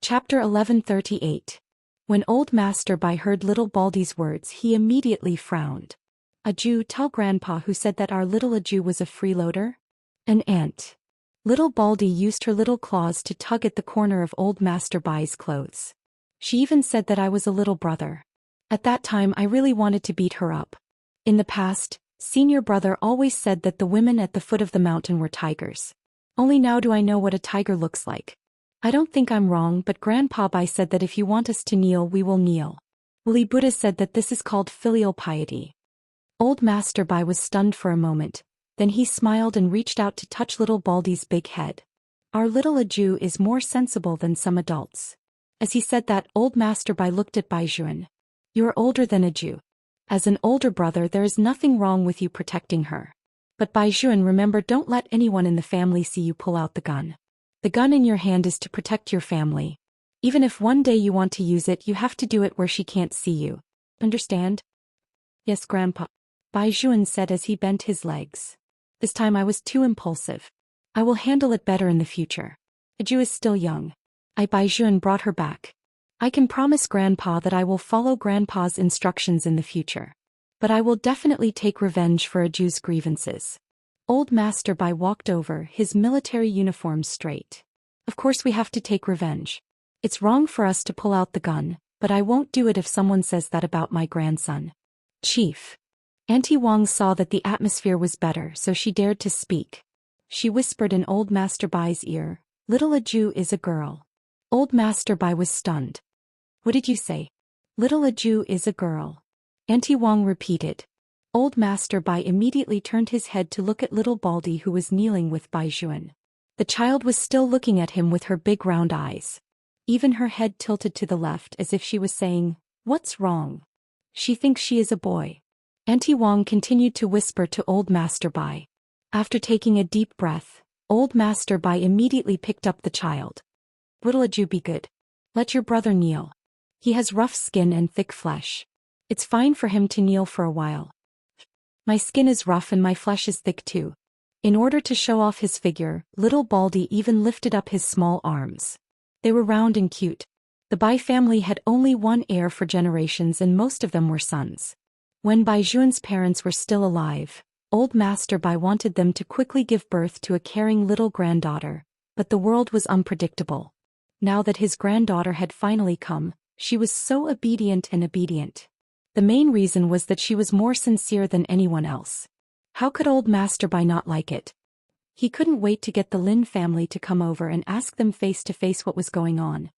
Chapter 1138. When old Master Bai heard little Baldy's words, he immediately frowned. A Jew, tell Grandpa who said that our little Jew was a freeloader? An ant. Little Baldy used her little claws to tug at the corner of old Master Bai's clothes. She even said that I was a little brother. At that time I really wanted to beat her up. In the past, senior brother always said that the women at the foot of the mountain were tigers. Only now do I know what a tiger looks like. I don't think I'm wrong, but Grandpa Bai said that if you want us to kneel, we will kneel. Wali Buddha said that this is called filial piety. Old Master Bai was stunned for a moment, then he smiled and reached out to touch little Baldy's big head. Our little Jew is more sensible than some adults. As he said that, old Master Bai looked at Baijuan. You're older than a Jew. As an older brother, there is nothing wrong with you protecting her. But Baijuan, remember, don't let anyone in the family see you pull out the gun. The gun in your hand is to protect your family. Even if one day you want to use it, you have to do it where she can't see you. Understand? Yes, Grandpa. Baijuan said as he bent his legs. This time I was too impulsive. I will handle it better in the future. A Jew is still young. Baijuan brought her back. I can promise Grandpa that I will follow Grandpa's instructions in the future. But I will definitely take revenge for a Jew's grievances. Old Master Bai walked over, his military uniform straight. Of course we have to take revenge. It's wrong for us to pull out the gun, but I won't do it if someone says that about my grandson. Chief. Auntie Wang saw that the atmosphere was better, so she dared to speak. She whispered in Old Master Bai's ear, little Jew is a girl. Old Master Bai was stunned. What did you say? Little Jew is a girl. Auntie Wang repeated. Old Master Bai immediately turned his head to look at little Baldy, who was kneeling with Baijuan. The child was still looking at him with her big round eyes. Even her head tilted to the left as if she was saying, what's wrong? She thinks she is a boy. Auntie Wang continued to whisper to Old Master Bai. After taking a deep breath, Old Master Bai immediately picked up the child. Little Jew, be good. Let your brother kneel. He has rough skin and thick flesh. It's fine for him to kneel for a while. My skin is rough and my flesh is thick too. In order to show off his figure, little Baldy even lifted up his small arms. They were round and cute. The Bai family had only one heir for generations and most of them were sons. When Baijuan's parents were still alive, Old Master Bai wanted them to quickly give birth to a caring little granddaughter, but the world was unpredictable. Now that his granddaughter had finally come, she was so obedient. The main reason was that she was more sincere than anyone else. How could Old Master Bai not like it? He couldn't wait to get the Lin family to come over and ask them face to face what was going on.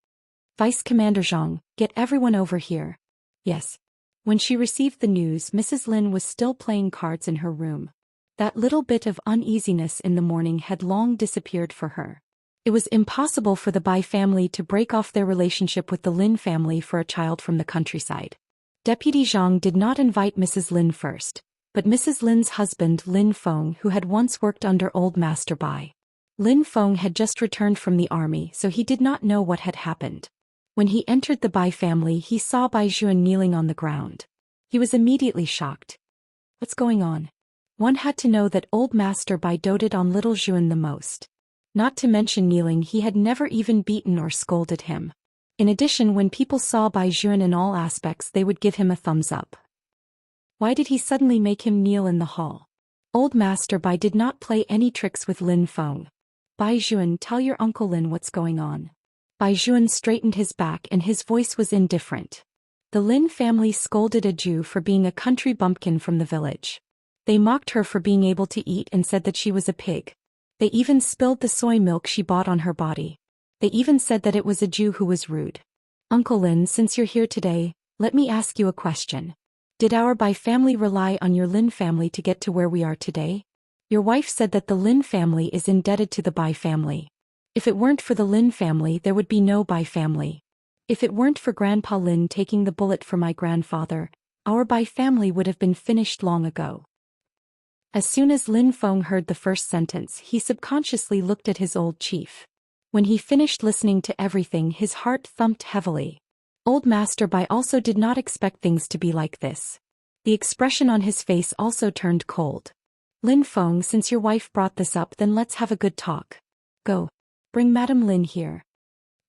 Vice Commander Zhang, get everyone over here. Yes. When she received the news, Mrs. Lin was still playing cards in her room. That little bit of uneasiness in the morning had long disappeared for her. It was impossible for the Bai family to break off their relationship with the Lin family for a child from the countryside. Deputy Zhang did not invite Mrs. Lin first, but Mrs. Lin's husband Lin Feng, who had once worked under Old Master Bai. Lin Feng had just returned from the army, so he did not know what had happened. When he entered the Bai family, he saw Baijuan kneeling on the ground. He was immediately shocked. What's going on? One had to know that Old Master Bai doted on little Juan the most. Not to mention kneeling, he had never even beaten or scolded him. In addition, when people saw Baijuan in all aspects, they would give him a thumbs up. Why did he suddenly make him kneel in the hall? Old Master Bai did not play any tricks with Lin Feng. Baijuan, tell your Uncle Lin what's going on. Baijuan straightened his back and his voice was indifferent. The Lin family scolded a Jew for being a country bumpkin from the village. They mocked her for being able to eat and said that she was a pig. They even spilled the soy milk she bought on her body. They even said that it was a Jew who was rude. Uncle Lin, since you're here today, let me ask you a question. Did our Bai family rely on your Lin family to get to where we are today? Your wife said that the Lin family is indebted to the Bai family. If it weren't for the Lin family, there would be no Bai family. If it weren't for Grandpa Lin taking the bullet for my grandfather, our Bai family would have been finished long ago. As soon as Lin Feng heard the first sentence, he subconsciously looked at his old chief. When he finished listening to everything, his heart thumped heavily. Old Master Bai also did not expect things to be like this. The expression on his face also turned cold. Lin Feng, since your wife brought this up, then let's have a good talk. Go. Bring Madame Lin here.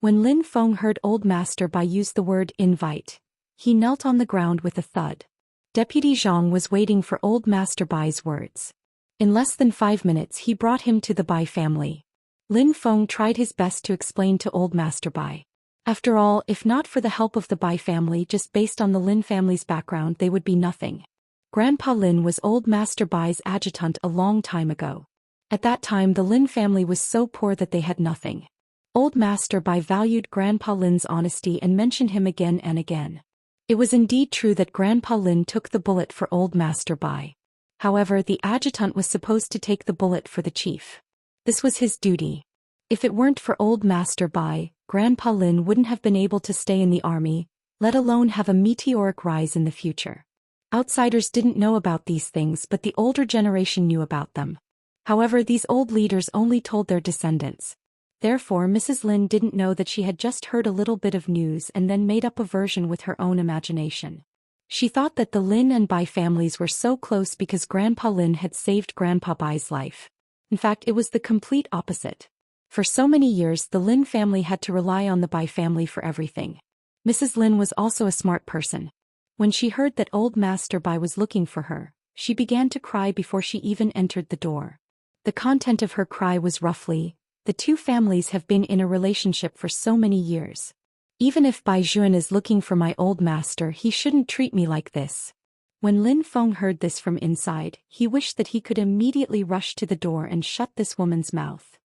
When Lin Feng heard Old Master Bai use the word invite, he knelt on the ground with a thud. Deputy Zhang was waiting for Old Master Bai's words. In less than 5 minutes he brought him to the Bai family. Lin Feng tried his best to explain to Old Master Bai. After all, if not for the help of the Bai family, just based on the Lin family's background, they would be nothing. Grandpa Lin was Old Master Bai's adjutant a long time ago. At that time the Lin family was so poor that they had nothing. Old Master Bai valued Grandpa Lin's honesty and mentioned him again and again. It was indeed true that Grandpa Lin took the bullet for Old Master Bai. However, the adjutant was supposed to take the bullet for the chief. This was his duty. If it weren't for Old Master Bai, Grandpa Lin wouldn't have been able to stay in the army, let alone have a meteoric rise in the future. Outsiders didn't know about these things, but the older generation knew about them. However, these old leaders only told their descendants. Therefore, Mrs. Lin didn't know that she had just heard a little bit of news and then made up a version with her own imagination. She thought that the Lin and Bai families were so close because Grandpa Lin had saved Grandpa Bai's life. In fact, it was the complete opposite. For so many years the Lin family had to rely on the Bai family for everything. Mrs. Lin was also a smart person. When she heard that Old Master Bai was looking for her, she began to cry before she even entered the door. The content of her cry was roughly, "The two families have been in a relationship for so many years. Even if Bai Juan is looking for my old master, he shouldn't treat me like this." When Lin Feng heard this from inside, he wished that he could immediately rush to the door and shut this woman's mouth.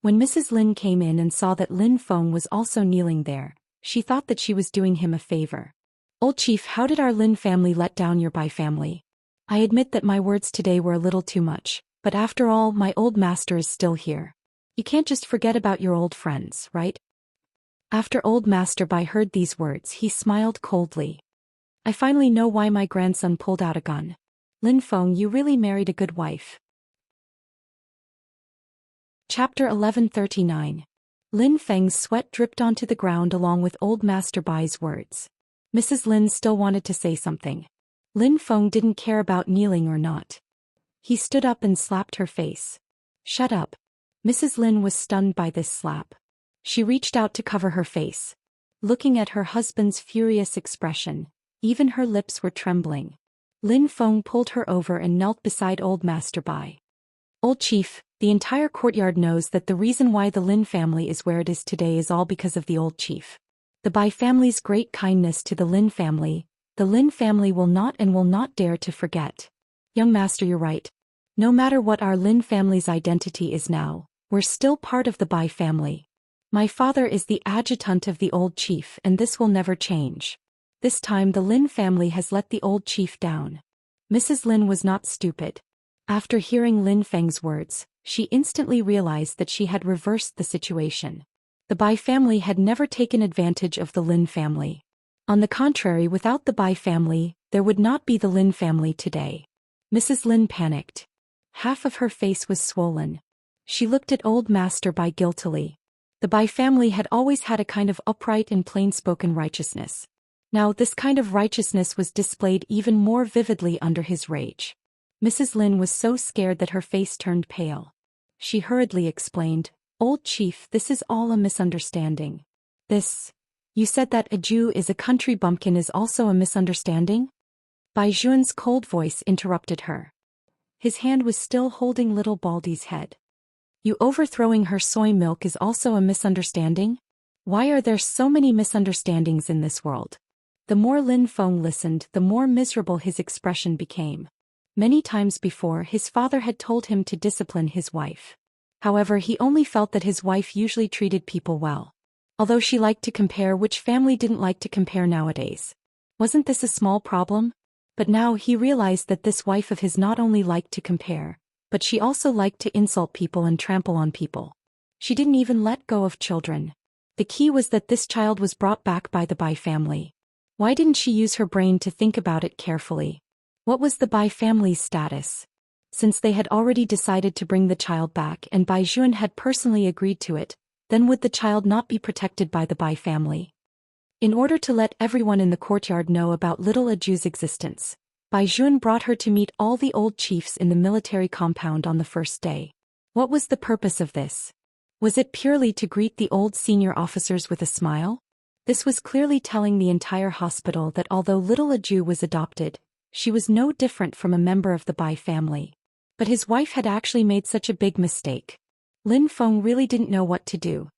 When Mrs. Lin came in and saw that Lin Feng was also kneeling there, she thought that she was doing him a favor. "Old Chief, how did our Lin family let down your Bai family? I admit that my words today were a little too much, but after all, my old master is still here. You can't just forget about your old friends, right?" After Old Master Bai heard these words, he smiled coldly. "I finally know why my grandson pulled out a gun. Lin Feng, you really married a good wife." Chapter 1139. Lin Feng's sweat dripped onto the ground along with Old Master Bai's words. Mrs. Lin still wanted to say something. Lin Feng didn't care about kneeling or not. He stood up and slapped her face. "Shut up." Mrs. Lin was stunned by this slap. She reached out to cover her face. Looking at her husband's furious expression, even her lips were trembling. Lin Feng pulled her over and knelt beside Old Master Bai. "Old Chief, the entire courtyard knows that the reason why the Lin family is where it is today is all because of the old chief. The Bai family's great kindness to the Lin family will not dare to forget. Young master, you're right. No matter what our Lin family's identity is now, we're still part of the Bai family. My father is the adjutant of the old chief and this will never change. This time the Lin family has let the old chief down." Mrs. Lin was not stupid. After hearing Lin Feng's words, she instantly realized that she had reversed the situation. The Bai family had never taken advantage of the Lin family. On the contrary, without the Bai family, there would not be the Lin family today. Mrs. Lin panicked. Half of her face was swollen. She looked at Old Master Bai guiltily. The Bai family had always had a kind of upright and plain-spoken righteousness. Now this kind of righteousness was displayed even more vividly under his rage. Mrs. Lin was so scared that her face turned pale. She hurriedly explained, "Old Chief, this is all a misunderstanding. You said that a Jew is a country bumpkin is also a misunderstanding?" Bai Juan's cold voice interrupted her. His hand was still holding little Baldy's head. "You overthrowing her soy milk is also a misunderstanding? Why are there so many misunderstandings in this world?" The more Lin Feng listened, the more miserable his expression became. Many times before, his father had told him to discipline his wife. However, he only felt that his wife usually treated people well. Although she liked to compare, which family didn't like to compare nowadays? Wasn't this a small problem? But now he realized that this wife of his not only liked to compare, but she also liked to insult people and trample on people. She didn't even let go of children. The key was that this child was brought back by the Bai family. Why didn't she use her brain to think about it carefully? What was the Bai family's status? Since they had already decided to bring the child back and Bai Juan had personally agreed to it, then would the child not be protected by the Bai family? In order to let everyone in the courtyard know about little Aju's existence, Bai Juan brought her to meet all the old chiefs in the military compound on the first day. What was the purpose of this? Was it purely to greet the old senior officers with a smile? This was clearly telling the entire hospital that although little Aju was adopted, she was no different from a member of the Bai family. But his wife had actually made such a big mistake. Lin Feng really didn't know what to do.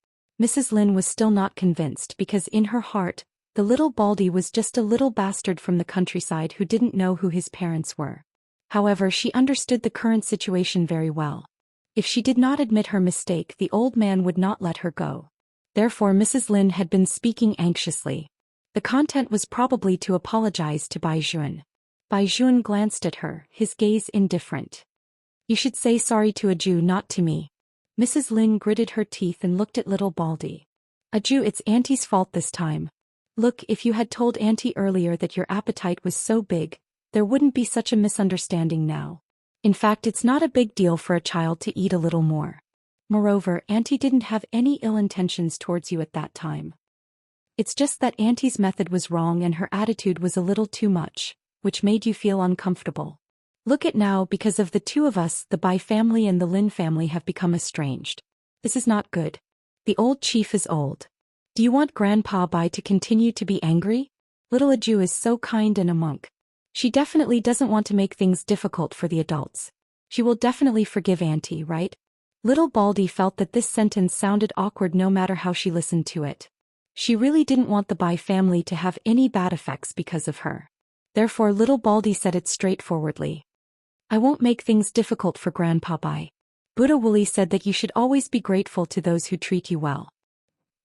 Mrs. Lin was still not convinced because in her heart, the little Baldy was just a little bastard from the countryside who didn't know who his parents were. However, she understood the current situation very well. If she did not admit her mistake, the old man would not let her go. Therefore Mrs. Lin had been speaking anxiously. The content was probably to apologize to Bai Juan. Bai Juan glanced at her, his gaze indifferent. You should say sorry to Aju, not to me. Mrs. Lin gritted her teeth and looked at little Baldy. Aju, it's Auntie's fault this time. Look, if you had told Auntie earlier that your appetite was so big, there wouldn't be such a misunderstanding now. In fact, it's not a big deal for a child to eat a little more. Moreover, Auntie didn't have any ill intentions towards you at that time. It's just that Auntie's method was wrong and her attitude was a little too much, which made you feel uncomfortable. Look at now, because of the two of us, the Bai family and the Lin family have become estranged. This is not good. The old chief is old. Do you want Grandpa Bai to continue to be angry? Little Aju is so kind and a monk. She definitely doesn't want to make things difficult for the adults. She will definitely forgive Auntie, right? Little Baldy felt that this sentence sounded awkward no matter how she listened to it. She really didn't want the Bai family to have any bad effects because of her. Therefore little Baldy said it straightforwardly. I won't make things difficult for Grandpa Bai. Buddha Wooly said that you should always be grateful to those who treat you well.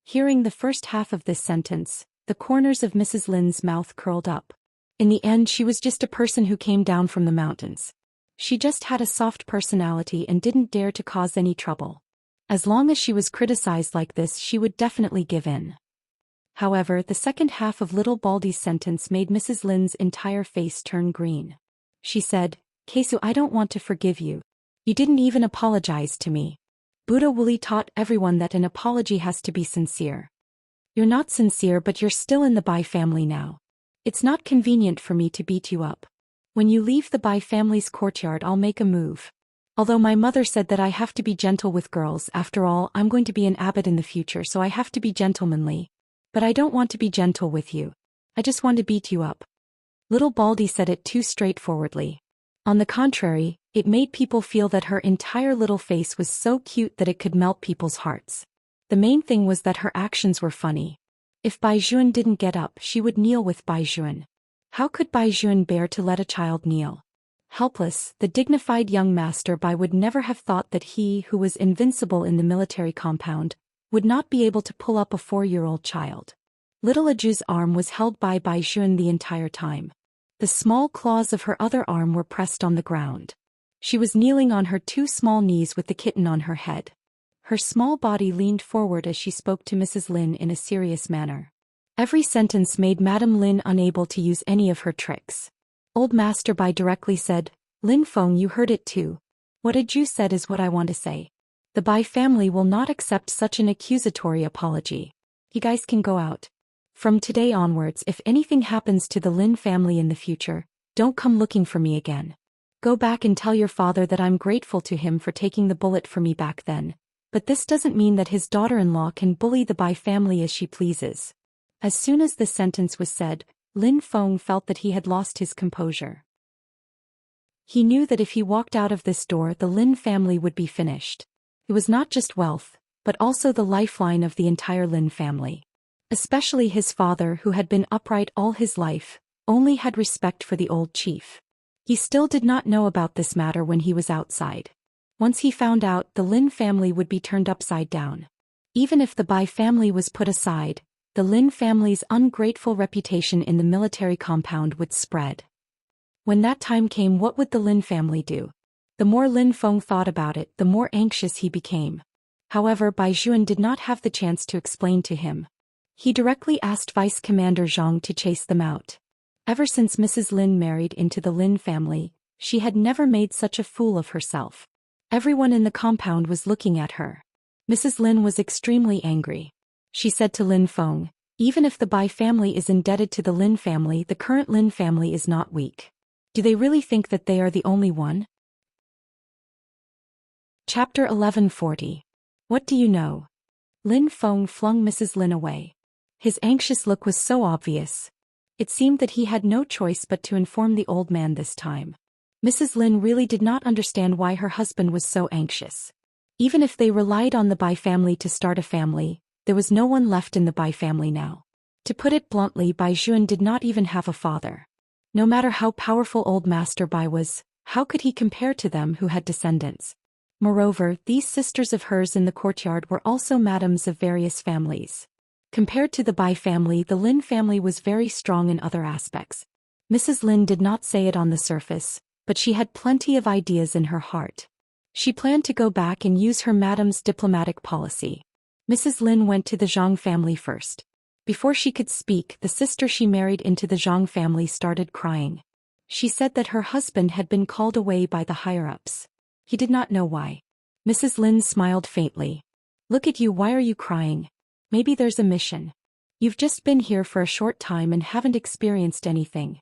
Hearing the first half of this sentence, the corners of Mrs. Lin's mouth curled up. In the end, she was just a person who came down from the mountains. She just had a soft personality and didn't dare to cause any trouble. As long as she was criticized like this, she would definitely give in. However, the second half of little Baldy's sentence made Mrs. Lin's entire face turn green. She said, Kesu, I don't want to forgive you. You didn't even apologize to me. Buddha Wooly taught everyone that an apology has to be sincere. You're not sincere, but you're still in the Bai family now. It's not convenient for me to beat you up. When you leave the Bai family's courtyard, I'll make a move. Although my mother said that I have to be gentle with girls, after all, I'm going to be an abbot in the future, so I have to be gentlemanly. But I don't want to be gentle with you. I just want to beat you up. Little Baldy said it too straightforwardly. On the contrary, it made people feel that her entire little face was so cute that it could melt people's hearts. The main thing was that her actions were funny. If Bai Juan didn't get up, she would kneel with Bai Juan. How could Bai Juan bear to let a child kneel? Helpless, the dignified young master Bai would never have thought that he, who was invincible in the military compound, would not be able to pull up a 4-year-old child. Little Aju's arm was held by Bai Juan the entire time. The small claws of her other arm were pressed on the ground. She was kneeling on her 2 small knees with the kitten on her head. Her small body leaned forward as she spoke to Mrs. Lin in a serious manner. Every sentence made Madame Lin unable to use any of her tricks. Old Master Bai directly said, Lin Feng, you heard it too. What Aju said is what I want to say. The Bai family will not accept such an accusatory apology. You guys can go out. From today onwards, if anything happens to the Lin family in the future, don't come looking for me again. Go back and tell your father that I'm grateful to him for taking the bullet for me back then. But this doesn't mean that his daughter-in-law can bully the Bai family as she pleases. As soon as this sentence was said, Lin Feng felt that he had lost his composure. He knew that if he walked out of this door, the Lin family would be finished. It was not just wealth, but also the lifeline of the entire Lin family. Especially his father, who had been upright all his life, only had respect for the old chief. He still did not know about this matter when he was outside. Once he found out, the Lin family would be turned upside down. Even if the Bai family was put aside, the Lin family's ungrateful reputation in the military compound would spread. When that time came, what would the Lin family do? The more Lin Feng thought about it, the more anxious he became. However, Bai Juan did not have the chance to explain to him. He directly asked Vice Commander Zhang to chase them out. Ever since Mrs. Lin married into the Lin family, she had never made such a fool of herself. Everyone in the compound was looking at her. Mrs. Lin was extremely angry. She said to Lin Feng, even if the Bai family is indebted to the Lin family, the current Lin family is not weak. Do they really think that they are the only one? Chapter 1140. What do you know? Lin Feng flung Mrs. Lin away. His anxious look was so obvious. It seemed that he had no choice but to inform the old man this time. Mrs. Lin really did not understand why her husband was so anxious. Even if they relied on the Bai family to start a family, there was no one left in the Bai family now. To put it bluntly, Bai Juan did not even have a father. No matter how powerful old Master Bai was, how could he compare to them who had descendants? Moreover, these sisters of hers in the courtyard were also madams of various families. Compared to the Bai family, the Lin family was very strong in other aspects. Mrs. Lin did not say it on the surface, but she had plenty of ideas in her heart. She planned to go back and use her madam's diplomatic policy. Mrs. Lin went to the Zhang family first. Before she could speak, the sister she married into the Zhang family started crying. She said that her husband had been called away by the higher-ups. He did not know why. Mrs. Lin smiled faintly. Look at you, why are you crying? Maybe there's a mission. You've just been here for a short time and haven't experienced anything.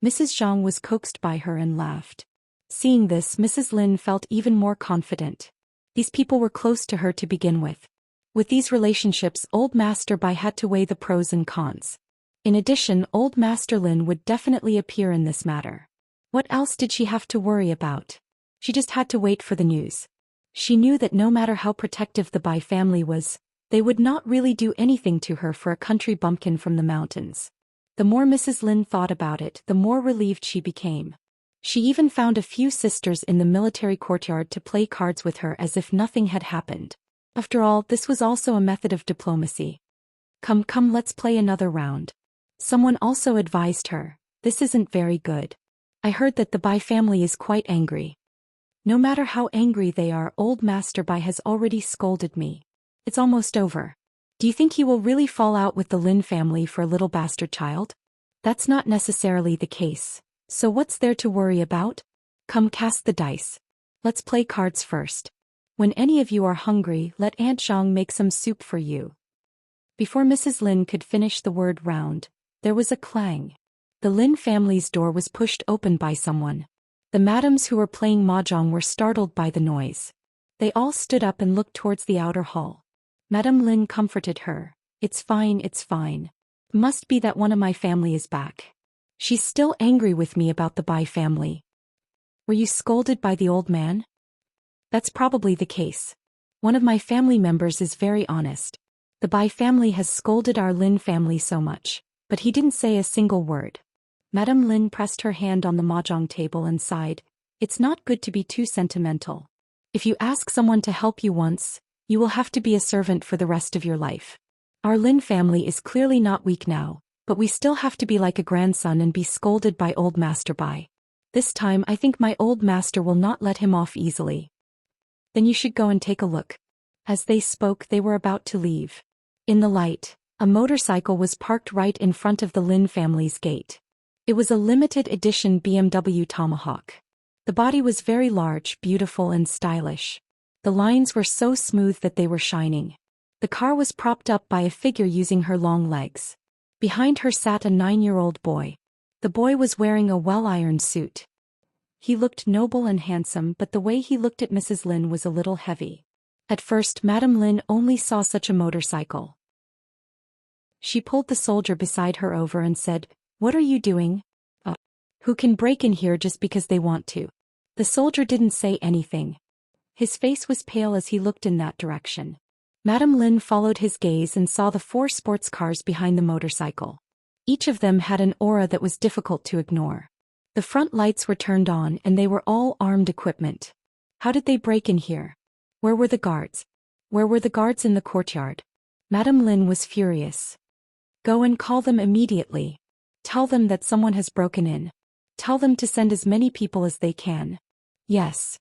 Mrs. Zhang was coaxed by her and laughed. Seeing this, Mrs. Lin felt even more confident. These people were close to her to begin with. With these relationships, old Master Bai had to weigh the pros and cons. In addition, old Master Lin would definitely appear in this matter. What else did she have to worry about? She just had to wait for the news. She knew that no matter how protective the Bai family was, they would not really do anything to her for a country bumpkin from the mountains. The more Mrs. Lin thought about it, the more relieved she became. She even found a few sisters in the military courtyard to play cards with her as if nothing had happened. After all, this was also a method of diplomacy. Come, let's play another round. Someone also advised her, this isn't very good. I heard that the Bai family is quite angry. No matter how angry they are, old Master Bai has already scolded me. It's almost over. Do you think he will really fall out with the Lin family for a little bastard child? That's not necessarily the case. So what's there to worry about? Come, cast the dice. Let's play cards first. When any of you are hungry, let Aunt Zhang make some soup for you. Before Mrs. Lin could finish the word round, there was a clang. The Lin family's door was pushed open by someone. The madams who were playing mahjong were startled by the noise. They all stood up and looked towards the outer hall. Madame Lin comforted her. It's fine, it's fine. Must be that one of my family is back. She's still angry with me about the Bai family. Were you scolded by the old man? That's probably the case. One of my family members is very honest. The Bai family has scolded our Lin family so much, but he didn't say a single word. Madame Lin pressed her hand on the mahjong table and sighed. It's not good to be too sentimental. If you ask someone to help you once, you will have to be a servant for the rest of your life. Our Lin family is clearly not weak now, but we still have to be like a grandson and be scolded by old Master Bai. This time I think my old master will not let him off easily. Then you should go and take a look. As they spoke, they were about to leave. In the light, a motorcycle was parked right in front of the Lin family's gate. It was a limited edition BMW Tomahawk. The body was very large, beautiful and stylish. The lines were so smooth that they were shining. The car was propped up by a figure using her long legs. Behind her sat a 9-year-old boy. The boy was wearing a well-ironed suit. He looked noble and handsome, but the way he looked at Mrs. Lin was a little heavy. At first, Madame Lin only saw such a motorcycle. She pulled the soldier beside her over and said, "What are you doing? Who can break in here just because they want to?" The soldier didn't say anything. His face was pale as he looked in that direction. Madame Lin followed his gaze and saw the 4 sports cars behind the motorcycle. Each of them had an aura that was difficult to ignore. The front lights were turned on and they were all armed equipment. How did they break in here? Where were the guards? Where were the guards in the courtyard? Madame Lin was furious. Go and call them immediately. Tell them that someone has broken in. Tell them to send as many people as they can. Yes.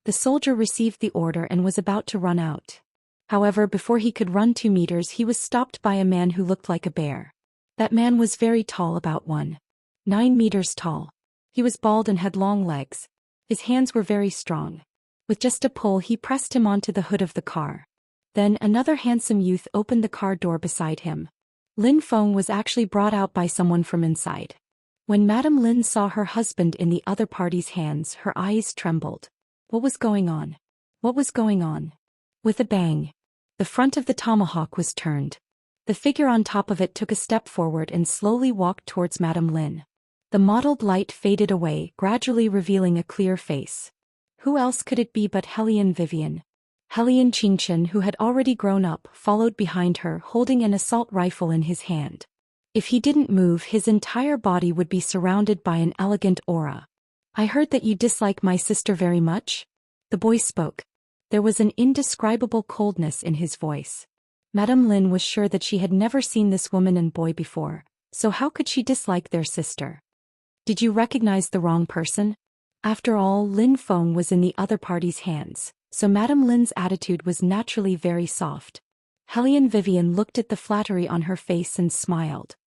The soldier received the order and was about to run out. However, before he could run 2 meters, he was stopped by a man who looked like a bear. That man was very tall, about 1.9 meters tall. He was bald and had long legs. His hands were very strong. With just a pull, he pressed him onto the hood of the car. Then another handsome youth opened the car door beside him. Lin Feng was actually brought out by someone from inside. When Madame Lin saw her husband in the other party's hands, her eyes trembled. What was going on? What was going on? With a bang, The front of the tomahawk was turned. The figure on top of it took a step forward and slowly walked towards Madame Lin. The mottled light faded away, gradually revealing a clear face. Who else could it be but Hellion Vivian? Hellion Qingchen, who had already grown up, followed behind her, holding an assault rifle in his hand. If he didn't move, his entire body would be surrounded by an elegant aura. I heard that you dislike my sister very much? The boy spoke. There was an indescribable coldness in his voice. Madame Lin was sure that she had never seen this woman and boy before, so how could she dislike their sister? Did you recognize the wrong person? After all, Lin Feng was in the other party's hands, so Madame Lin's attitude was naturally very soft. Hellion Vivian looked at the flattery on her face and smiled.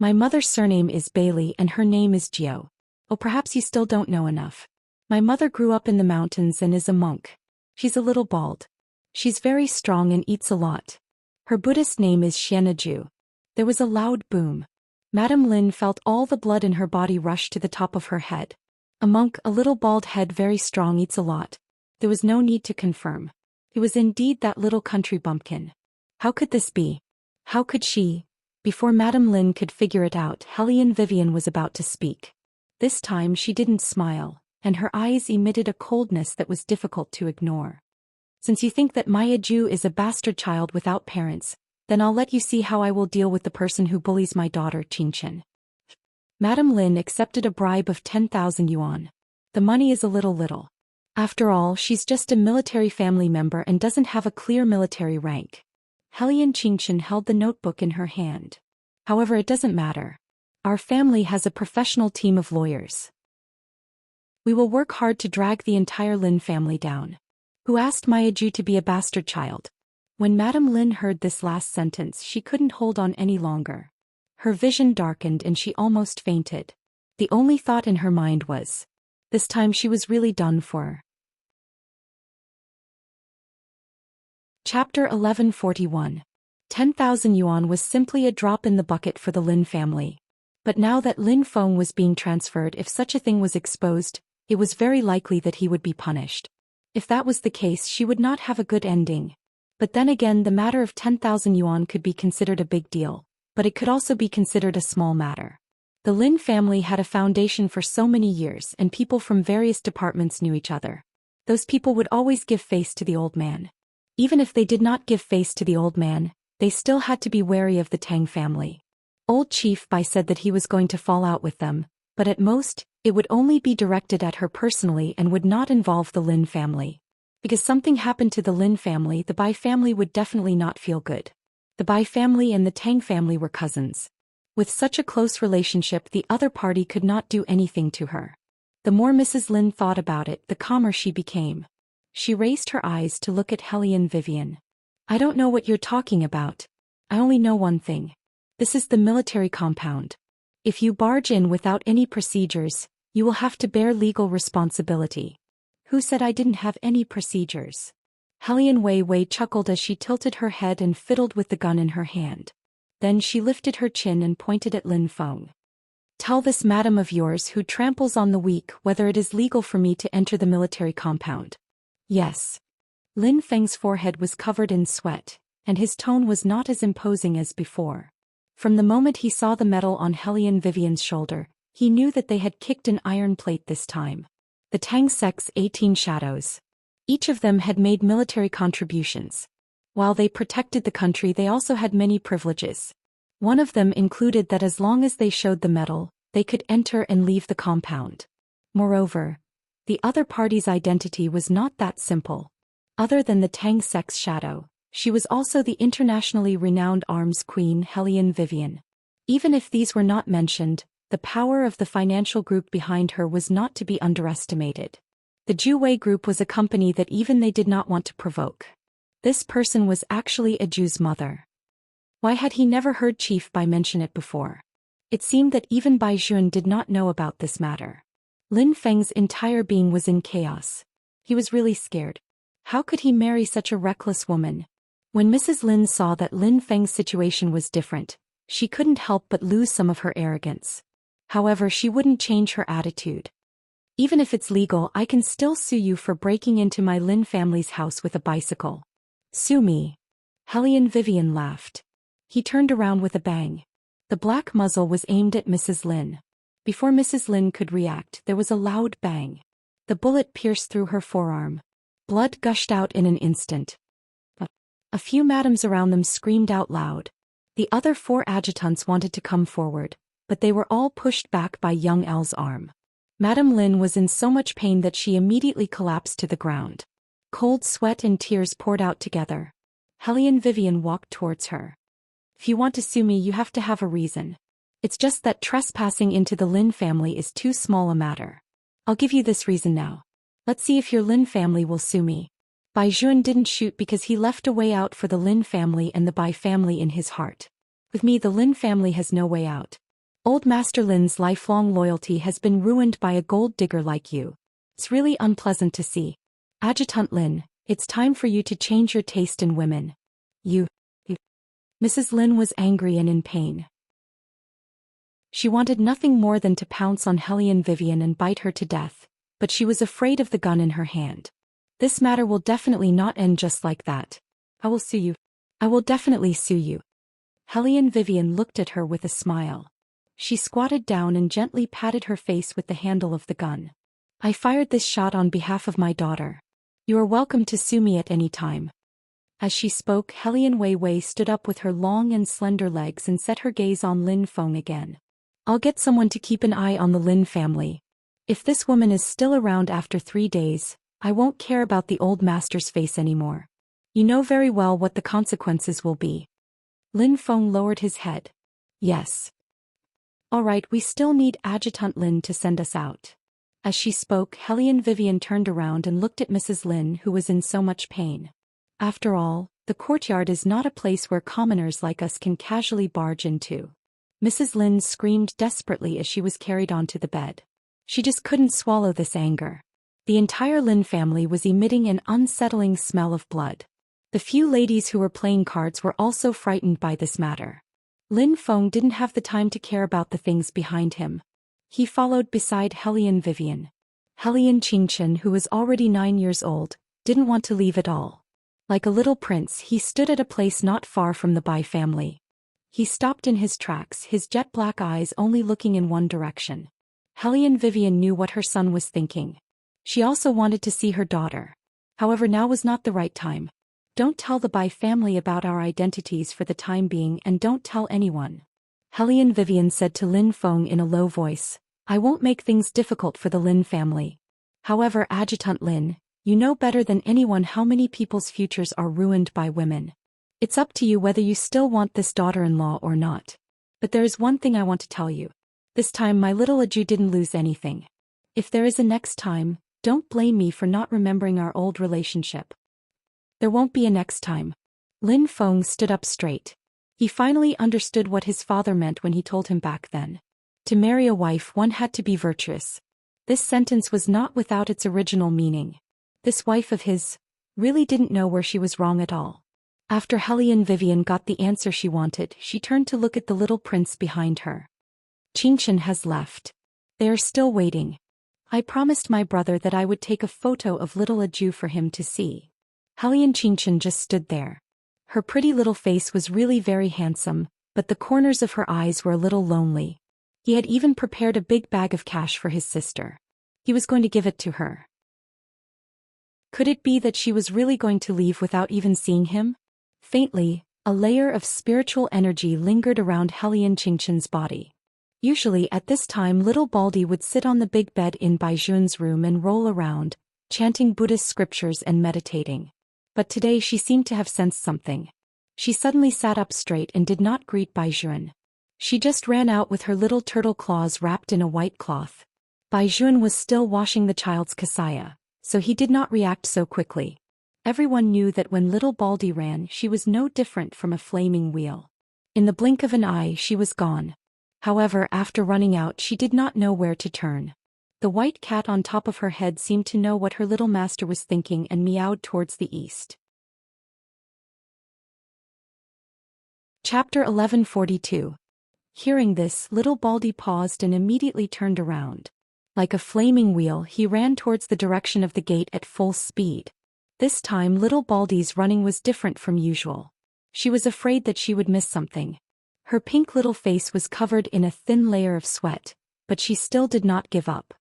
My mother's surname is Bailey and her name is Jiao. Oh, perhaps you still don't know enough. My mother grew up in the mountains and is a monk. She's a little bald. She's very strong and eats a lot. Her Buddhist name is Xianaju. There was a loud boom. Madame Lin felt all the blood in her body rush to the top of her head. A monk, a little bald head, very strong, eats a lot. There was no need to confirm. It was indeed that little country bumpkin. How could this be? How could she? Before Madame Lin could figure it out, Hellion Vivian was about to speak. This time she didn't smile, and her eyes emitted a coldness that was difficult to ignore. Since you think that Maya Ju is a bastard child without parents, then I'll let you see how I will deal with the person who bullies my daughter, Qingchen. Madame Lin accepted a bribe of 10,000 yuan. The money is a little. After all, she's just a military family member and doesn't have a clear military rank. Hellion Qingchen held the notebook in her hand. However, it doesn't matter. Our family has a professional team of lawyers. We will work hard to drag the entire Lin family down. Who asked Maya Ju to be a bastard child? When Madame Lin heard this last sentence, she couldn't hold on any longer. Her vision darkened and she almost fainted. The only thought in her mind was, this time she was really done for. Chapter 1141. 10,000 yuan was simply a drop in the bucket for the Lin family. But now that Lin Feng was being transferred, if such a thing was exposed, it was very likely that he would be punished. If that was the case, she would not have a good ending. But then again, the matter of 10,000 yuan could be considered a big deal, but it could also be considered a small matter. The Lin family had a foundation for so many years, and people from various departments knew each other. Those people would always give face to the old man. Even if they did not give face to the old man, they still had to be wary of the Tang family. Old Chief Bai said that he was going to fall out with them, but at most, it would only be directed at her personally and would not involve the Lin family. Because something happened to the Lin family, the Bai family would definitely not feel good. The Bai family and the Tang family were cousins. With such a close relationship, the other party could not do anything to her. The more Mrs. Lin thought about it, the calmer she became. She raised her eyes to look at Hellion Vivian. I don't know what you're talking about. I only know one thing. This is the military compound. If you barge in without any procedures, you will have to bear legal responsibility. Who said I didn't have any procedures? Hellion Wei Wei chuckled as she tilted her head and fiddled with the gun in her hand. Then she lifted her chin and pointed at Lin Feng. Tell this madam of yours who tramples on the weak whether it is legal for me to enter the military compound. Yes. Lin Feng's forehead was covered in sweat, and his tone was not as imposing as before. From the moment he saw the medal on Hellion Vivian's shoulder, he knew that they had kicked an iron plate this time. The Tang sect's 18 shadows. Each of them had made military contributions. While they protected the country, they also had many privileges. One of them included that as long as they showed the medal, they could enter and leave the compound. Moreover, the other party's identity was not that simple. Other than the Tang sect's shadow, she was also the internationally renowned arms queen Hellion Vivian. Even if these were not mentioned, the power of the financial group behind her was not to be underestimated. The Juwei Group was a company that even they did not want to provoke. This person was actually a Jew's mother. Why had he never heard Chief Bai mention it before? It seemed that even Bai Jun did not know about this matter. Lin Feng's entire being was in chaos. He was really scared. How could he marry such a reckless woman? When Mrs. Lin saw that Lin Feng's situation was different, she couldn't help but lose some of her arrogance. However, she wouldn't change her attitude. Even if it's legal, I can still sue you for breaking into my Lin family's house with a bicycle. Sue me. Hellion Vivian laughed. He turned around with a bang. The black muzzle was aimed at Mrs. Lin. Before Mrs. Lin could react, there was a loud bang. The bullet pierced through her forearm. Blood gushed out in an instant. A few madams around them screamed out loud. The other 4 adjutants wanted to come forward, but they were all pushed back by young El's arm. Madame Lin was in so much pain that she immediately collapsed to the ground. Cold sweat and tears poured out together. Hellion Vivian walked towards her. If you want to sue me, you have to have a reason. It's just that trespassing into the Lin family is too small a matter. I'll give you this reason now. Let's see if your Lin family will sue me. Bai Jun didn't shoot because he left a way out for the Lin family and the Bai family in his heart. With me, the Lin family has no way out. Old Master Lin's lifelong loyalty has been ruined by a gold digger like you. It's really unpleasant to see. Adjutant Lin, it's time for you to change your taste in women. You. Mrs. Lin was angry and in pain. She wanted nothing more than to pounce on Hellion Vivian and bite her to death, but she was afraid of the gun in her hand. This matter will definitely not end just like that. I will sue you. I will definitely sue you. Hellion Vivian looked at her with a smile. She squatted down and gently patted her face with the handle of the gun. I fired this shot on behalf of my daughter. You are welcome to sue me at any time. As she spoke, Hellion Wei Wei stood up with her long and slender legs and set her gaze on Lin Feng again. I'll get someone to keep an eye on the Lin family. If this woman is still around after 3 days, I won't care about the old master's face anymore. You know very well what the consequences will be. Lin Feng lowered his head. Yes. All right, we still need Adjutant Lin to send us out. As she spoke, Hellion Vivian turned around and looked at Mrs. Lin, who was in so much pain. After all, the courtyard is not a place where commoners like us can casually barge into. Mrs. Lin screamed desperately as she was carried onto the bed. She just couldn't swallow this anger. The entire Lin family was emitting an unsettling smell of blood. The few ladies who were playing cards were also frightened by this matter. Lin Feng didn't have the time to care about the things behind him. He followed beside Hellion Vivian. Hellion Qingchen, who was already 9 years old, didn't want to leave at all. Like a little prince, he stood at a place not far from the Bai family. He stopped in his tracks, his jet-black eyes only looking in one direction. Hellion Vivian knew what her son was thinking. She also wanted to see her daughter. However, now was not the right time. Don't tell the Bai family about our identities for the time being, and don't tell anyone. Hellion Vivian said to Lin Feng in a low voice, I won't make things difficult for the Lin family. However, Adjutant Lin, you know better than anyone how many people's futures are ruined by women. It's up to you whether you still want this daughter-in-law or not. But there is one thing I want to tell you. This time my little Aju didn't lose anything. If there is a next time, don't blame me for not remembering our old relationship. There won't be a next time. Lin Feng stood up straight. He finally understood what his father meant when he told him back then. To marry a wife, one had to be virtuous. This sentence was not without its original meaning. This wife of his really didn't know where she was wrong at all. After Hellion Vivian got the answer she wanted, she turned to look at the little prince behind her. Qingchen has left. They are still waiting. I promised my brother that I would take a photo of little Aju for him to see. Hellion Qingchen just stood there. Her pretty little face was really very handsome, but the corners of her eyes were a little lonely. He had even prepared a big bag of cash for his sister. He was going to give it to her. Could it be that she was really going to leave without even seeing him? Faintly, a layer of spiritual energy lingered around Hellion Qingchen's body. Usually at this time little Baldy would sit on the big bed in Baijun's room and roll around, chanting Buddhist scriptures and meditating. But today she seemed to have sensed something. She suddenly sat up straight and did not greet Baijun. She just ran out with her little turtle claws wrapped in a white cloth. Baijun was still washing the child's kasaya, so he did not react so quickly. Everyone knew that when little Baldy ran, she was no different from a flaming wheel. In the blink of an eye, she was gone. However, after running out, she did not know where to turn. The white cat on top of her head seemed to know what her little master was thinking and meowed towards the east. Chapter 1142. Hearing this, little Baldy paused and immediately turned around. Like a flaming wheel, he ran towards the direction of the gate at full speed. This time little Baldy's running was different from usual. She was afraid that she would miss something. Her pink little face was covered in a thin layer of sweat, but she still did not give up.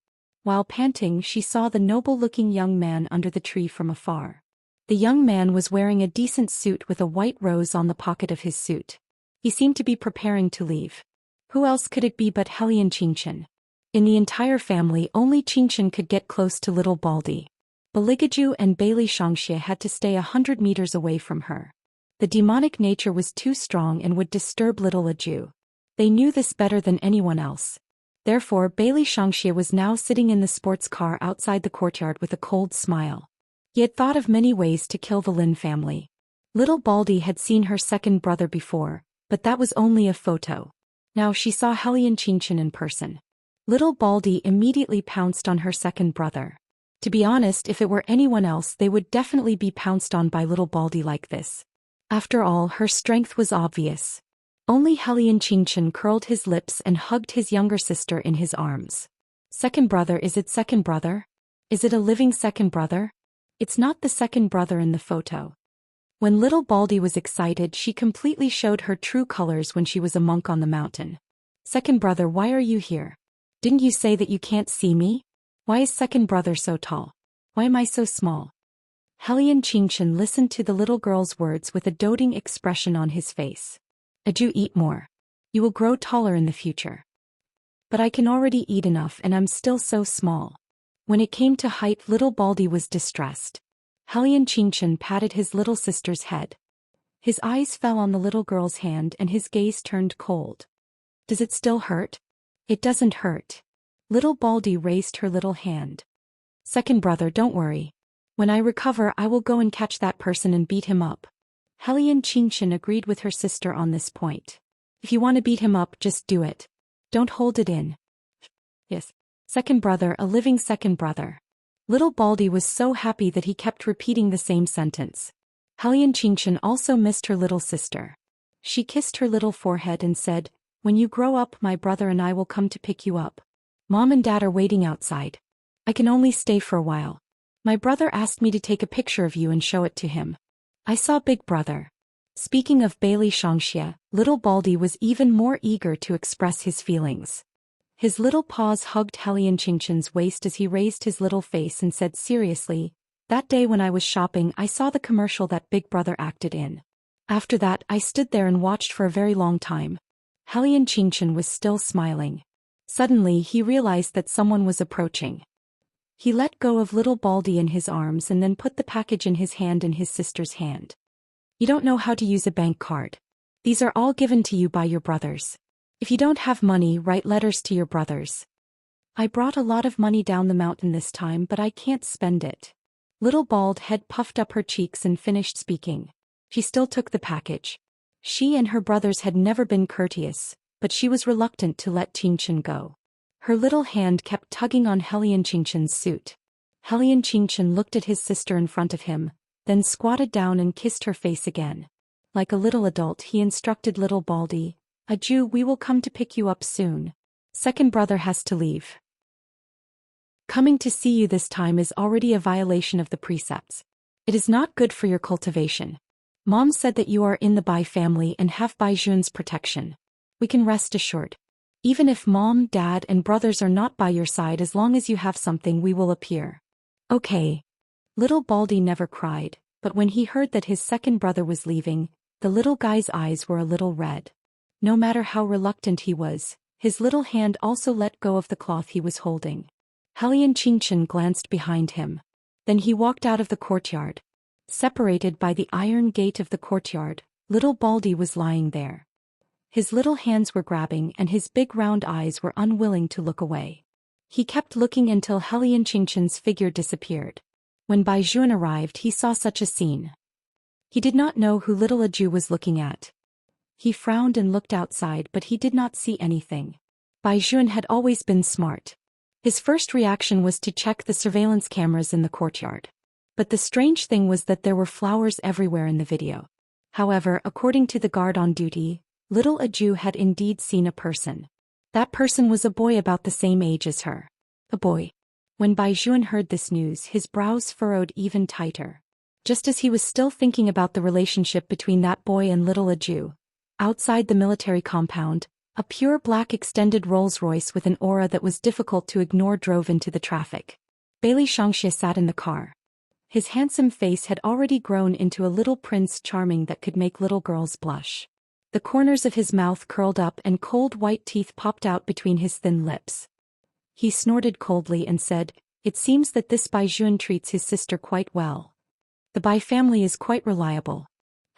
While panting, she saw the noble-looking young man under the tree from afar. The young man was wearing a decent suit with a white rose on the pocket of his suit. He seemed to be preparing to leave. Who else could it be but Enchanting? In the entire family, only Enchanting could get close to little Baldy. Baligaju and Bailey Shangxie had to stay 100 meters away from her. The demonic nature was too strong and would disturb little Aju. They knew this better than anyone else. Therefore, Bailey Shangxie was now sitting in the sports car outside the courtyard with a cold smile. He had thought of many ways to kill the Lin family. Little Baldy had seen her second brother before, but that was only a photo. Now she saw Enchanting in person. Little Baldy immediately pounced on her second brother. To be honest, if it were anyone else, they would definitely be pounced on by little Baldy like this. After all, her strength was obvious. Only Enchanting curled his lips and hugged his younger sister in his arms. Second brother, is it second brother? Is it a living second brother? It's not the second brother in the photo. When little Baldy was excited, she completely showed her true colors when she was a monk on the mountain. Second brother, why are you here? Didn't you say that you can't see me? Why is second brother so tall? Why am I so small? Enchanting listened to the little girl's words with a doting expression on his face. Aju, eat more. You will grow taller in the future. But I can already eat enough and I'm still so small. When it came to height, little Baldy was distressed. Enchanting patted his little sister's head. His eyes fell on the little girl's hand and his gaze turned cold. Does it still hurt? It doesn't hurt. Little Baldy raised her little hand. Second brother, don't worry. When I recover, I will go and catch that person and beat him up. Enchanting agreed with her sister on this point. If you want to beat him up, just do it. Don't hold it in. Yes. Second brother, a living second brother. Little Baldy was so happy that he kept repeating the same sentence. Enchanting also missed her little sister. She kissed her little forehead and said, "When you grow up, my brother and I will come to pick you up. Mom and Dad are waiting outside. I can only stay for a while. My brother asked me to take a picture of you and show it to him. I saw Big Brother." Speaking of Bailey Shangxie, little Baldy was even more eager to express his feelings. His little paws hugged Enchanting's waist as he raised his little face and said seriously, "That day when I was shopping, I saw the commercial that Big Brother acted in. After that, I stood there and watched for a very long time." Enchanting was still smiling. Suddenly, he realized that someone was approaching. He let go of little Baldy in his arms and then put the package in his hand in his sister's hand. "You don't know how to use a bank card. These are all given to you by your brothers. If you don't have money, write letters to your brothers. I brought a lot of money down the mountain this time, but I can't spend it." Little Bald Head puffed up her cheeks and finished speaking. She still took the package. She and her brothers had never been courteous, but she was reluctant to let Enchanting go. Her little hand kept tugging on Enchanting's suit. Enchanting looked at his sister in front of him, then squatted down and kissed her face again. Like a little adult, he instructed little Baldy, "Aju, we will come to pick you up soon. Second brother has to leave. Coming to see you this time is already a violation of the precepts. It is not good for your cultivation. Mom said that you are in the Bai family and have Bai Jun's protection. We can rest assured. Even if Mom, Dad, and brothers are not by your side, as long as you have something, we will appear." Okay. Little Baldy never cried, but when he heard that his second brother was leaving, the little guy's eyes were a little red. No matter how reluctant he was, his little hand also let go of the cloth he was holding. Enchanting glanced behind him. Then he walked out of the courtyard. Separated by the iron gate of the courtyard, little Baldy was lying there. His little hands were grabbing and his big round eyes were unwilling to look away. He kept looking until Enchanting's figure disappeared. When Bai Jun arrived, he saw such a scene. He did not know who little Aju was looking at. He frowned and looked outside, but he did not see anything. Bai Jun had always been smart. His first reaction was to check the surveillance cameras in the courtyard. But the strange thing was that there were flowers everywhere in the video. However, according to the guard on duty, little Aju had indeed seen a person. That person was a boy about the same age as her. A boy. When Bai Jun heard this news, his brows furrowed even tighter. Just as he was still thinking about the relationship between that boy and little Aju, outside the military compound, a pure black extended Rolls-Royce with an aura that was difficult to ignore drove into the traffic. Bailey Shangxie sat in the car. His handsome face had already grown into a little Prince Charming that could make little girls blush. The corners of his mouth curled up and cold white teeth popped out between his thin lips. He snorted coldly and said, "It seems that this Bai Jun treats his sister quite well. The Bai family is quite reliable."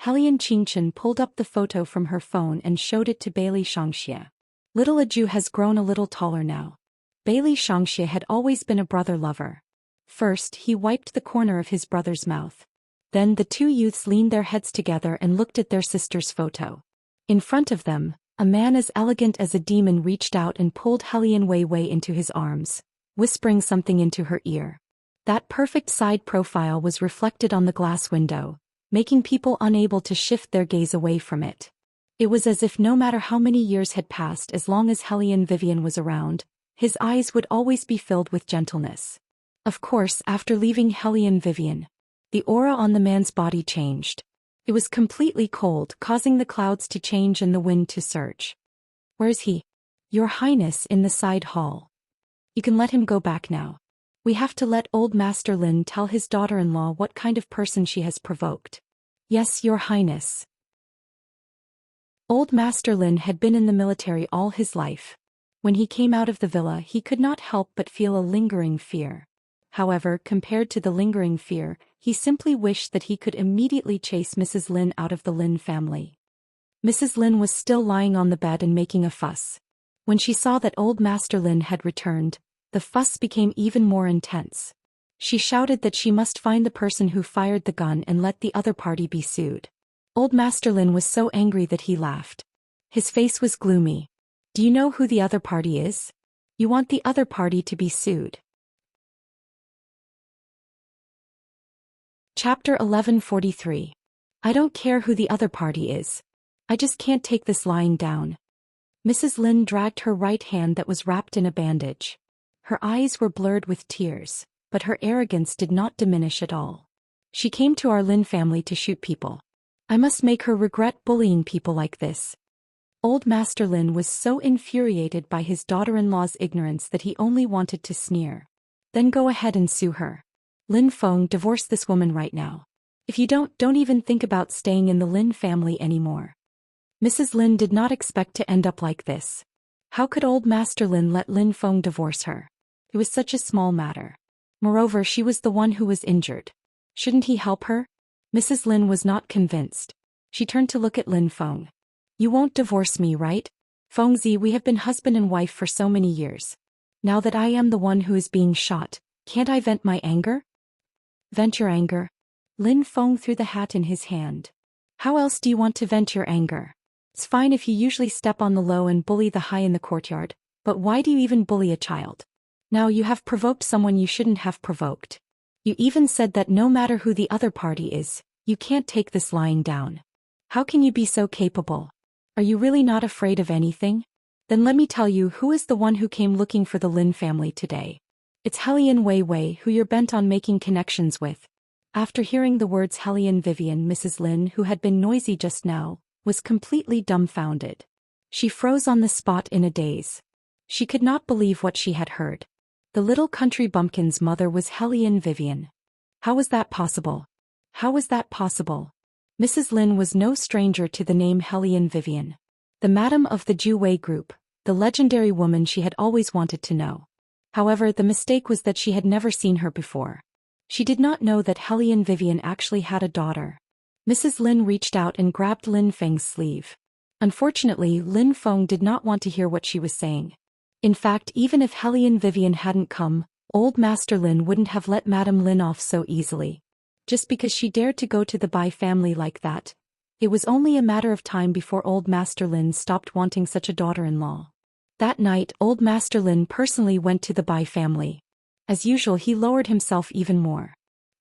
Helian Qingchen pulled up the photo from her phone and showed it to Bailey Shangxie. Little Aju has grown a little taller now. Bailey Shangxie had always been a brother lover. First, he wiped the corner of his brother's mouth. Then the two youths leaned their heads together and looked at their sister's photo. In front of them, a man as elegant as a demon reached out and pulled Helian Weiwei into his arms, whispering something into her ear. That perfect side profile was reflected on the glass window, making people unable to shift their gaze away from it. It was as if no matter how many years had passed, as long as Helian Vivian was around, his eyes would always be filled with gentleness. Of course, after leaving Helian Vivian, the aura on the man's body changed. It was completely cold, causing the clouds to change and the wind to surge. "Where is he?" "Your Highness, in the side hall." "You can let him go back now. We have to let old Master Lin tell his daughter-in-law what kind of person she has provoked." "Yes, Your Highness." Old Master Lin had been in the military all his life. When he came out of the villa, he could not help but feel a lingering fear. However, compared to the lingering fear, he simply wished that he could immediately chase Mrs. Lin out of the Lin family. Mrs. Lin was still lying on the bed and making a fuss. When she saw that old Master Lin had returned, the fuss became even more intense. She shouted that she must find the person who fired the gun and let the other party be sued. Old Master Lin was so angry that he laughed. His face was gloomy. "Do you know who the other party is? You want the other party to be sued." Chapter 1143. I don't care who the other party is. I just can't take this lying down. Mrs. Lin dragged her right hand that was wrapped in a bandage. Her eyes were blurred with tears, but her arrogance did not diminish at all. "She came to our Lin family to shoot people. I must make her regret bullying people like this." Old Master Lin was so infuriated by his daughter-in-law's ignorance that he only wanted to sneer. "Then go ahead and sue her. Lin Feng, divorce this woman right now. If you don't even think about staying in the Lin family anymore." Mrs. Lin did not expect to end up like this. How could old Master Lin let Lin Feng divorce her? It was such a small matter. Moreover, she was the one who was injured. Shouldn't he help her? Mrs. Lin was not convinced. She turned to look at Lin Feng. "You won't divorce me, right? Fengzi, we have been husband and wife for so many years. Now that I am the one who is being shot, can't I vent my anger?" "Vent your anger?" Lin Feng threw the hat in his hand. "How else do you want to vent your anger? It's fine if you usually step on the low and bully the high in the courtyard, but why do you even bully a child? Now you have provoked someone you shouldn't have provoked. You even said that no matter who the other party is, you can't take this lying down. How can you be so capable? Are you really not afraid of anything? Then let me tell you who is the one who came looking for the Lin family today. It's Helian Weiwei, who you're bent on making connections with." After hearing the words Helian Vivian, Mrs. Lin, who had been noisy just now, was completely dumbfounded. She froze on the spot in a daze. She could not believe what she had heard. The little country bumpkin's mother was Helian Vivian. How was that possible? How was that possible? Mrs. Lin was no stranger to the name Helian Vivian. The madam of the Ju Wei group, the legendary woman she had always wanted to know. However, the mistake was that she had never seen her before. She did not know that Helian Vivian actually had a daughter. Mrs. Lin reached out and grabbed Lin Feng's sleeve. Unfortunately, Lin Feng did not want to hear what she was saying. In fact, even if Helian Vivian hadn't come, old Master Lin wouldn't have let Madame Lin off so easily. Just because she dared to go to the Bai family like that, it was only a matter of time before old Master Lin stopped wanting such a daughter-in-law. That night, old Master Lin personally went to the Bai family. As usual, he lowered himself even more.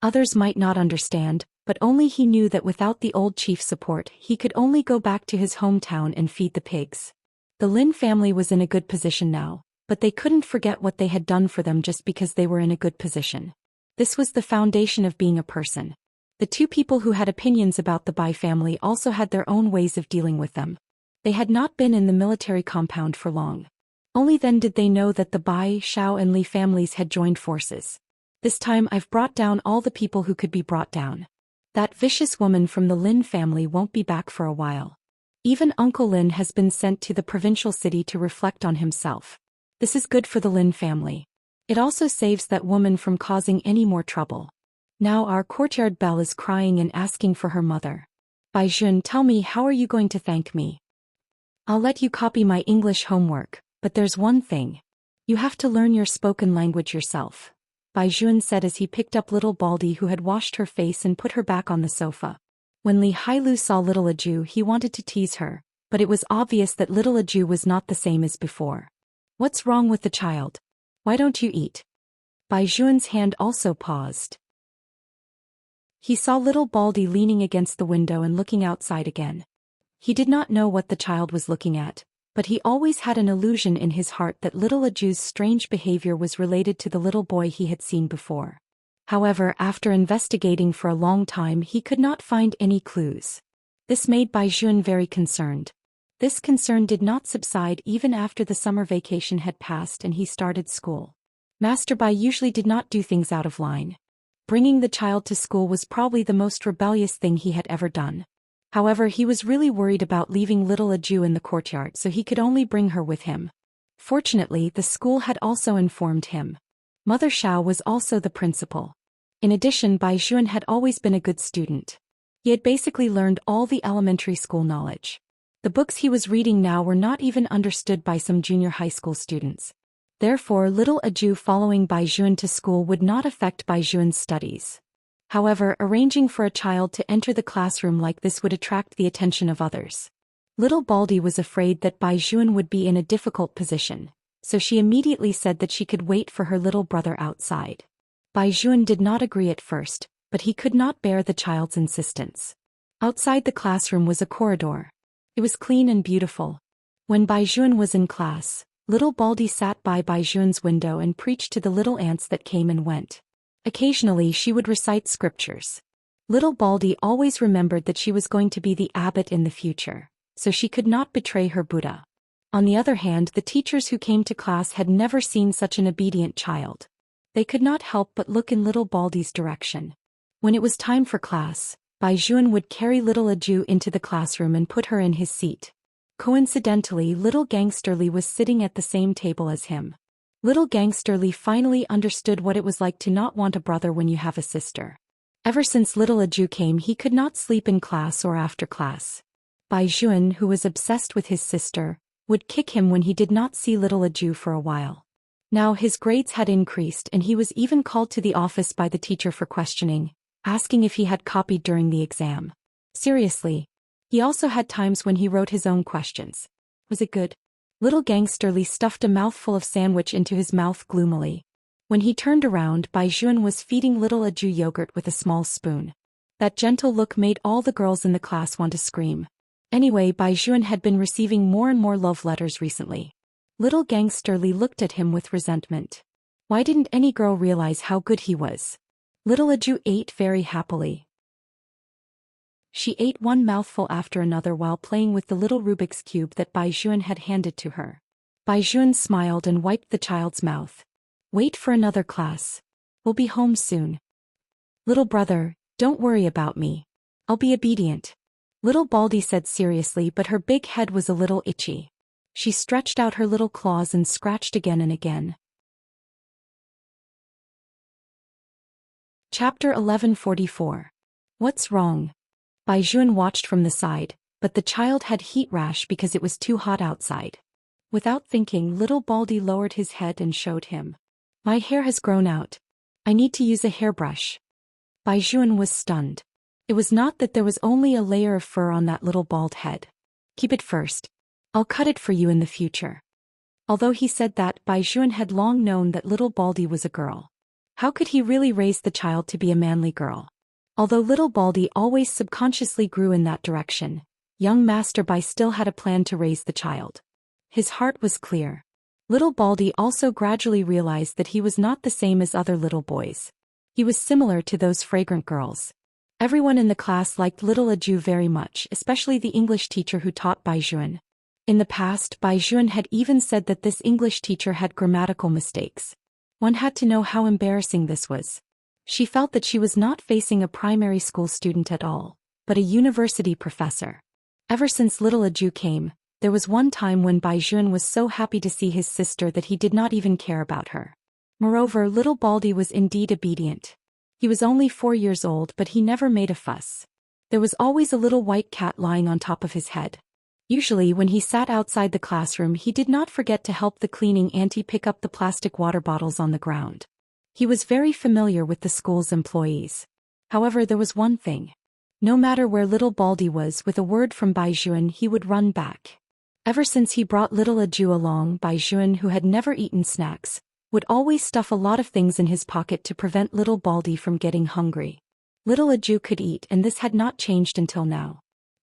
Others might not understand, but only he knew that without the old chief's support, he could only go back to his hometown and feed the pigs. The Lin family was in a good position now, but they couldn't forget what they had done for them just because they were in a good position. This was the foundation of being a person. The two people who had opinions about the Bai family also had their own ways of dealing with them. They had not been in the military compound for long. Only then did they know that the Bai, Shao and Li families had joined forces. This time I've brought down all the people who could be brought down. That vicious woman from the Lin family won't be back for a while. Even Uncle Lin has been sent to the provincial city to reflect on himself. This is good for the Lin family. It also saves that woman from causing any more trouble. Now our courtyard belle is crying and asking for her mother. Bai Jun, tell me, how are you going to thank me? I'll let you copy my English homework, but there's one thing. You have to learn your spoken language yourself. Bai Jun said as he picked up little Baldy, who had washed her face and put her back on the sofa. When Li Hailu saw little Aju, he wanted to tease her, but it was obvious that little Aju was not the same as before. What's wrong with the child? Why don't you eat? Bai Jun's hand also paused. He saw little Baldy leaning against the window and looking outside again. He did not know what the child was looking at, but he always had an illusion in his heart that little Aju's strange behavior was related to the little boy he had seen before. However, after investigating for a long time, he could not find any clues. This made Bai Jun very concerned. This concern did not subside even after the summer vacation had passed and he started school. Master Bai usually did not do things out of line. Bringing the child to school was probably the most rebellious thing he had ever done. However, he was really worried about leaving little Aju in the courtyard, so he could only bring her with him. Fortunately, the school had also informed him. Mother Shao was also the principal. In addition, Bai Jun had always been a good student. He had basically learned all the elementary school knowledge. The books he was reading now were not even understood by some junior high school students. Therefore, little Aju following Bai Jun to school would not affect Bai Jun's studies. However, arranging for a child to enter the classroom like this would attract the attention of others. Little Baldy was afraid that Bai Jun would be in a difficult position, so she immediately said that she could wait for her little brother outside. Bai Jun did not agree at first, but he could not bear the child's insistence. Outside the classroom was a corridor. It was clean and beautiful. When Bai Jun was in class, little Baldy sat by Bai Jun's window and preached to the little ants that came and went. Occasionally she would recite scriptures. Little Baldy always remembered that she was going to be the abbot in the future, so she could not betray her Buddha. On the other hand, the teachers who came to class had never seen such an obedient child. They could not help but look in little Baldy's direction. When it was time for class, Bai Jun would carry little Aju into the classroom and put her in his seat. Coincidentally, little Gangster Li was sitting at the same table as him. Little Gangster Li finally understood what it was like to not want a brother when you have a sister. Ever since little Aju came, he could not sleep in class or after class. Bai Jun, who was obsessed with his sister, would kick him when he did not see little Aju for a while. Now his grades had increased and he was even called to the office by the teacher for questioning, asking if he had copied during the exam. Seriously. He also had times when he wrote his own questions. Was it good? Little Gangster Li stuffed a mouthful of sandwich into his mouth gloomily. When he turned around, Bai Jun was feeding little Aju yogurt with a small spoon. That gentle look made all the girls in the class want to scream. Anyway, Bai Jun had been receiving more and more love letters recently. Little Gangster Li looked at him with resentment. Why didn't any girl realize how good he was? Little Aju ate very happily. She ate one mouthful after another while playing with the little Rubik's Cube that Bai Jun had handed to her. Bai Jun smiled and wiped the child's mouth. Wait for another class. We'll be home soon. Little brother, don't worry about me. I'll be obedient. Little Baldy said seriously, but her big head was a little itchy. She stretched out her little claws and scratched again and again. Chapter 1144. What's wrong? Bai Jun watched from the side, but the child had heat rash because it was too hot outside. Without thinking, little Baldy lowered his head and showed him. My hair has grown out. I need to use a hairbrush. Bai Jun was stunned. It was not that there was only a layer of fur on that little bald head. Keep it first. I'll cut it for you in the future. Although he said that, Bai Jun had long known that little Baldy was a girl. How could he really raise the child to be a manly girl? Although little Baldy always subconsciously grew in that direction, young Master Bai still had a plan to raise the child. His heart was clear. Little Baldy also gradually realized that he was not the same as other little boys. He was similar to those fragrant girls. Everyone in the class liked little Aju very much, especially the English teacher who taught Baizhuan. In the past, Baizhuan had even said that this English teacher had grammatical mistakes. One had to know how embarrassing this was. She felt that she was not facing a primary school student at all, but a university professor. Ever since little Aju came, there was one time when Baizhuan was so happy to see his sister that he did not even care about her. Moreover, little Baldy was indeed obedient. He was only 4 years old, but he never made a fuss. There was always a little white cat lying on top of his head. Usually when he sat outside the classroom, he did not forget to help the cleaning auntie pick up the plastic water bottles on the ground. He was very familiar with the school's employees. However, there was one thing. No matter where little Baldy was, with a word from Baizhuan, he would run back. Ever since he brought little Aju along, Baizhuan, who had never eaten snacks, would always stuff a lot of things in his pocket to prevent little Baldy from getting hungry. Little Aju could eat, and this had not changed until now.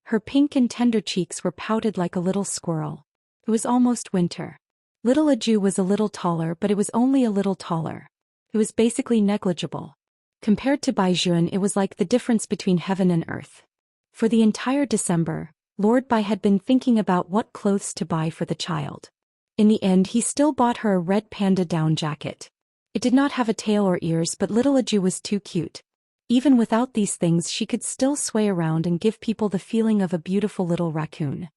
Her pink and tender cheeks were pouted like a little squirrel. It was almost winter. Little Aju was a little taller, but it was only a little taller. It was basically negligible. Compared to Baizhuan, it was like the difference between heaven and earth. For the entire December, Lord Bai had been thinking about what clothes to buy for the child. In the end, he still bought her a red panda down jacket. It did not have a tail or ears, but little Aju was too cute. Even without these things, she could still sway around and give people the feeling of a beautiful little raccoon.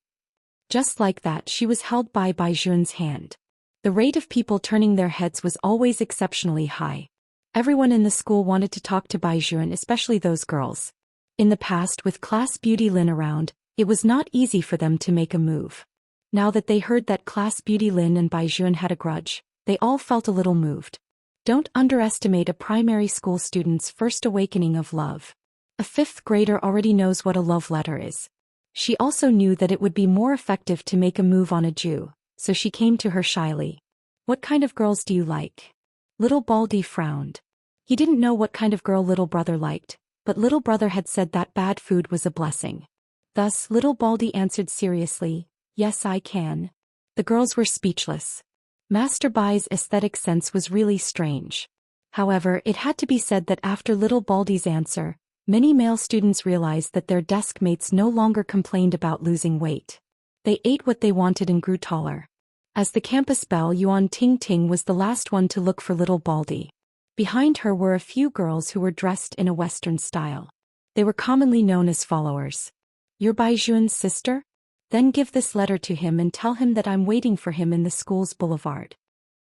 Just like that, she was held by Baizhuan's hand. The rate of people turning their heads was always exceptionally high. Everyone in the school wanted to talk to Baizhuan, especially those girls. In the past, with Class Beauty Lin around, it was not easy for them to make a move. Now that they heard that Class Beauty Lin and Baizhuan had a grudge, they all felt a little moved. Don't underestimate a primary school student's first awakening of love. A 5th grader already knows what a love letter is. She also knew that it would be more effective to make a move on Aju, so she came to her shyly. "What kind of girls do you like?" Little Baldy frowned. He didn't know what kind of girl little brother liked, but little brother had said that bad food was a blessing. Thus, little Baldy answered seriously, "Yes, I can." The girls were speechless. Master Bai's aesthetic sense was really strange. However, it had to be said that after little Baldy's answer, many male students realized that their desk mates no longer complained about losing weight. They ate what they wanted and grew taller. As the campus belle Yuan Ting Ting was the last one to look for little Baldy. Behind her were a few girls who were dressed in a Western style. They were commonly known as followers. "You're Baizhuan's sister? Then give this letter to him and tell him that I'm waiting for him in the school's boulevard."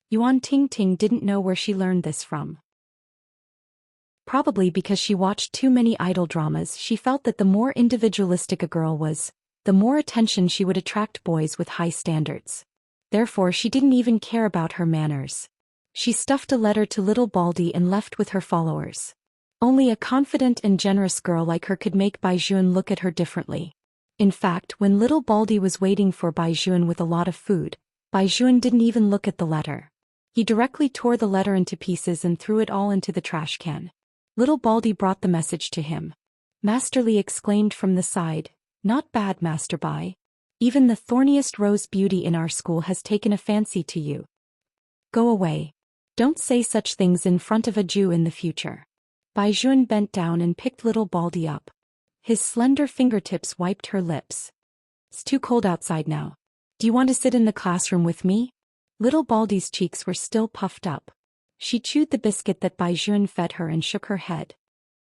Yuan Ting Ting didn't know where she learned this from. Probably because she watched too many idol dramas, she felt that the more individualistic a girl was, the more attention she would attract boys with high standards. Therefore, she didn't even care about her manners. She stuffed a letter to little Baldy and left with her followers. Only a confident and generous girl like her could make Baizhuan look at her differently. In fact, when little Baldy was waiting for Baizhuan with a lot of food, Baizhuan didn't even look at the letter. He directly tore the letter into pieces and threw it all into the trash can. Little Baldy brought the message to him. Master Li exclaimed from the side, "Not bad, Master Bai. Even the thorniest rose beauty in our school has taken a fancy to you. Go away. Don't say such things in front of a Jew in the future." Baizhuan bent down and picked little Baldy up. His slender fingertips wiped her lips. "It's too cold outside now. Do you want to sit in the classroom with me?" Little Baldy's cheeks were still puffed up. She chewed the biscuit that Baizhuan fed her and shook her head.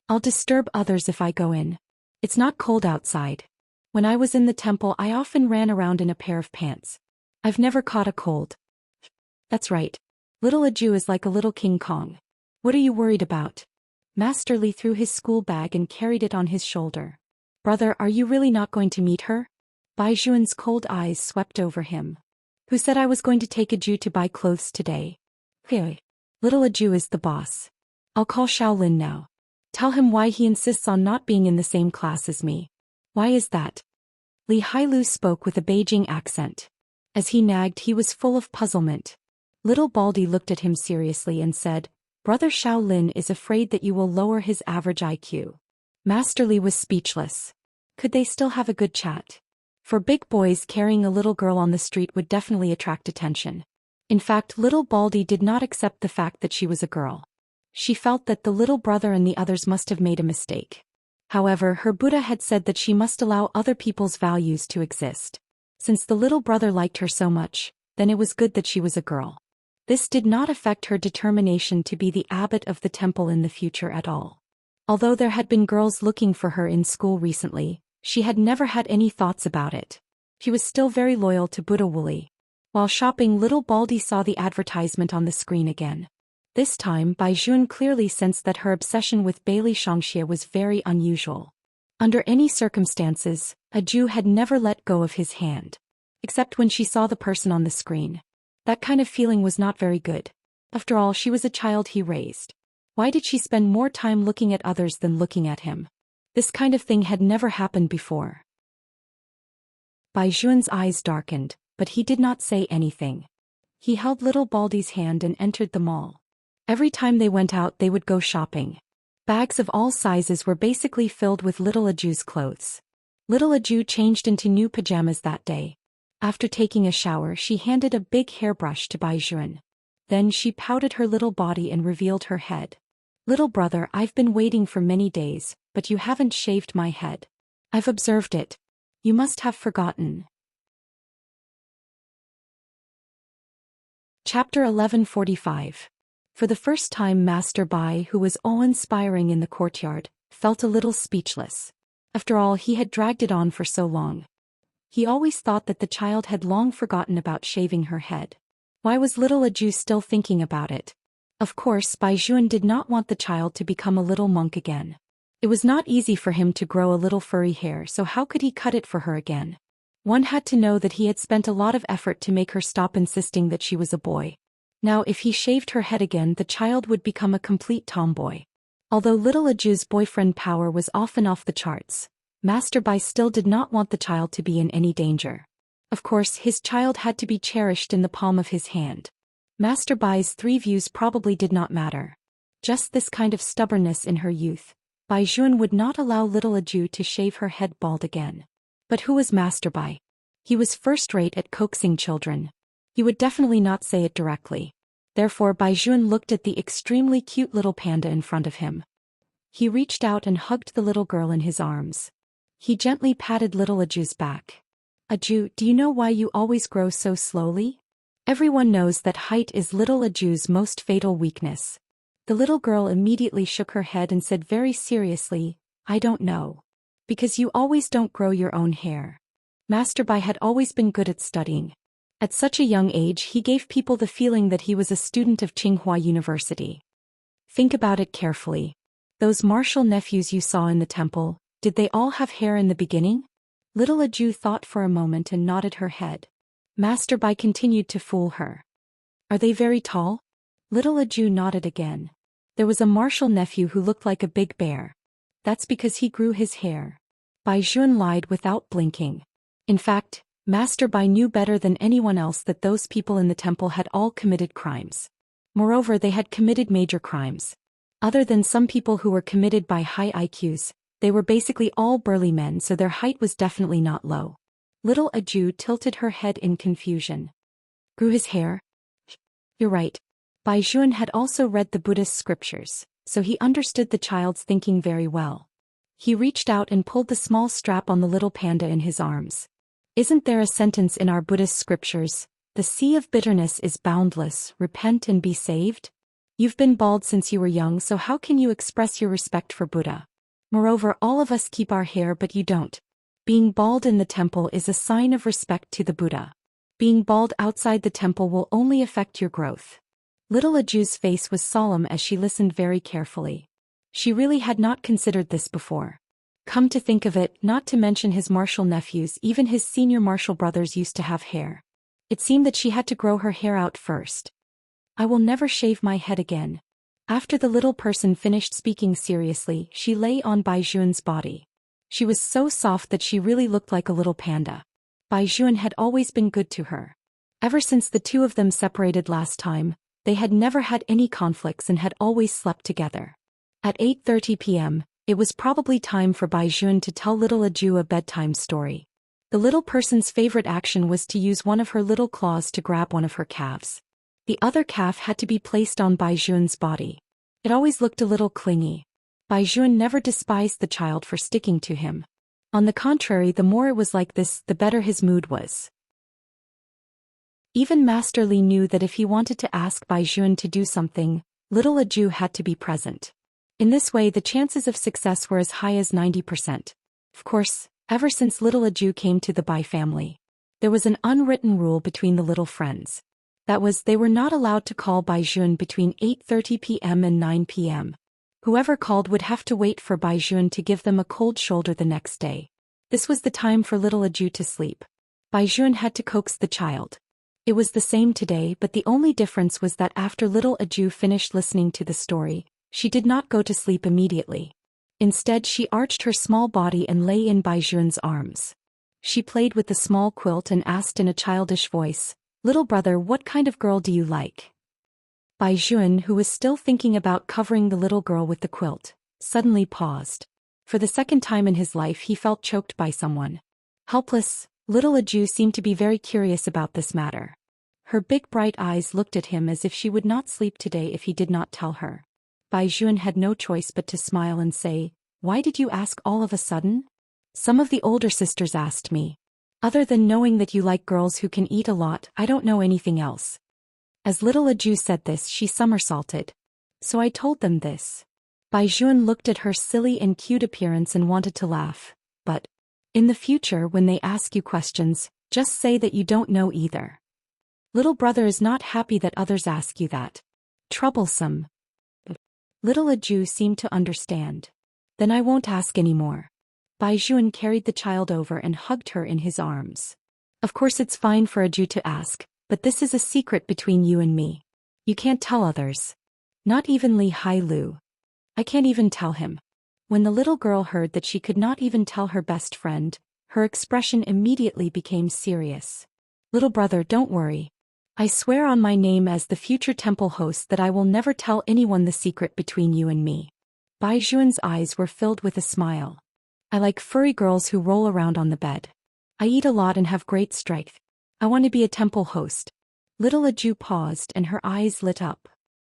"I'll disturb others if I go in. It's not cold outside. When I was in the temple, I often ran around in a pair of pants. I've never caught a cold." "That's right. Little Aju is like a little King Kong. What are you worried about?" Master Li threw his school bag and carried it on his shoulder. "Brother, are you really not going to meet her?" Baizhuan's cold eyes swept over him. "Who said I was going to take Aju to buy clothes today?" "Hey. Little Aju is the boss. I'll call Shaolin now. Tell him why he insists on not being in the same class as me." "Why is that?" Li Hailu spoke with a Beijing accent. As he nagged, he was full of puzzlement. Little Baldy looked at him seriously and said, "Brother Shaolin is afraid that you will lower his average IQ." Master Li was speechless. Could they still have a good chat? For big boys, carrying a little girl on the street would definitely attract attention. In fact, little Baldy did not accept the fact that she was a girl. She felt that the little brother and the others must have made a mistake. However, her Buddha had said that she must allow other people's values to exist. Since the little brother liked her so much, then it was good that she was a girl. This did not affect her determination to be the abbot of the temple in the future at all. Although there had been girls looking for her in school recently, she had never had any thoughts about it. She was still very loyal to Buddha Wooly. While shopping, little Baldy saw the advertisement on the screen again. This time, Bai Jun clearly sensed that her obsession with Bailey Shangxie was very unusual. Under any circumstances, a Jew had never let go of his hand. Except when she saw the person on the screen. That kind of feeling was not very good. After all, she was a child he raised. Why did she spend more time looking at others than looking at him? This kind of thing had never happened before. Bai Jun's eyes darkened, but he did not say anything. He held little Baldy's hand and entered the mall. Every time they went out, they would go shopping. Bags of all sizes were basically filled with little Aju's clothes. Little Aju changed into new pajamas that day. After taking a shower, she handed a big hairbrush to Bai Jun. Then she pouted her little body and revealed her head. Little brother, I've been waiting for many days, but you haven't shaved my head. I've observed it. You must have forgotten. Chapter 1145. For the first time, Master Bai, who was awe-inspiring in the courtyard, felt a little speechless. After all, he had dragged it on for so long. He always thought that the child had long forgotten about shaving her head. Why was little Aju still thinking about it? Of course, Bai Jun did not want the child to become a little monk again. It was not easy for him to grow a little furry hair, so how could he cut it for her again? One had to know that he had spent a lot of effort to make her stop insisting that she was a boy. Now if he shaved her head again, the child would become a complete tomboy. Although little Aju's boyfriend power was often off the charts, Master Bai still did not want the child to be in any danger. Of course, his child had to be cherished in the palm of his hand. Master Bai's 3 views probably did not matter. Just this kind of stubbornness in her youth. Bai Jun would not allow little Aju to shave her head bald again. But who was Master Bai? He was first-rate at coaxing children. He would definitely not say it directly. Therefore, Bai Jun looked at the extremely cute little panda in front of him. He reached out and hugged the little girl in his arms. He gently patted little Aju's back. Aju, do you know why you always grow so slowly? Everyone knows that height is little Aju's most fatal weakness. The little girl immediately shook her head and said very seriously, I don't know. Because you always don't grow your own hair. Master Bai had always been good at studying. At such a young age, he gave people the feeling that he was a student of Tsinghua University. Think about it carefully. Those martial nephews you saw in the temple, did they all have hair in the beginning? Little Aju thought for a moment and nodded her head. Master Bai continued to fool her. Are they very tall? Little Aju nodded again. There was a martial nephew who looked like a big bear. That's because he grew his hair. Bai Jun lied without blinking. In fact, Master Bai knew better than anyone else that those people in the temple had all committed crimes. Moreover, they had committed major crimes. Other than some people who were committed by high IQs, they were basically all burly men, so their height was definitely not low. Little Aju tilted her head in confusion. Grew his hair? You're right. Bai Jun had also read the Buddhist scriptures, so he understood the child's thinking very well. He reached out and pulled the small strap on the little panda in his arms. Isn't there a sentence in our Buddhist scriptures, the sea of bitterness is boundless, repent and be saved? You've been bald since you were young, so how can you express your respect for Buddha? Moreover, all of us keep our hair but you don't. Being bald in the temple is a sign of respect to the Buddha. Being bald outside the temple will only affect your growth. Little Aju's face was solemn as she listened very carefully. She really had not considered this before. Come to think of it, not to mention his martial nephews, even his senior martial brothers used to have hair. It seemed that she had to grow her hair out first. I will never shave my head again. After the little person finished speaking seriously, she lay on Bai Jun's body. She was so soft that she really looked like a little panda. Bai Jun had always been good to her. Ever since the two of them separated last time, they had never had any conflicts and had always slept together. At 8:30 p.m., it was probably time for Bai Jun to tell little Aju a bedtime story. The little person's favorite action was to use one of her little claws to grab one of her calves. The other calf had to be placed on Bai Jun's body. It always looked a little clingy. Bai Juan never despised the child for sticking to him. On the contrary, the more it was like this, the better his mood was. Even Master Li knew that if he wanted to ask Bai Juan to do something, little Aju had to be present. In this way, the chances of success were as high as 90%. Of course, ever since little Aju came to the Bai family, there was an unwritten rule between the little friends. That was, they were not allowed to call Bai Juan between 8:30 p.m. and 9 p.m. Whoever called would have to wait for Bai Juan to give them a cold shoulder the next day. This was the time for little Aju to sleep. Bai Juan had to coax the child. It was the same today, but the only difference was that after little Aju finished listening to the story, she did not go to sleep immediately. Instead, she arched her small body and lay in Bai Juan's arms. She played with the small quilt and asked in a childish voice, "Little brother, what kind of girl do you like?" Bai Juan, who was still thinking about covering the little girl with the quilt, suddenly paused. For the second time in his life, he felt choked by someone. Helpless, little Aju seemed to be very curious about this matter. Her big bright eyes looked at him as if she would not sleep today if he did not tell her. Bai Juan had no choice but to smile and say, "Why did you ask all of a sudden?" "Some of the older sisters asked me. Other than knowing that you like girls who can eat a lot, I don't know anything else." As little Aju said this, she somersaulted. "So I told them this." Bai Juan looked at her silly and cute appearance and wanted to laugh. "But in the future, when they ask you questions, just say that you don't know either. Little brother is not happy that others ask you that. Troublesome." Little Aju seemed to understand. "Then I won't ask anymore." Bai Juan carried the child over and hugged her in his arms. "Of course it's fine for Aju to ask, but this is a secret between you and me. You can't tell others. Not even Li Hai Lu. I can't even tell him." When the little girl heard that she could not even tell her best friend, her expression immediately became serious. "Little brother, don't worry. I swear on my name as the future temple host that I will never tell anyone the secret between you and me." Bai Juan's eyes were filled with a smile. "I like furry girls who roll around on the bed. I eat a lot and have great strength. I want to be a temple host." Little Aju paused and her eyes lit up.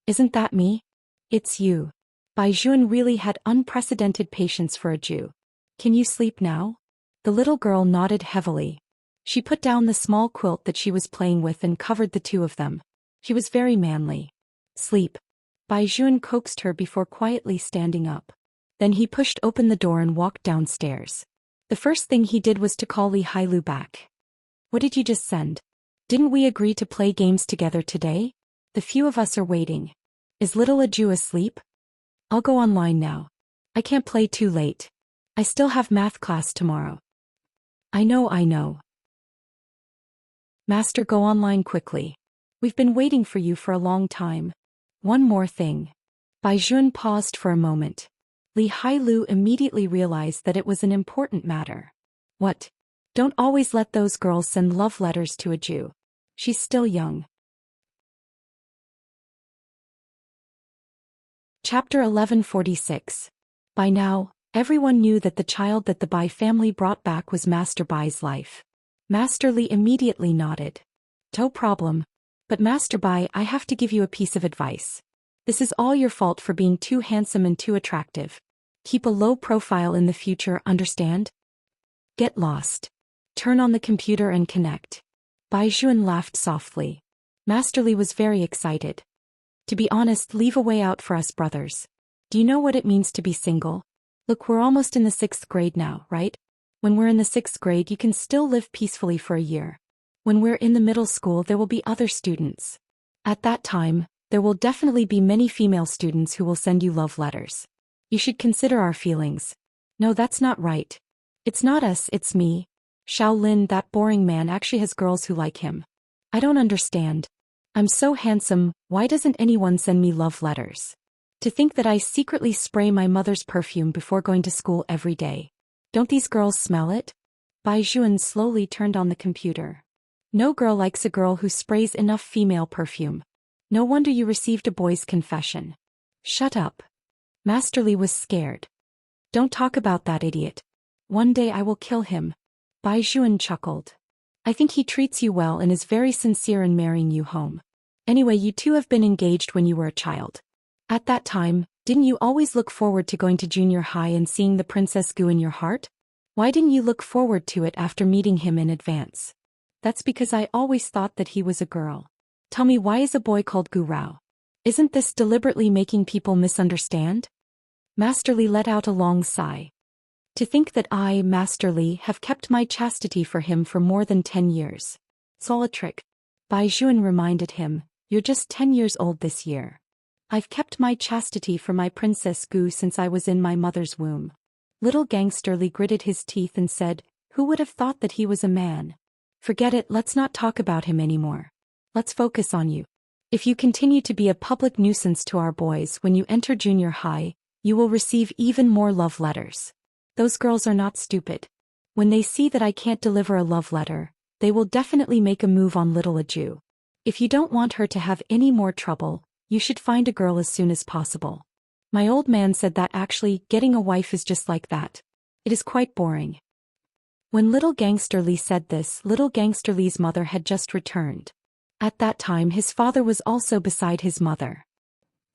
"Isn't that me? It's you." Bai Juan really had unprecedented patience for Aju. "Can you sleep now?" The little girl nodded heavily. She put down the small quilt that she was playing with and covered the two of them. She was very manly. "Sleep." Bai Juan coaxed her before quietly standing up. Then he pushed open the door and walked downstairs. The first thing he did was to call Li Hai Lu back. "What did you just send? Didn't we agree to play games together today? The few of us are waiting. Is little Aju asleep? I'll go online now. I can't play too late. I still have math class tomorrow." I know. "Master, go online quickly. We've been waiting for you for a long time. One more thing." Bai Juan paused for a moment. Li Hai Lu immediately realized that it was an important matter. "What? Don't always let those girls send love letters to Aju. She's still young." Chapter 1146. By now, everyone knew that the child that the Bai family brought back was Master Bai's life. Master Li immediately nodded. "No problem. But Master Bai, I have to give you a piece of advice. This is all your fault for being too handsome and too attractive. Keep a low profile in the future, understand? Get lost. Turn on the computer and connect." Bai Juan laughed softly. Master Li was very excited. "To be honest, leave a way out for us brothers. Do you know what it means to be single? Look, we're almost in the 6th grade now, right? When we're in the 6th grade, you can still live peacefully for a year. When we're in the middle school, there will be other students. At that time, there will definitely be many female students who will send you love letters. You should consider our feelings." "No, that's not right. It's not us, it's me. Shaolin, that boring man, actually has girls who like him. I don't understand. I'm so handsome, why doesn't anyone send me love letters? To think that I secretly spray my mother's perfume before going to school every day. Don't these girls smell it?" Bai Juan slowly turned on the computer. "No girl likes a girl who sprays enough female perfume. No wonder you received a boy's confession." "Shut up." Master Li was scared. "Don't talk about that idiot. One day I will kill him." Bai Juan chuckled. "I think he treats you well and is very sincere in marrying you home. Anyway, you two have been engaged when you were a child. At that time, Didn't you always look forward to going to junior high and seeing the Princess Gu in your heart? Why didn't you look forward to it after meeting him in advance? That's because I always thought that he was a girl. Tell me, why is a boy called Gu Rao? Isn't this deliberately making people misunderstand? Master Li let out a long sigh. To think that I, Master Li, have kept my chastity for him for more than 10 years. It's all a trick. Bai Juan reminded him, you're just 10 years old this year. I've kept my chastity for my Princess Gu since I was in my mother's womb. Little Gangster Li gritted his teeth and said, who would have thought that he was a man? Forget it, let's not talk about him anymore. Let's focus on you. If you continue to be a public nuisance to our boys when you enter junior high, you will receive even more love letters. Those girls are not stupid. When they see that I can't deliver a love letter, they will definitely make a move on little Aju. If you don't want her to have any more trouble, you should find a girl as soon as possible. My old man said that actually, getting a wife is just like that. It is quite boring. When little Gangster Li said this, little Gangster Li's mother had just returned. At that time his father was also beside his mother.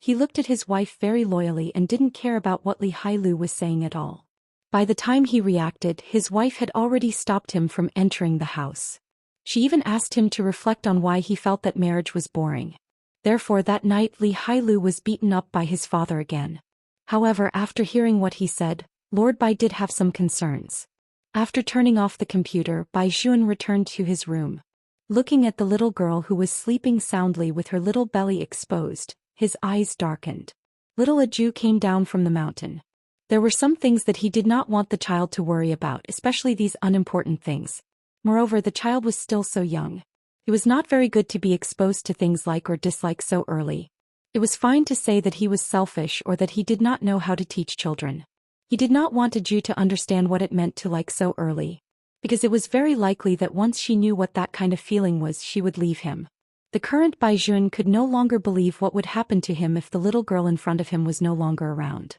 He looked at his wife very loyally and didn't care about what Li Hailu was saying at all. By the time he reacted, his wife had already stopped him from entering the house. She even asked him to reflect on why he felt that marriage was boring. Therefore that night Li Hailu was beaten up by his father again. However, after hearing what he said, Lord Bai did have some concerns. After turning off the computer, Bai Juan returned to his room. Looking at the little girl who was sleeping soundly with her little belly exposed, his eyes darkened. Little Aju came down from the mountain. There were some things that he did not want the child to worry about, especially these unimportant things. Moreover, the child was still so young. It was not very good to be exposed to things like or dislike so early. It was fine to say that he was selfish or that he did not know how to teach children. He did not want Aju to understand what it meant to like so early, because it was very likely that once she knew what that kind of feeling was, she would leave him. The current Bai Juan could no longer believe what would happen to him if the little girl in front of him was no longer around.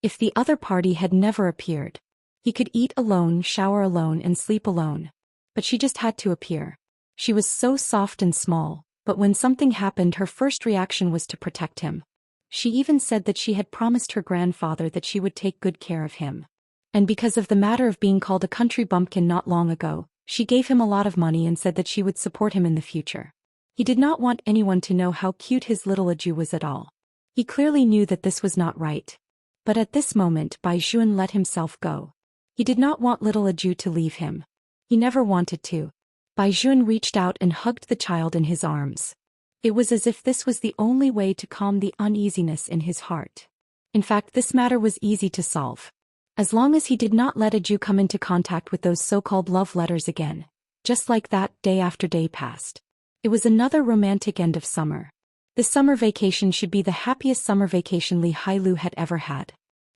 If the other party had never appeared, he could eat alone, shower alone, and sleep alone. But she just had to appear. She was so soft and small, but when something happened, her first reaction was to protect him. She even said that she had promised her grandfather that she would take good care of him. And because of the matter of being called a country bumpkin not long ago, she gave him a lot of money and said that she would support him in the future. He did not want anyone to know how cute his little Aju was at all. He clearly knew that this was not right. But at this moment, Bai Juan let himself go. He did not want little Aju to leave him. He never wanted to. Bai Juan reached out and hugged the child in his arms. It was as if this was the only way to calm the uneasiness in his heart. In fact, this matter was easy to solve. As long as he did not let Aju come into contact with those so-called love letters again. Just like that, day after day passed. It was another romantic end of summer. The summer vacation should be the happiest summer vacation Li Hailu had ever had.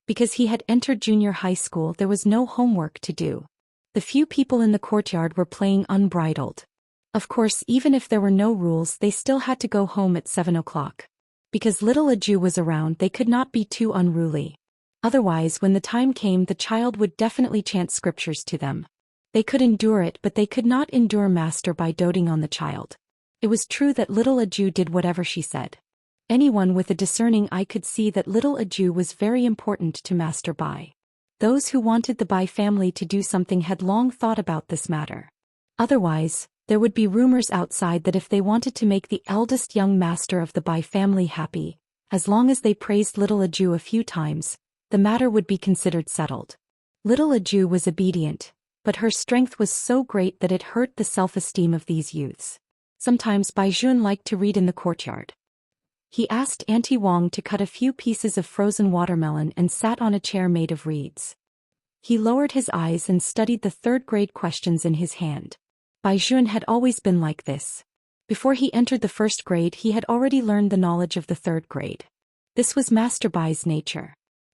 Because he had entered junior high school, there was no homework to do. The few people in the courtyard were playing unbridled. Of course, even if there were no rules, they still had to go home at 7 o'clock. Because little Aju was around, they could not be too unruly. Otherwise, when the time came, the child would definitely chant scriptures to them. They could endure it, but they could not endure Master Bai doting on the child. It was true that little Aju did whatever she said. Anyone with a discerning eye could see that little Aju was very important to Master Bai. Those who wanted the Bai family to do something had long thought about this matter. Otherwise, there would be rumors outside that if they wanted to make the eldest young master of the Bai family happy, as long as they praised little Aju a few times, the matter would be considered settled. Little Aju was obedient, but her strength was so great that it hurt the self-esteem of these youths. Sometimes Bai Juan liked to read in the courtyard. He asked Auntie Wang to cut a few pieces of frozen watermelon and sat on a chair made of reeds. He lowered his eyes and studied the third-grade questions in his hand. Bai Juan had always been like this. Before he entered the first grade, he had already learned the knowledge of the third grade. This was Master Bai's nature.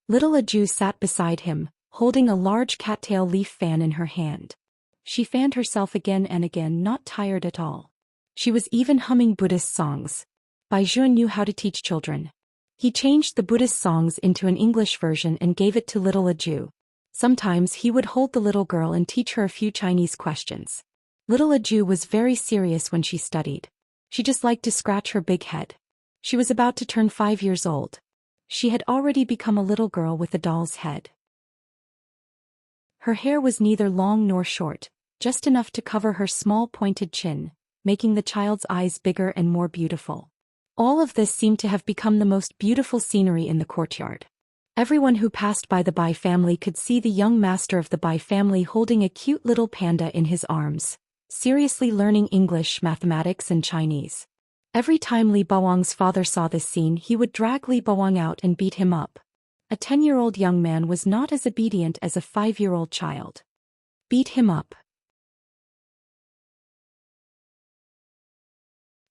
Little Aju sat beside him, holding a large cattail leaf fan in her hand. She fanned herself again and again, not tired at all. She was even humming Buddhist songs. Bai Juan knew how to teach children. He changed the Buddhist songs into an English version and gave it to little Aju. Sometimes he would hold the little girl and teach her a few Chinese questions. Little Aju was very serious when she studied. She just liked to scratch her big head. She was about to turn 5 years old. She had already become a little girl with a doll's head. Her hair was neither long nor short, just enough to cover her small pointed chin, making the child's eyes bigger and more beautiful. All of this seemed to have become the most beautiful scenery in the courtyard. Everyone who passed by the Bai family could see the young master of the Bai family holding a cute little panda in his arms, seriously learning English, mathematics and Chinese. Every time Li Bawang's father saw this scene, he would drag Li Bawang out and beat him up. A 10-year-old young man was not as obedient as a 5-year-old child. Beat him up.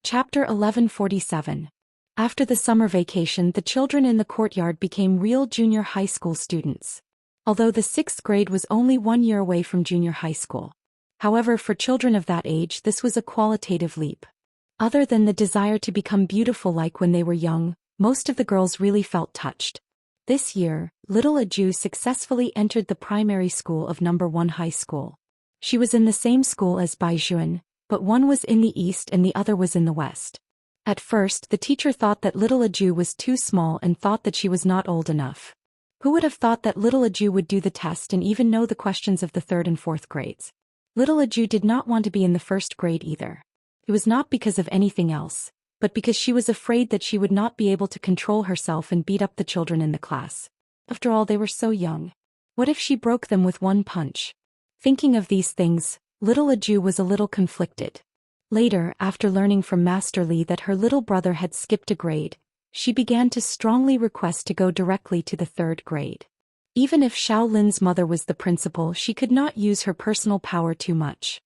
Chapter 1147. After the summer vacation, the children in the courtyard became real junior high school students. Although the 6th grade was only 1 year away from junior high school. However, for children of that age, this was a qualitative leap. Other than the desire to become beautiful like when they were young, most of the girls really felt touched. This year, little Aju successfully entered the primary school of number 1 high school. She was in the same school as Bai Juan, but one was in the east and the other was in the west. At first, the teacher thought that little Aju was too small and thought that she was not old enough. Who would have thought that little Aju would do the test and even know the questions of the 3rd and 4th grades? Little Aju did not want to be in the 1st grade either. It was not because of anything else, but because she was afraid that she would not be able to control herself and beat up the children in the class. After all, they were so young. What if she broke them with one punch? Thinking of these things, little Aju was a little conflicted. Later, after learning from Master Li that her little brother had skipped a grade, she began to strongly request to go directly to the 3rd grade. Even if Xiao Lin's mother was the principal, she could not use her personal power too much.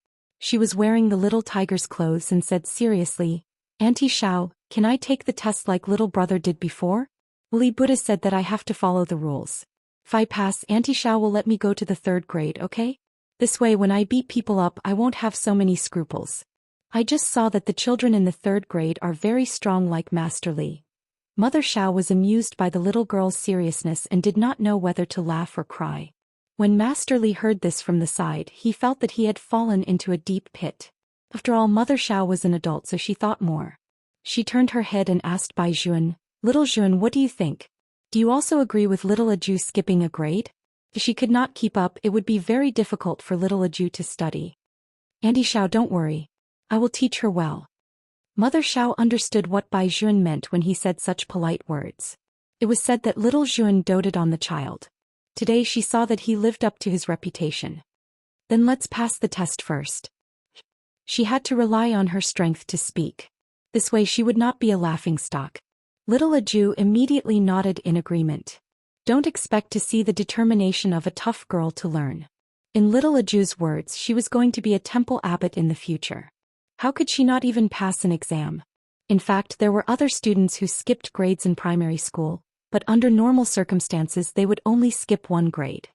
She was wearing the little tiger's clothes and said seriously, "Auntie Xiao, can I take the test like little brother did before? Li Buddha said that I have to follow the rules. If I pass, Auntie Xiao will let me go to the 3rd grade, okay? This way when I beat people up I won't have so many scruples." I just saw that the children in the 3rd grade are very strong like Master Li. Mother Xiao was amused by the little girl's seriousness and did not know whether to laugh or cry. When Master Li heard this from the side, he felt that he had fallen into a deep pit. After all, Mother Xiao was an adult, so she thought more. She turned her head and asked Bai Juan, "Little Juan, what do you think? Do you also agree with little Aju skipping a grade? If she could not keep up, it would be very difficult for little Aju to study." "Auntie Xiao, don't worry. I will teach her well." Mother Xiao understood what Bai Juan meant when he said such polite words. It was said that little Juan doted on the child. Today she saw that he lived up to his reputation. "Then let's pass the test first." She had to rely on her strength to speak. This way she would not be a laughingstock. Little Aju immediately nodded in agreement. Don't expect to see the determination of a tough girl to learn. In little Aju's words, she was going to be a temple abbot in the future. How could she not even pass an exam? In fact, there were other students who skipped grades in primary school, but under normal circumstances they would only skip 1 grade.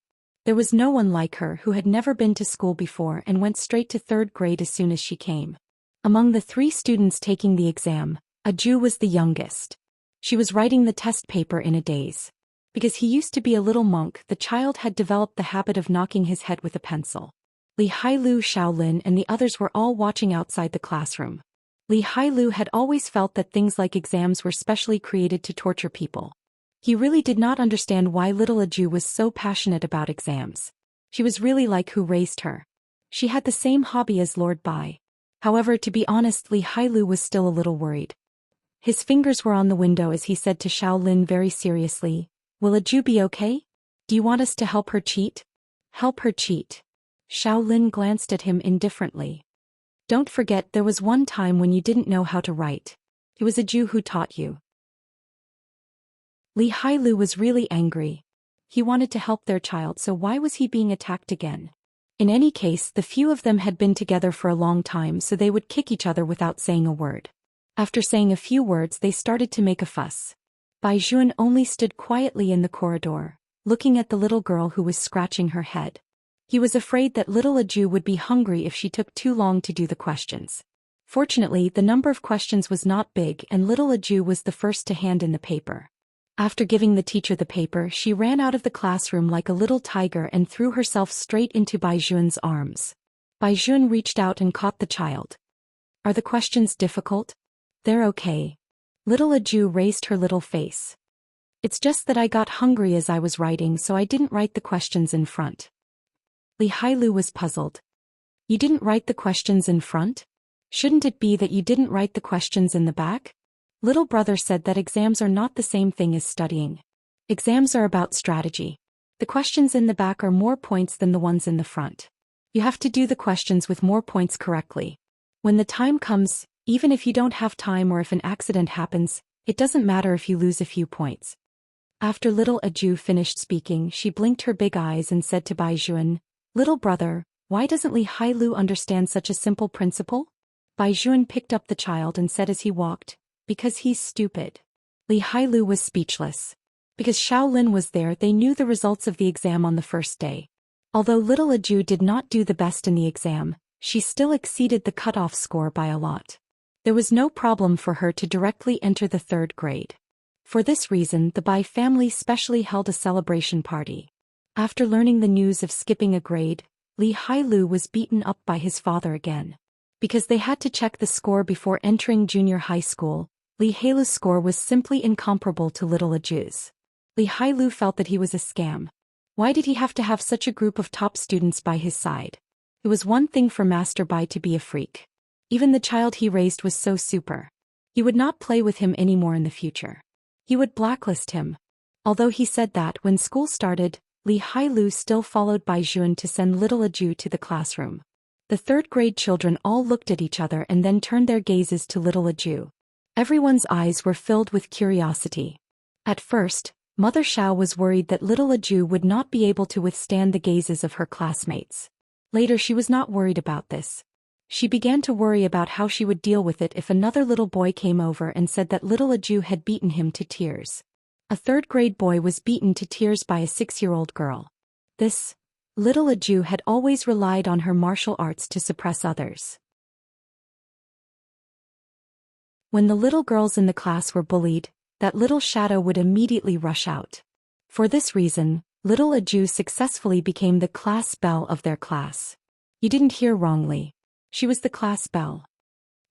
There was no one like her who had never been to school before and went straight to 3rd grade as soon as she came. Among the 3 students taking the exam, Aju was the youngest. She was writing the test paper in a daze. Because he used to be a little monk, the child had developed the habit of knocking his head with a pencil. Li Hailu, Xiao Lin and the others were all watching outside the classroom. Li Hailu had always felt that things like exams were specially created to torture people. He really did not understand why little Aju was so passionate about exams. She was really like who raised her. She had the same hobby as Lord Bai. However, to be honest, Li Hailu was still a little worried. His fingers were on the window as he said to Xiao Lin very seriously, "Will Aju be okay? Do you want us to help her cheat?" "Help her cheat?" Xiao Lin glanced at him indifferently. "Don't forget there was one time when you didn't know how to write. It was Aju who taught you." Li Hailu was really angry. He wanted to help their child, so why was he being attacked again? In any case, the few of them had been together for a long time, so they would kick each other without saying a word. After saying a few words, they started to make a fuss. Bai Juan only stood quietly in the corridor, looking at the little girl who was scratching her head. He was afraid that little Aju would be hungry if she took too long to do the questions. Fortunately, the number of questions was not big and little Aju was the first to hand in the paper. After giving the teacher the paper, she ran out of the classroom like a little tiger and threw herself straight into Bai Juan's arms. Bai Juan reached out and caught the child. "Are the questions difficult?" "They're okay. Little Aju raised her little face. It's just that I got hungry as I was writing, so I didn't write the questions in front. Li Hailu was puzzled. You didn't write the questions in front? Shouldn't it be that you didn't write the questions in the back? Little brother said that exams are not the same thing as studying. Exams are about strategy. The questions in the back are more points than the ones in the front. You have to do the questions with more points correctly. When the time comes, even if you don't have time or if an accident happens, it doesn't matter if you lose a few points. After little Aju finished speaking, she blinked her big eyes and said to Baijuan, "Little brother, why doesn't Li Hailu understand such a simple principle?" Baijuan picked up the child and said as he walked, "Because he's stupid." Li Hailu was speechless. Because Shaolin was there, they knew the results of the exam on the first day. Although little Aju did not do the best in the exam, she still exceeded the cutoff score by a lot. There was no problem for her to directly enter the 3rd grade. For this reason, the Bai family specially held a celebration party. After learning the news of skipping a grade, Li Hailu was beaten up by his father again. Because they had to check the score before entering junior high school, Li Hailu's score was simply incomparable to little Aju's. Li Hailu felt that he was a scam. Why did he have to have such a group of top students by his side? It was one thing for Master Bai to be a freak. Even the child he raised was so super. He would not play with him anymore in the future. He would blacklist him. Although he said that when school started, Li Hailu still followed Baijuan to send little Aju to the classroom. The 3rd grade children all looked at each other and then turned their gazes to little Aju. Everyone's eyes were filled with curiosity. At first, Mother Xiao was worried that little Aju would not be able to withstand the gazes of her classmates. Later she was not worried about this. She began to worry about how she would deal with it if another little boy came over and said that little Aju had beaten him to tears. A 3rd grade boy was beaten to tears by a 6-year-old girl. Little Aju had always relied on her martial arts to suppress others. When the little girls in the class were bullied, that little shadow would immediately rush out. For this reason, little Aju successfully became the class belle of their class. You didn't hear wrongly. She was the class belle.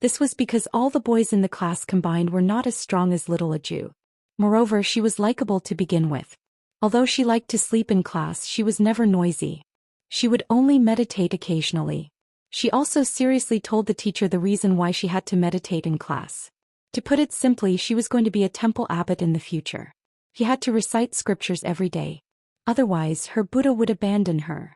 This was because all the boys in the class combined were not as strong as little Aju. Moreover, she was likable to begin with. Although she liked to sleep in class, she was never noisy. She would only meditate occasionally. She also seriously told the teacher the reason why she had to meditate in class. To put it simply, she was going to be a temple abbot in the future. She had to recite scriptures every day. Otherwise, her Buddha would abandon her.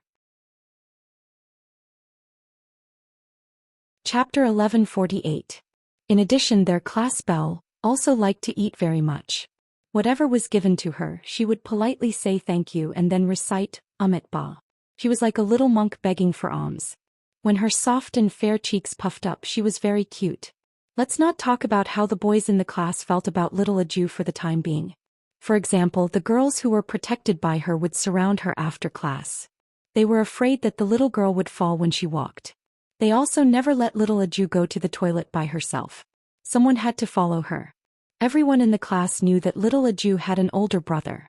Chapter 1148. In addition, their class belle also liked to eat very much. Whatever was given to her, she would politely say thank you and then recite Amit Ba. She was like a little monk begging for alms. When her soft and fair cheeks puffed up, she was very cute. Let's not talk about how the boys in the class felt about little Aju for the time being. For example, the girls who were protected by her would surround her after class. They were afraid that the little girl would fall when she walked. They also never let little Aju go to the toilet by herself. Someone had to follow her. Everyone in the class knew that little Aju had an older brother.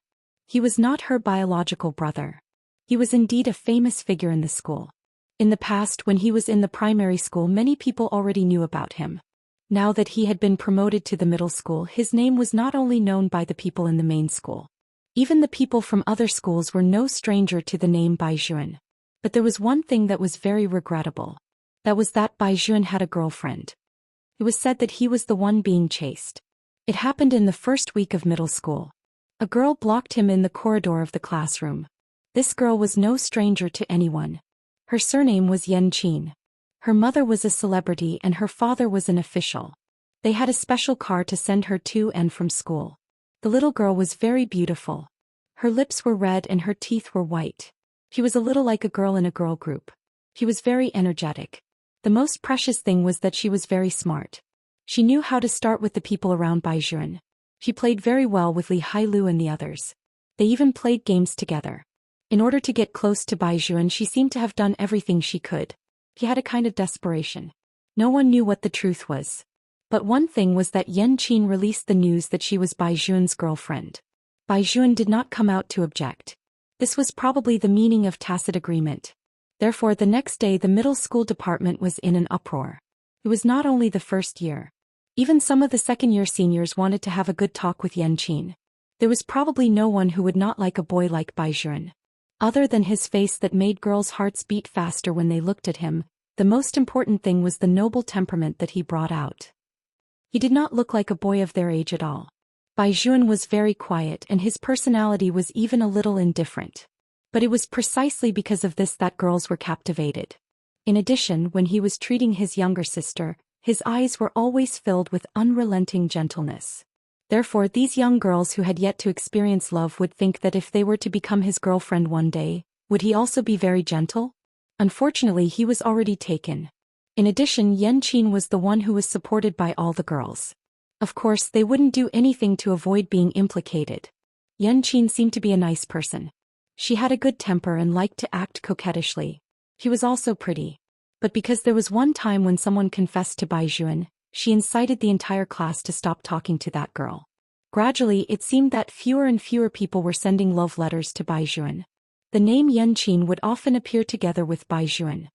He was not her biological brother. He was indeed a famous figure in the school. In the past, when he was in the primary school, many people already knew about him. Now that he had been promoted to the middle school, his name was not only known by the people in the main school. Even the people from other schools were no stranger to the name Baijuan. But there was one thing that was very regrettable. That was that Baijuan had a girlfriend. It was said that he was the one being chased. It happened in the first week of middle school. A girl blocked him in the corridor of the classroom. This girl was no stranger to anyone. Her surname was Enchanting. Her mother was a celebrity and her father was an official. They had a special car to send her to and from school. The little girl was very beautiful. Her lips were red and her teeth were white. She was a little like a girl in a girl group. She was very energetic. The most precious thing was that she was very smart. She knew how to start with the people around Baijuan. She played very well with Li Hailu and the others. They even played games together. In order to get close to Baijuan, she seemed to have done everything she could. She had a kind of desperation. No one knew what the truth was. But one thing was that Enchanting released the news that she was Baijuan's girlfriend. Baijuan did not come out to object. This was probably the meaning of tacit agreement. Therefore, the next day the middle school department was in an uproar. It was not only the first year. Even some of the second-year seniors wanted to have a good talk with Yanqin. There was probably no one who would not like a boy like Baizhuan. Other than his face that made girls' hearts beat faster when they looked at him, the most important thing was the noble temperament that he brought out. He did not look like a boy of their age at all. Baizhuan was very quiet and his personality was even a little indifferent. But it was precisely because of this that girls were captivated. In addition, when he was treating his younger sister, his eyes were always filled with unrelenting gentleness. Therefore, these young girls who had yet to experience love would think that if they were to become his girlfriend one day, would he also be very gentle? Unfortunately, he was already taken. In addition, Yanqin was the one who was supported by all the girls. Of course, they wouldn't do anything to avoid being implicated. Yanqin seemed to be a nice person. She had a good temper and liked to act coquettishly. She was also pretty. But because there was one time when someone confessed to Baizhuan, she incited the entire class to stop talking to that girl. Gradually, it seemed that fewer and fewer people were sending love letters to Baizhuan. The name Yanqin would often appear together with Baizhuan.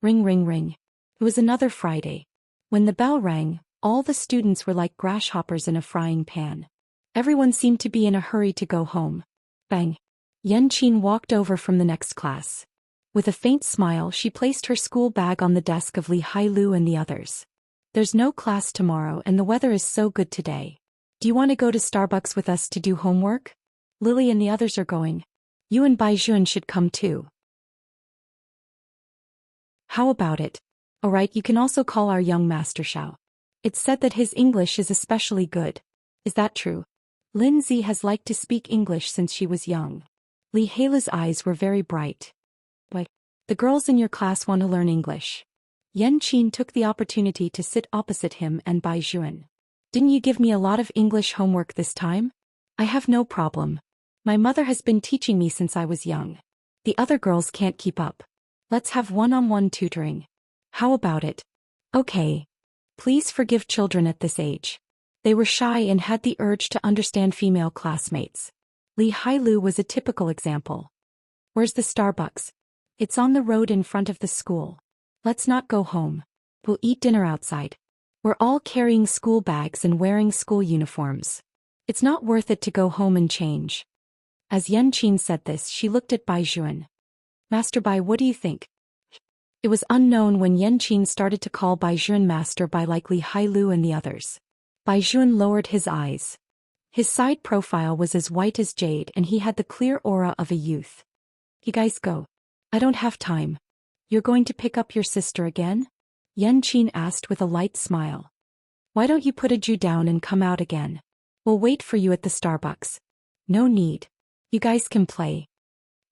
Ring ring ring. It was another Friday. When the bell rang, all the students were like grasshoppers in a frying pan. Everyone seemed to be in a hurry to go home. Bang. Yanqin walked over from the next class. With a faint smile, she placed her school bag on the desk of Li Hailu and the others. There's no class tomorrow and the weather is so good today. Do you want to go to Starbucks with us to do homework? Lily and the others are going. You and Baizhuan should come too. How about it? Alright, you can also call our young master Xiao. It's said that his English is especially good. Is that true? Lindsay has liked to speak English since she was young. Li Hailu's eyes were very bright. But the girls in your class want to learn English. Yanqin took the opportunity to sit opposite him and Baizhuan. Didn't you give me a lot of English homework this time? I have no problem. My mother has been teaching me since I was young. The other girls can't keep up. Let's have one-on-one tutoring. How about it? Okay. Please forgive children at this age. They were shy and had the urge to understand female classmates. Li Hailu was a typical example. Where's the Starbucks? It's on the road in front of the school. Let's not go home. We'll eat dinner outside. We're all carrying school bags and wearing school uniforms. It's not worth it to go home and change. As Yanqin said this, she looked at Baizhuan. Master Bai, what do you think? It was unknown when Yanqin started to call Baizhuan Master Bai like Li Hailu and the others. Baizhuan lowered his eyes. His side profile was as white as jade and he had the clear aura of a youth. You guys go. I don't have time. You're going to pick up your sister again? Yanqin asked with a light smile. Why don't you put a Jew down and come out again? We'll wait for you at the Starbucks. No need. You guys can play.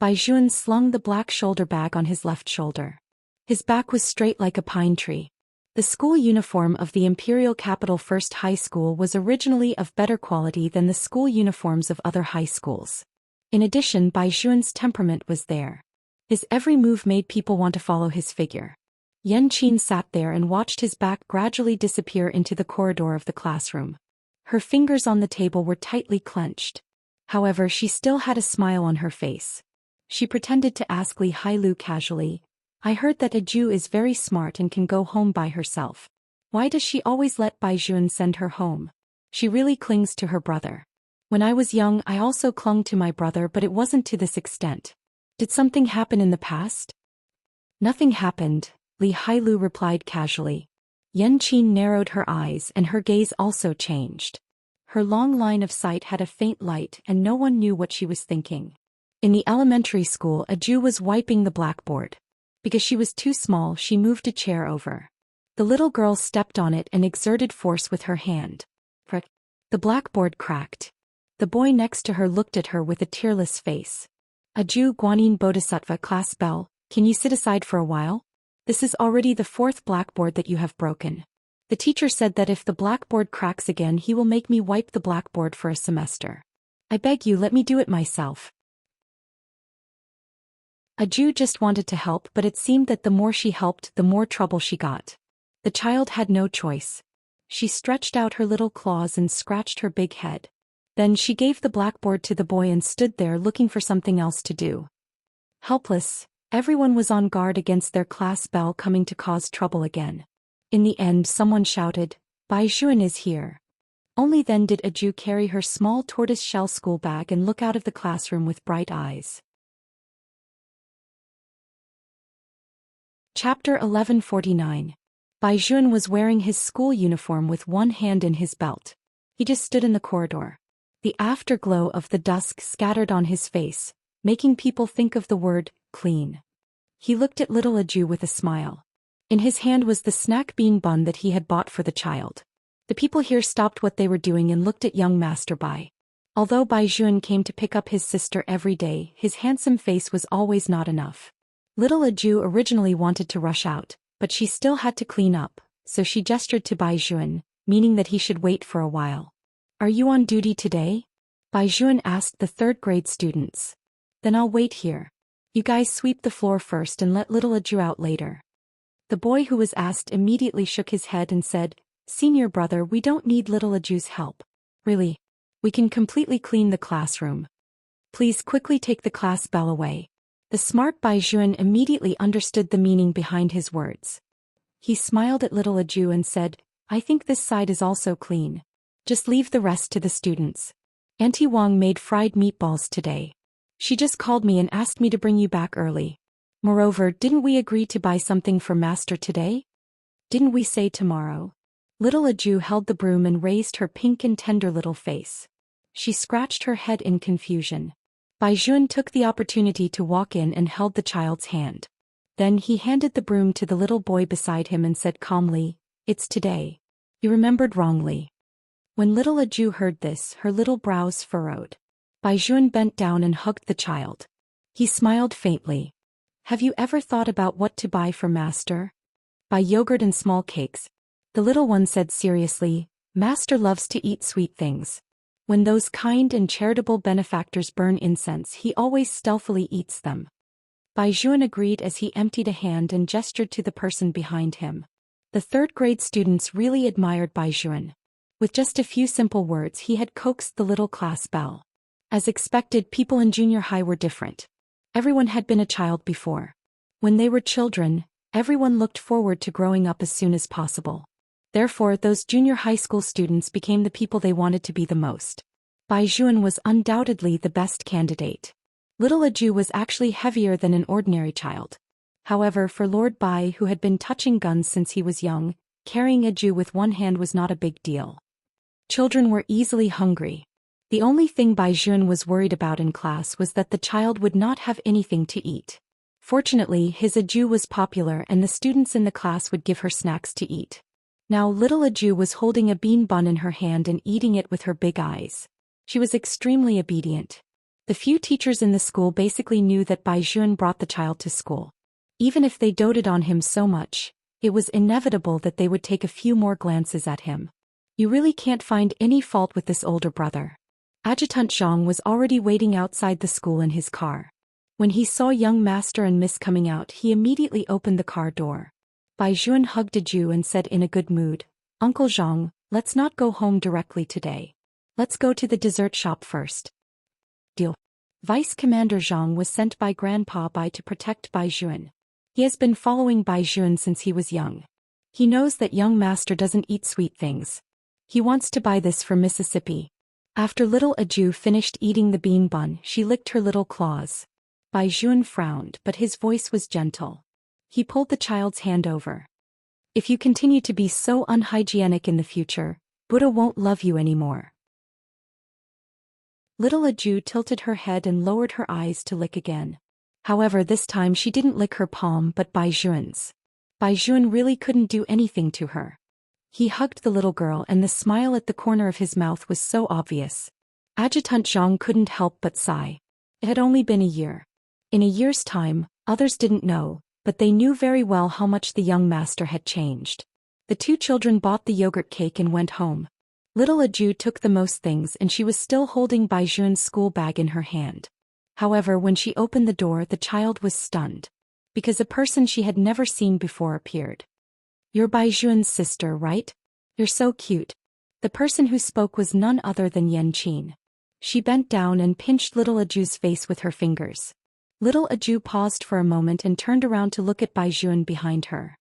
Baizhuan slung the black shoulder bag on his left shoulder. His back was straight like a pine tree. The school uniform of the Imperial Capital First High School was originally of better quality than the school uniforms of other high schools. In addition, Baizhuan's temperament was there. His every move made people want to follow his figure. Yanqin sat there and watched his back gradually disappear into the corridor of the classroom. Her fingers on the table were tightly clenched. However, she still had a smile on her face. She pretended to ask Li Hailu casually, I heard that a Jew is very smart and can go home by herself. Why does she always let Baizhuan send her home? She really clings to her brother. When I was young, I also clung to my brother, but it wasn't to this extent. Did something happen in the past? Nothing happened, Li Hailu replied casually. Yanqin narrowed her eyes and her gaze also changed. Her long line of sight had a faint light and no one knew what she was thinking. In the elementary school, a Jew was wiping the blackboard. Because she was too small, she moved a chair over. The little girl stepped on it and exerted force with her hand. The blackboard cracked. The boy next to her looked at her with a tearless face. A Jew Guanyin Bodhisattva class bell, can you sit aside for a while? This is already the 4th blackboard that you have broken. The teacher said that if the blackboard cracks again he will make me wipe the blackboard for a semester. I beg you, let me do it myself. A Jew just wanted to help, but it seemed that the more she helped, the more trouble she got. The child had no choice. She stretched out her little claws and scratched her big head. Then she gave the blackboard to the boy and stood there looking for something else to do. Helpless, everyone was on guard against their class bell coming to cause trouble again. In the end, someone shouted, Bai Juan is here. Only then did Aju carry her small tortoise-shell school bag and look out of the classroom with bright eyes. Chapter 1149. Bai Juan was wearing his school uniform with one hand in his belt. He just stood in the corridor. The afterglow of the dusk scattered on his face, making people think of the word, clean. He looked at little Aju with a smile. In his hand was the snack bean bun that he had bought for the child. The people here stopped what they were doing and looked at young Master Bai. Although Bai Juan came to pick up his sister every day, his handsome face was always not enough. Little Aju originally wanted to rush out, but she still had to clean up, so she gestured to Bai Juan, meaning that he should wait for a while. Are you on duty today? Bai Juan asked the third-grade students. Then I'll wait here. You guys sweep the floor first and let little Aju out later. The boy who was asked immediately shook his head and said, Senior brother, we don't need little Aju's help. Really? We can completely clean the classroom. Please quickly take the class bell away. The smart Bai Juan immediately understood the meaning behind his words. He smiled at little Aju and said, I think this side is also clean. Just leave the rest to the students. Auntie Wang made fried meatballs today. She just called me and asked me to bring you back early. Moreover, didn't we agree to buy something for Master today? Didn't we say tomorrow? Little Aju held the broom and raised her pink and tender little face. She scratched her head in confusion. Bai Juan took the opportunity to walk in and held the child's hand. Then he handed the broom to the little boy beside him and said calmly, It's today. You remembered wrongly. When little Aju heard this, her little brows furrowed. Bai Juan bent down and hugged the child. He smiled faintly. Have you ever thought about what to buy for Master? Buy yogurt and small cakes. The little one said seriously, Master loves to eat sweet things. When those kind and charitable benefactors burn incense, he always stealthily eats them. Bai Juan agreed as he emptied a hand and gestured to the person behind him. The third-grade students really admired Bai Juan. With just a few simple words, he had coaxed the little class bell. As expected, people in junior high were different. Everyone had been a child before. When they were children, everyone looked forward to growing up as soon as possible. Therefore, those junior high school students became the people they wanted to be the most. Bai Juan was undoubtedly the best candidate. Little Aju was actually heavier than an ordinary child. However, for Lord Bai, who had been touching guns since he was young, carrying Aju with one hand was not a big deal. Children were easily hungry. The only thing Bai Juan was worried about in class was that the child would not have anything to eat. Fortunately, his Aju was popular and the students in the class would give her snacks to eat. Now little Aju was holding a bean bun in her hand and eating it with her big eyes. She was extremely obedient. The few teachers in the school basically knew that Bai Juan brought the child to school. Even if they doted on him so much, it was inevitable that they would take a few more glances at him. You really can't find any fault with this older brother. Adjutant Zhang was already waiting outside the school in his car. When he saw young Master and Miss coming out, he immediately opened the car door. Bai Juan hugged Aju and said in a good mood, Uncle Zhang, let's not go home directly today. Let's go to the dessert shop first. Deal. Vice Commander Zhang was sent by Grandpa Bai to protect Bai Juan. He has been following Bai Juan since he was young. He knows that young Master doesn't eat sweet things. He wants to buy this for Mississippi. After little Aju finished eating the bean bun, she licked her little claws. Bai Juan frowned, but his voice was gentle. He pulled the child's hand over. If you continue to be so unhygienic in the future, Buddha won't love you anymore. Little Aju tilted her head and lowered her eyes to lick again. However, this time she didn't lick her palm but Bai Juan's. Bai Juan really couldn't do anything to her. He hugged the little girl and the smile at the corner of his mouth was so obvious. Adjutant Zhang couldn't help but sigh. It had only been a year. In a year's time, others didn't know, but they knew very well how much the young Master had changed. The two children bought the yogurt cake and went home. Little Aju took the most things and she was still holding Bai Juan's school bag in her hand. However, when she opened the door, the child was stunned. Because a person she had never seen before appeared. You're Bai Juan's sister, right? You're so cute. The person who spoke was none other than Yan Qin. She bent down and pinched little Aju's face with her fingers. Little Aju paused for a moment and turned around to look at Bai Juan behind her.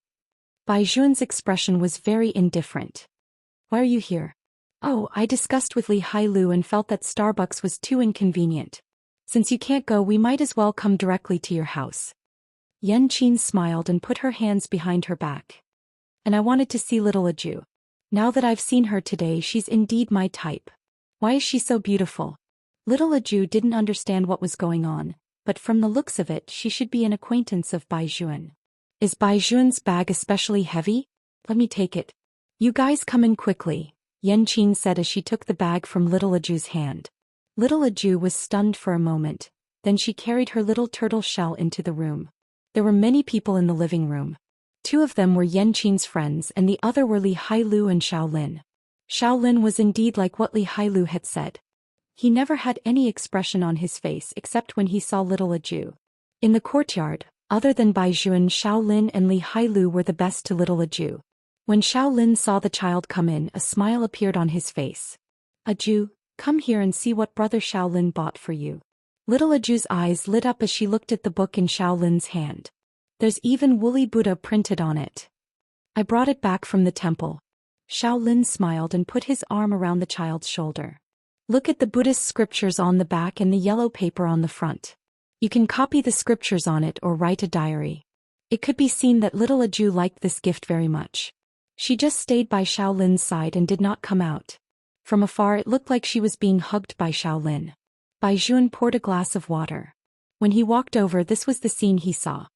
Bai Juan's expression was very indifferent. Why are you here? Oh, I discussed with Li Hailu and felt that Starbucks was too inconvenient. Since you can't go, we might as well come directly to your house. Yan Qin smiled and put her hands behind her back. And I wanted to see little Aju. Now that I've seen her today, she's indeed my type. Why is she so beautiful? Little Aju didn't understand what was going on, but from the looks of it, she should be an acquaintance of Bai Juan. Is Bai Juan's bag especially heavy? Let me take it. You guys come in quickly, Yan Qin said as she took the bag from little Aju's hand. Little Aju was stunned for a moment, then she carried her little turtle shell into the room. There were many people in the living room. 2 of them were Yan Qin's friends and the other were Li Hailu and Shaolin. Shaolin was indeed like what Li Hailu had said. He never had any expression on his face except when he saw little Aju. In the courtyard, other than Bai Juan, Shaolin and Li Hailu were the best to little Aju. When Shaolin saw the child come in, a smile appeared on his face. Aju, come here and see what brother Shaolin bought for you. Little Aju's eyes lit up as she looked at the book in Shaolin's hand. There's even woolly Buddha printed on it. I brought it back from the temple. Shaolin smiled and put his arm around the child's shoulder. Look at the Buddhist scriptures on the back and the yellow paper on the front. You can copy the scriptures on it or write a diary. It could be seen that little Aju liked this gift very much. She just stayed by Shaolin's side and did not come out. From afar it looked like she was being hugged by Shaolin. Bai Juan poured a glass of water. When he walked over, this was the scene he saw.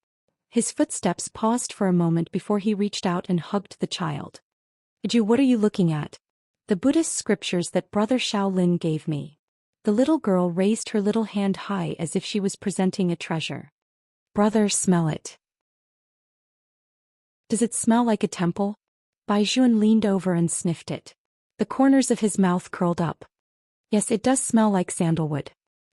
His footsteps paused for a moment before he reached out and hugged the child. Aju, what are you looking at? The Buddhist scriptures that brother Shaolin gave me. The little girl raised her little hand high as if she was presenting a treasure. Brother, smell it. Does it smell like a temple? Bai Juan leaned over and sniffed it. The corners of his mouth curled up. Yes, it does smell like sandalwood.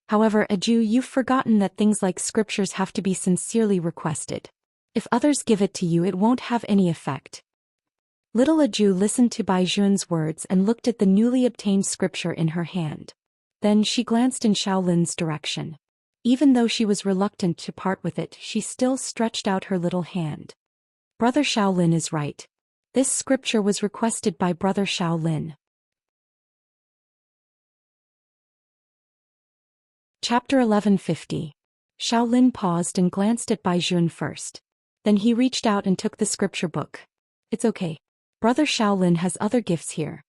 However, Aju, you've forgotten that things like scriptures have to be sincerely requested. If others give it to you, it won't have any effect. Little Aju listened to Bai Juan's words and looked at the newly obtained scripture in her hand. Then she glanced in Shaolin's direction. Even though she was reluctant to part with it, she still stretched out her little hand. Brother Shaolin is right. This scripture was requested by brother Shaolin. Chapter 1150. Shaolin paused and glanced at Bai Juan first. Then he reached out and took the scripture book. It's okay. Brother Shaolin has other gifts here.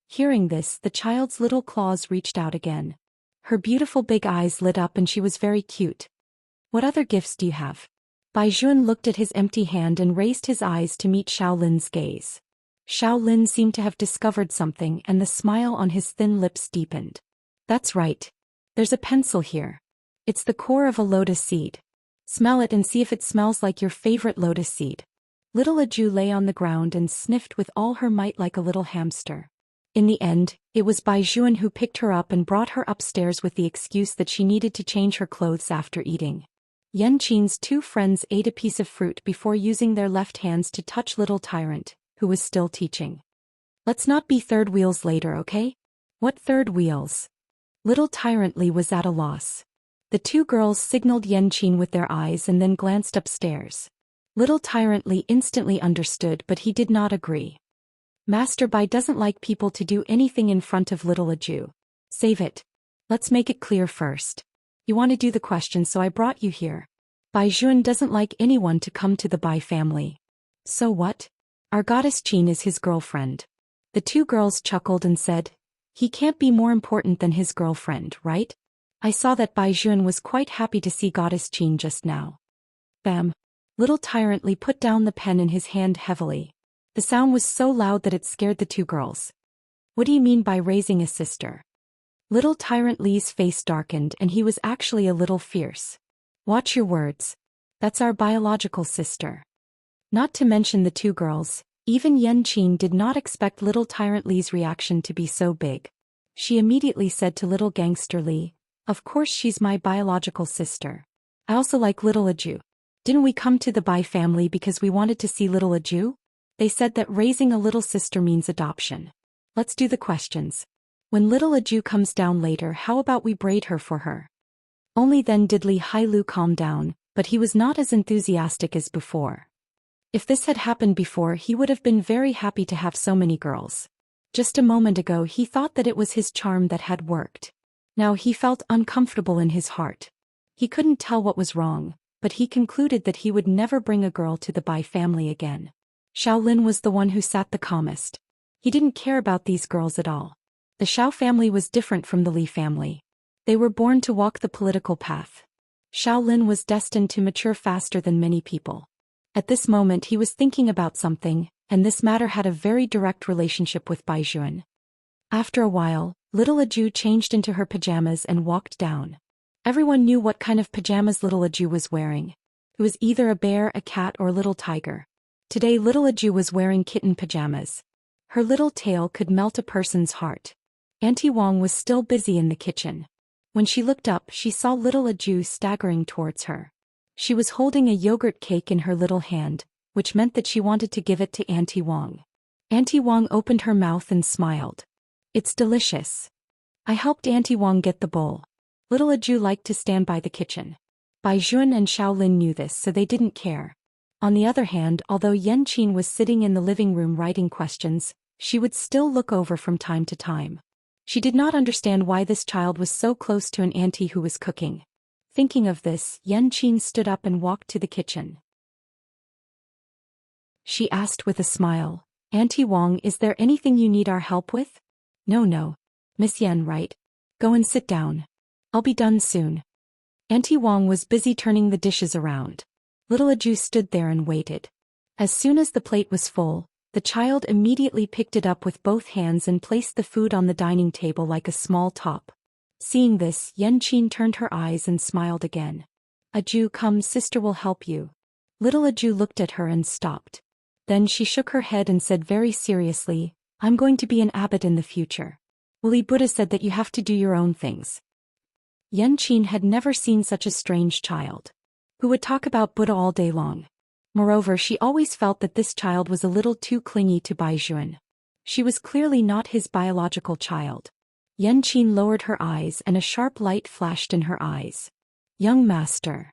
Hearing this, the child's little claws reached out again. Her beautiful big eyes lit up and she was very cute. What other gifts do you have? Bai Juan looked at his empty hand and raised his eyes to meet Shaolin's gaze. Shaolin seemed to have discovered something and the smile on his thin lips deepened. That's right. There's a pencil here. It's the core of a lotus seed. Smell it and see if it smells like your favorite lotus seed. Little Aju lay on the ground and sniffed with all her might like a little hamster. In the end, it was Bai Juan who picked her up and brought her upstairs with the excuse that she needed to change her clothes after eating. Yan Qin's 2 friends ate a piece of fruit before using their left hands to touch little Tyrant, who was still teaching. Let's not be third wheels later, okay? What third wheels? Little Tyrant Li was at a loss. The 2 girls signaled Yan Qin with their eyes and then glanced upstairs. Little Tyrant Li instantly understood, but he did not agree. Master Bai doesn't like people to do anything in front of little Aju. Save it. Let's make it clear first. You want to do the question, so I brought you here. Bai Juan doesn't like anyone to come to the Bai family. So what? Our goddess Qin is his girlfriend. The 2 girls chuckled and said, he can't be more important than his girlfriend, right? I saw that Bai Juan was quite happy to see goddess Qin just now. Bam. Little Tyrant Li put down the pen in his hand heavily. The sound was so loud that it scared the 2 girls. What do you mean by raising a sister? Little Tyrant Li's face darkened and he was actually a little fierce. Watch your words. That's our biological sister. Not to mention the 2 girls, even Yan Qin did not expect little Tyrant Li's reaction to be so big. She immediately said to little gangster Li, of course she's my biological sister. I also like little Aju. Didn't we come to the Bai family because we wanted to see little Aju? They said that raising a little sister means adoption. Let's do the questions. When little Aju comes down later, how about we braid her for her? Only then did Li Hailu calm down, but he was not as enthusiastic as before. If this had happened before, he would have been very happy to have so many girls. Just a moment ago he thought that it was his charm that had worked. Now he felt uncomfortable in his heart. He couldn't tell what was wrong, but he concluded that he would never bring a girl to the Bai family again. Shaolin was the one who sat the calmest. He didn't care about these girls at all. The Shao family was different from the Li family. They were born to walk the political path. Shaolin was destined to mature faster than many people. At this moment he was thinking about something, and this matter had a very direct relationship with Bai Juan. After a while, little Aju changed into her pajamas and walked down. Everyone knew what kind of pajamas little Aju was wearing. It was either a bear, a cat, or a little tiger. Today little Aju was wearing kitten pajamas. Her little tail could melt a person's heart. Auntie Wong was still busy in the kitchen. When she looked up, she saw little Aju staggering towards her. She was holding a yogurt cake in her little hand, which meant that she wanted to give it to Auntie Wong. Auntie Wong opened her mouth and smiled. "It's delicious." I helped Auntie Wong get the bowl. Little Aju liked to stand by the kitchen. Bai Juan and Shaolin knew this, so they didn't care. On the other hand, although Yen Qin was sitting in the living room writing questions, she would still look over from time to time. She did not understand why this child was so close to an auntie who was cooking. Thinking of this, Yen Qin stood up and walked to the kitchen. She asked with a smile, "Auntie Wong, is there anything you need our help with?" No, Miss Yen, right? Go and sit down. I'll be done soon." Auntie Wong was busy turning the dishes around. Little Aju stood there and waited. As soon as the plate was full, the child immediately picked it up with both hands and placed the food on the dining table like a small top. Seeing this, Yen Qin turned her eyes and smiled again. "Aju, come, sister will help you." Little Aju looked at her and stopped. Then she shook her head and said very seriously, "I'm going to be an abbot in the future. Wali Buddha said that you have to do your own things." Yen Qin had never seen such a strange child, who would talk about Buddha all day long. Moreover, she always felt that this child was a little too clingy to Bai Juan. She was clearly not his biological child. Yen Qin lowered her eyes and a sharp light flashed in her eyes. "Young master."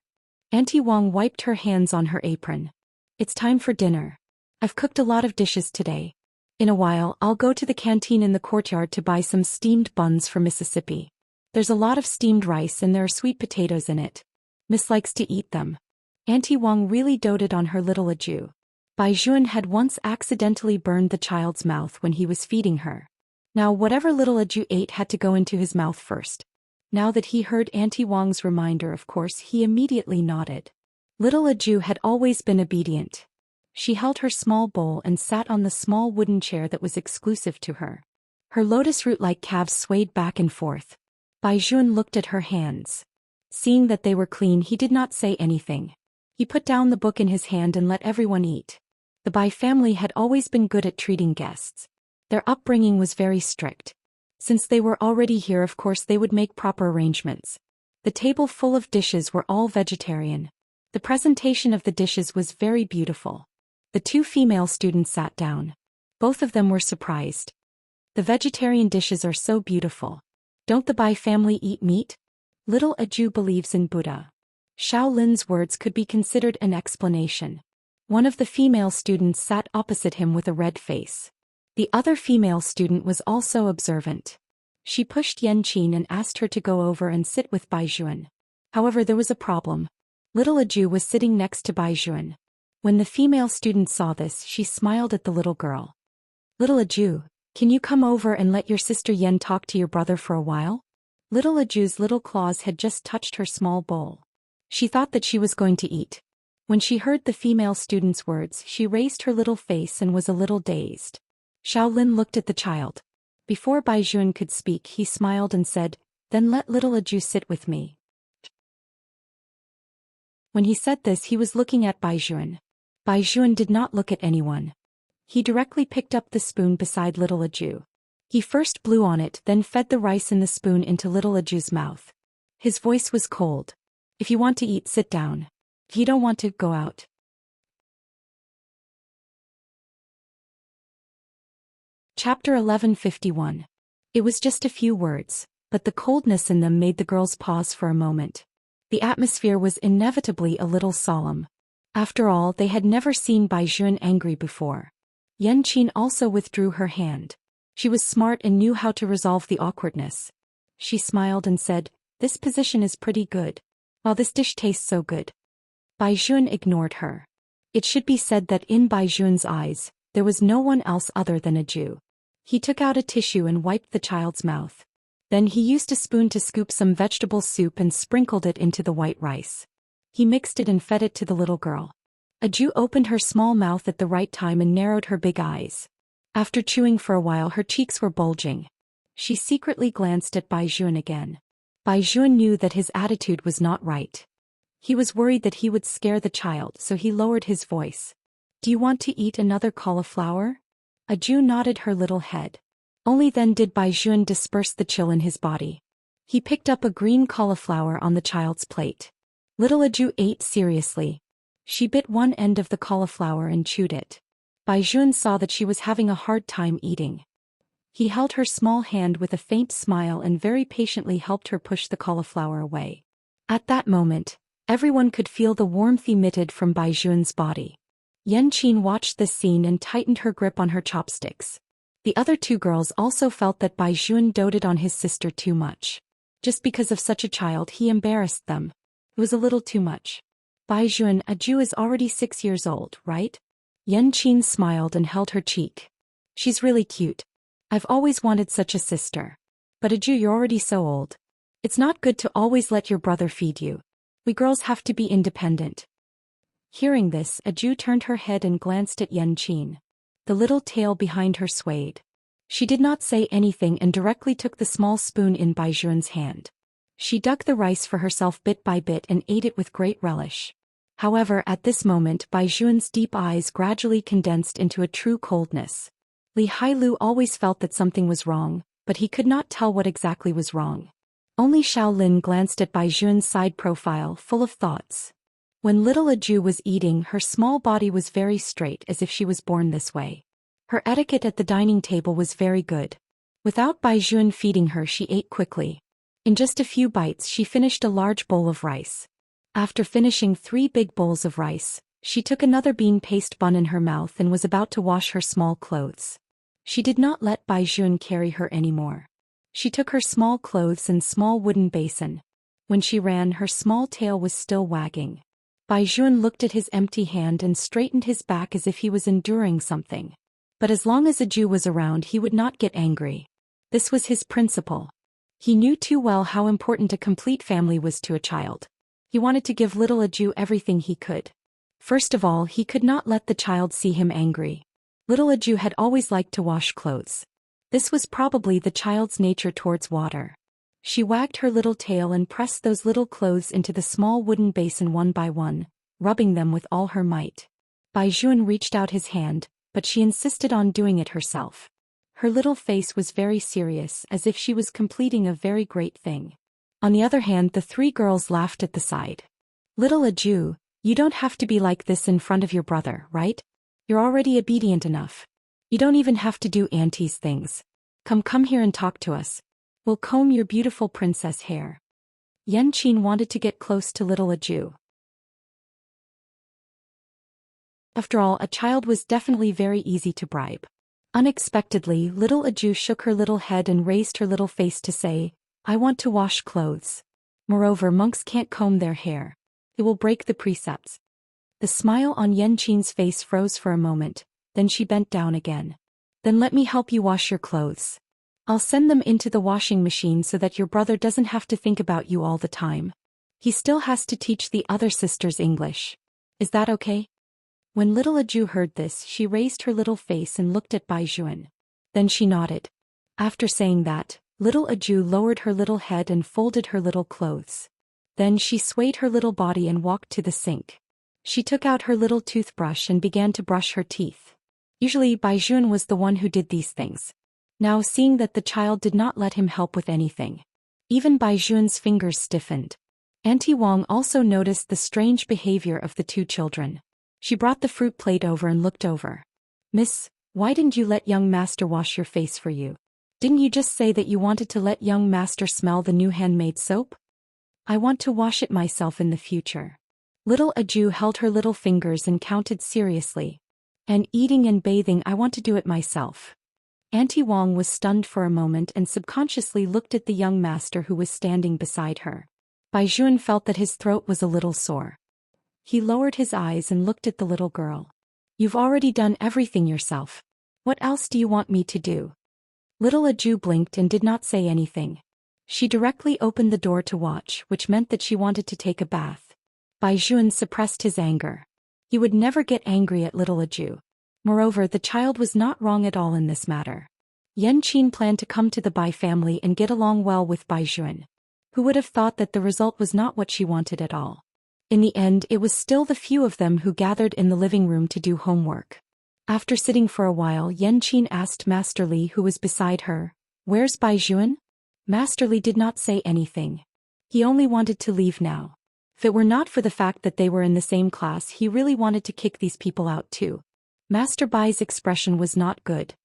Auntie Wong wiped her hands on her apron. "It's time for dinner. I've cooked a lot of dishes today. In a while, I'll go to the canteen in the courtyard to buy some steamed buns for Mississippi. There's a lot of steamed rice and there are sweet potatoes in it. Miss likes to eat them." Auntie Wong really doted on her little Aju. Bai Juan had once accidentally burned the child's mouth when he was feeding her. Now whatever little Aju ate had to go into his mouth first. Now that he heard Auntie Wong's reminder, of course, he immediately nodded. Little Aju had always been obedient. She held her small bowl and sat on the small wooden chair that was exclusive to her. Her lotus root-like calves swayed back and forth. Bai Juan looked at her hands. Seeing that they were clean, he did not say anything. He put down the book in his hand and let everyone eat. The Bai family had always been good at treating guests. Their upbringing was very strict. Since they were already here, of course they would make proper arrangements. The table full of dishes were all vegetarian. The presentation of the dishes was very beautiful. The two female students sat down. Both of them were surprised. "The vegetarian dishes are so beautiful. Don't the Bai family eat meat?" Little Aju believes in Buddha. Shaolin's words could be considered an explanation. One of the female students sat opposite him with a red face. The other female student was also observant. She pushed Yen Qin and asked her to go over and sit with Bai Juan. However, there was a problem. Little Aju was sitting next to Bai Juan. When the female student saw this, she smiled at the little girl. "Little Aju, can you come over and let your sister Yen talk to your brother for a while?" Little Aju's little claws had just touched her small bowl. She thought that she was going to eat. When she heard the female student's words, she raised her little face and was a little dazed. Shaolin looked at the child. Before Bai Juan could speak, he smiled and said, "Then let little Aju sit with me." When he said this, he was looking at Bai Juan. Bai Juan did not look at anyone. He directly picked up the spoon beside little Aju. He first blew on it, then fed the rice in the spoon into little Aju's mouth. His voice was cold. "If you want to eat, sit down. If you don't want to, go out." Chapter 1151. It was just a few words, but the coldness in them made the girls pause for a moment. The atmosphere was inevitably a little solemn. After all, they had never seen Bai Juan angry before. Yen Qin also withdrew her hand. She was smart and knew how to resolve the awkwardness. She smiled and said, "This position is pretty good. Wow, this dish tastes so good." Baijun ignored her. It should be said that in Baijun's eyes, there was no one else other than a Jew. He took out a tissue and wiped the child's mouth. Then he used a spoon to scoop some vegetable soup and sprinkled it into the white rice. He mixed it and fed it to the little girl. A Jew opened her small mouth at the right time and narrowed her big eyes. After chewing for a while, her cheeks were bulging. She secretly glanced at Baijun again. Baijun knew that his attitude was not right. He was worried that he would scare the child, so he lowered his voice. "Do you want to eat another cauliflower?" A Jew nodded her little head. Only then did Baijun disperse the chill in his body. He picked up a green cauliflower on the child's plate. Little Aju ate seriously. She bit one end of the cauliflower and chewed it. Baijun saw that she was having a hard time eating. He held her small hand with a faint smile and very patiently helped her push the cauliflower away. At that moment, everyone could feel the warmth emitted from Baijun's body. Yanqin watched this scene and tightened her grip on her chopsticks. The other two girls also felt that Baijun doted on his sister too much. Just because of such a child, he embarrassed them. It was a little too much. "Baijun, a Jew is already 6 years old, right?" Yanqin smiled and held her cheek. "She's really cute. I've always wanted such a sister. But a Jew, you're already so old. It's not good to always let your brother feed you. We girls have to be independent." Hearing this, a Jew turned her head and glanced at Yanqin. The little tail behind her swayed. She did not say anything and directly took the small spoon in Baijun's hand. She dug the rice for herself bit by bit and ate it with great relish. However, at this moment Baijun's deep eyes gradually condensed into a true coldness. Li Hailu always felt that something was wrong, but he could not tell what exactly was wrong. Only Shaolin glanced at Baijun's side profile, full of thoughts. When little Aju was eating, her small body was very straight, as if she was born this way. Her etiquette at the dining table was very good. Without Baijun feeding her, she ate quickly. In just a few bites she finished a large bowl of rice. After finishing 3 big bowls of rice, she took another bean paste bun in her mouth and was about to wash her small clothes. She did not let Baijun carry her anymore. She took her small clothes and small wooden basin. When she ran, her small tail was still wagging. Baijun looked at his empty hand and straightened his back as if he was enduring something. But as long as a Jew was around, he would not get angry. This was his principle. He knew too well how important a complete family was to a child. He wanted to give little Aju everything he could. First of all, he could not let the child see him angry. Little Aju had always liked to wash clothes. This was probably the child's nature towards water. She wagged her little tail and pressed those little clothes into the small wooden basin one by one, rubbing them with all her might. Baijun reached out his hand, but she insisted on doing it herself. Her little face was very serious, as if she was completing a very great thing. On the other hand, the 3 girls laughed at the side. "Little Aju, you don't have to be like this in front of your brother, right? You're already obedient enough. You don't even have to do auntie's things. Come here and talk to us. We'll comb your beautiful princess hair." Yanqin wanted to get close to little Aju. After all, a child was definitely very easy to bribe. Unexpectedly, little Aju shook her little head and raised her little face to say, "I want to wash clothes. Moreover, monks can't comb their hair. It will break the precepts." The smile on Yanqin's face froze for a moment, then she bent down again. "Then let me help you wash your clothes. I'll send them into the washing machine so that your brother doesn't have to think about you all the time. He still has to teach the other sisters English. Is that okay?" When little Aju heard this, she raised her little face and looked at Baijun. Then she nodded. After saying that, little Aju lowered her little head and folded her little clothes. Then she swayed her little body and walked to the sink. She took out her little toothbrush and began to brush her teeth. Usually Baijun was the one who did these things. Now, seeing that the child did not let him help with anything, even Baijun's fingers stiffened. Auntie Wang also noticed the strange behavior of the 2 children. She brought the fruit plate over and looked over. "Miss, why didn't you let young master wash your face for you? Didn't you just say that you wanted to let young master smell the new handmade soap?" "I want to wash it myself in the future." Little Aju held her little fingers and counted seriously. "And eating and bathing, I want to do it myself." Auntie Wong was stunned for a moment and subconsciously looked at the young master who was standing beside her. Bai Juan felt that his throat was a little sore. He lowered his eyes and looked at the little girl. You've already done everything yourself. What else do you want me to do? Little Aju blinked and did not say anything. She directly opened the door to watch, which meant that she wanted to take a bath. Bai Juan suppressed his anger. He would never get angry at little Aju. Moreover, the child was not wrong at all in this matter. Yan Qin planned to come to the Bai family and get along well with Bai Juan. Who would have thought that the result was not what she wanted at all? In the end, it was still the few of them who gathered in the living room to do homework. After sitting for a while, Yan Qin asked Master Li, who was beside her, "Where's Bai Juan?" Master Li did not say anything. He only wanted to leave now. If it were not for the fact that they were in the same class, he really wanted to kick these people out too. Master Bai's expression was not good.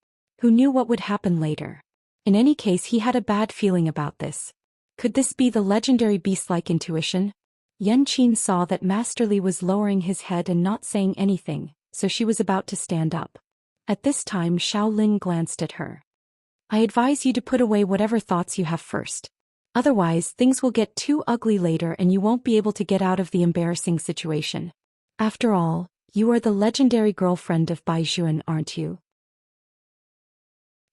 Who knew what would happen later? In any case, he had a bad feeling about this. Could this be the legendary beast-like intuition? Yan Qin saw that Master Li was lowering his head and not saying anything, so she was about to stand up. At this time, Shaolin glanced at her. I advise you to put away whatever thoughts you have first. Otherwise, things will get too ugly later and you won't be able to get out of the embarrassing situation. After all, you are the legendary girlfriend of Bai Juan, aren't you?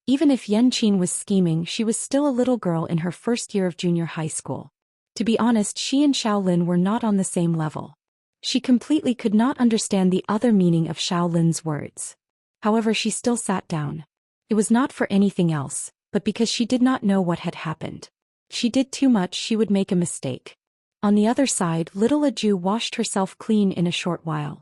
Even if Yan Qin was scheming, she was still a little girl in her first year of junior high school. To be honest, she and Shaolin were not on the same level. She completely could not understand the other meaning of Shaolin's words. However, she still sat down. It was not for anything else, but because she did not know what had happened. If she did too much, she would make a mistake. On the other side, little Aju washed herself clean in a short while.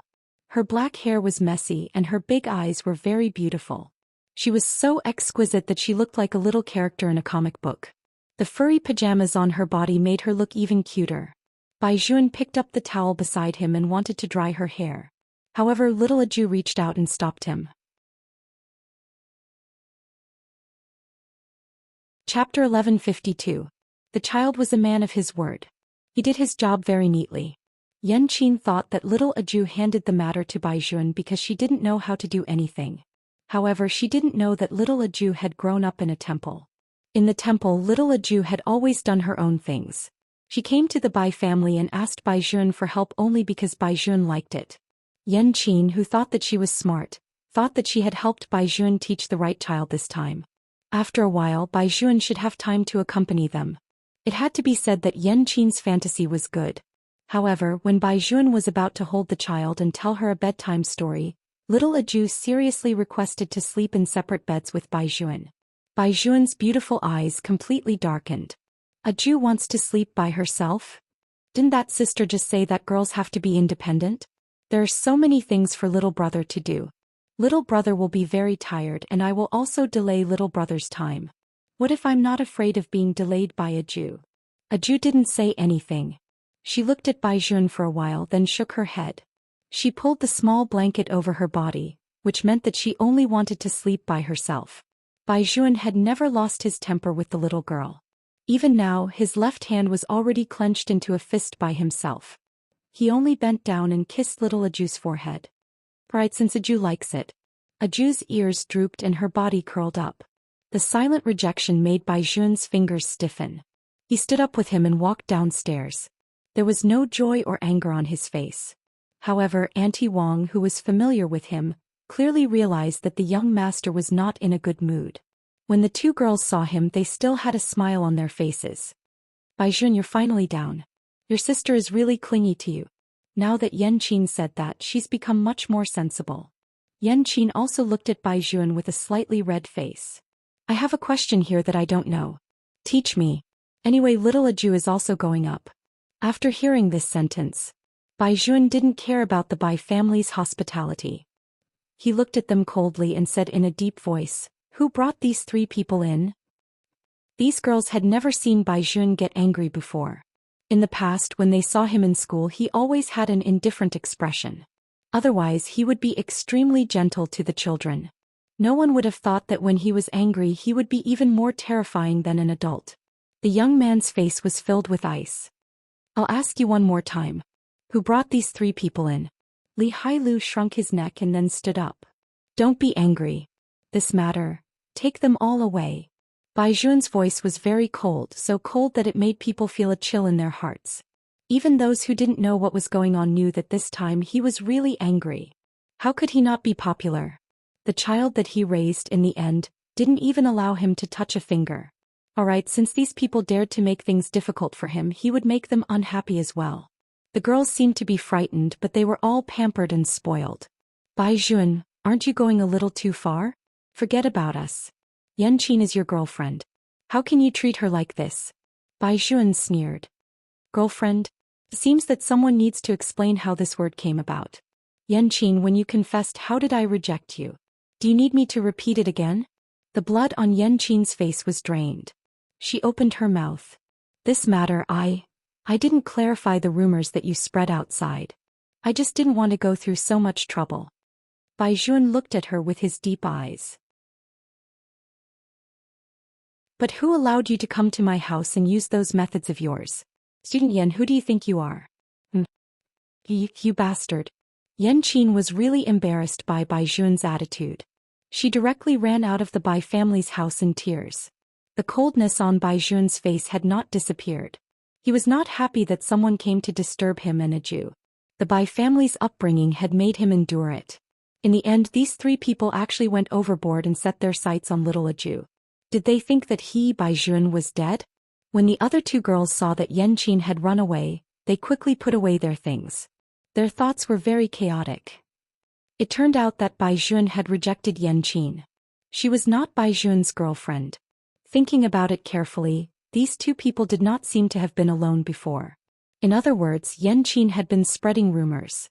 Her black hair was messy and her big eyes were very beautiful. She was so exquisite that she looked like a little character in a comic book. The furry pajamas on her body made her look even cuter. Bai Juan picked up the towel beside him and wanted to dry her hair. However, little Aju reached out and stopped him. Chapter 1152. The child was a man of his word. He did his job very neatly. Yan Qin thought that little Aju handed the matter to Bai Juan because she didn't know how to do anything. However, she didn't know that little Aju had grown up in a temple. In the temple, little Aju had always done her own things. She came to the Bai family and asked Bai Juan for help only because Bai Juan liked it. Yan Qin, who thought that she was smart, thought that she had helped Bai Juan teach the right child this time. After a while, Bai Juan should have time to accompany them. It had to be said that Yan Qin's fantasy was good. However, when Bai Juan was about to hold the child and tell her a bedtime story, little Aju seriously requested to sleep in separate beds with Bai Juan. Bai Juan's beautiful eyes completely darkened. Aju wants to sleep by herself? Didn't that sister just say that girls have to be independent? There are so many things for little brother to do. Little brother will be very tired and I will also delay little brother's time. What if I'm not afraid of being delayed by Aju? Aju didn't say anything. She looked at Bai Juan for a while, then shook her head. She pulled the small blanket over her body, which meant that she only wanted to sleep by herself. Bai Juan had never lost his temper with the little girl. Even now, his left hand was already clenched into a fist by himself. He only bent down and kissed little Aju's forehead. Right, since Aju likes it. Aju's ears drooped and her body curled up. The silent rejection made Bai Juan's fingers stiffen. He stood up with him and walked downstairs. There was no joy or anger on his face. However, Auntie Wong, who was familiar with him, clearly realized that the young master was not in a good mood. When the two girls saw him, they still had a smile on their faces. Bai Juan, you're finally down. Your sister is really clingy to you. Now that Yan Qin said that, she's become much more sensible. Yan Qin also looked at Bai Juan with a slightly red face. I have a question here that I don't know. Teach me. Anyway, little Aju is also going up. After hearing this sentence, Bai Juan didn't care about the Bai family's hospitality. He looked at them coldly and said in a deep voice, "Who brought these three people in?" These girls had never seen Bai Juan get angry before. In the past, when they saw him in school, he always had an indifferent expression. Otherwise, he would be extremely gentle to the children. No one would have thought that when he was angry he would be even more terrifying than an adult. The young man's face was filled with ice. I'll ask you one more time. Who brought these three people in? Li Hailu shrunk his neck and then stood up. Don't be angry. This matter, Take them all away. Bai Juan's voice was very cold, so cold that it made people feel a chill in their hearts. Even those who didn't know what was going on knew that this time he was really angry. How could he not be popular? The child that he raised, in the end, didn't even allow him to touch a finger. Alright, since these people dared to make things difficult for him, he would make them unhappy as well. The girls seemed to be frightened, but they were all pampered and spoiled. Bai Juan, aren't you going a little too far? Forget about us. Enchanting is your girlfriend. How can you treat her like this? Bai Juan sneered. Girlfriend? Seems that someone needs to explain how this word came about. Enchanting, when you confessed, how did I reject you? Do you need me to repeat it again? The blood on Enchanting's face was drained. She opened her mouth. This matter, I didn't clarify the rumors that you spread outside. I just didn't want to go through so much trouble. Bai Juan looked at her with his deep eyes. But who allowed you to come to my house and use those methods of yours? Student Yen, who do you think you are? You bastard. Enchanting was really embarrassed by Bai Juan's attitude. She directly ran out of the Bai family's house in tears. The coldness on Bai Juan's face had not disappeared. He was not happy that someone came to disturb him and a Jew. The Bai family's upbringing had made him endure it. In the end, these three people actually went overboard and set their sights on little Aju. Did they think that he, Bai Juan, was dead? When the other two girls saw that Enchanting had run away, they quickly put away their things. Their thoughts were very chaotic. It turned out that Bai Juan had rejected Enchanting. She was not Bai Juan's girlfriend. Thinking about it carefully, these two people did not seem to have been alone before. In other words, Enchanting had been spreading rumors.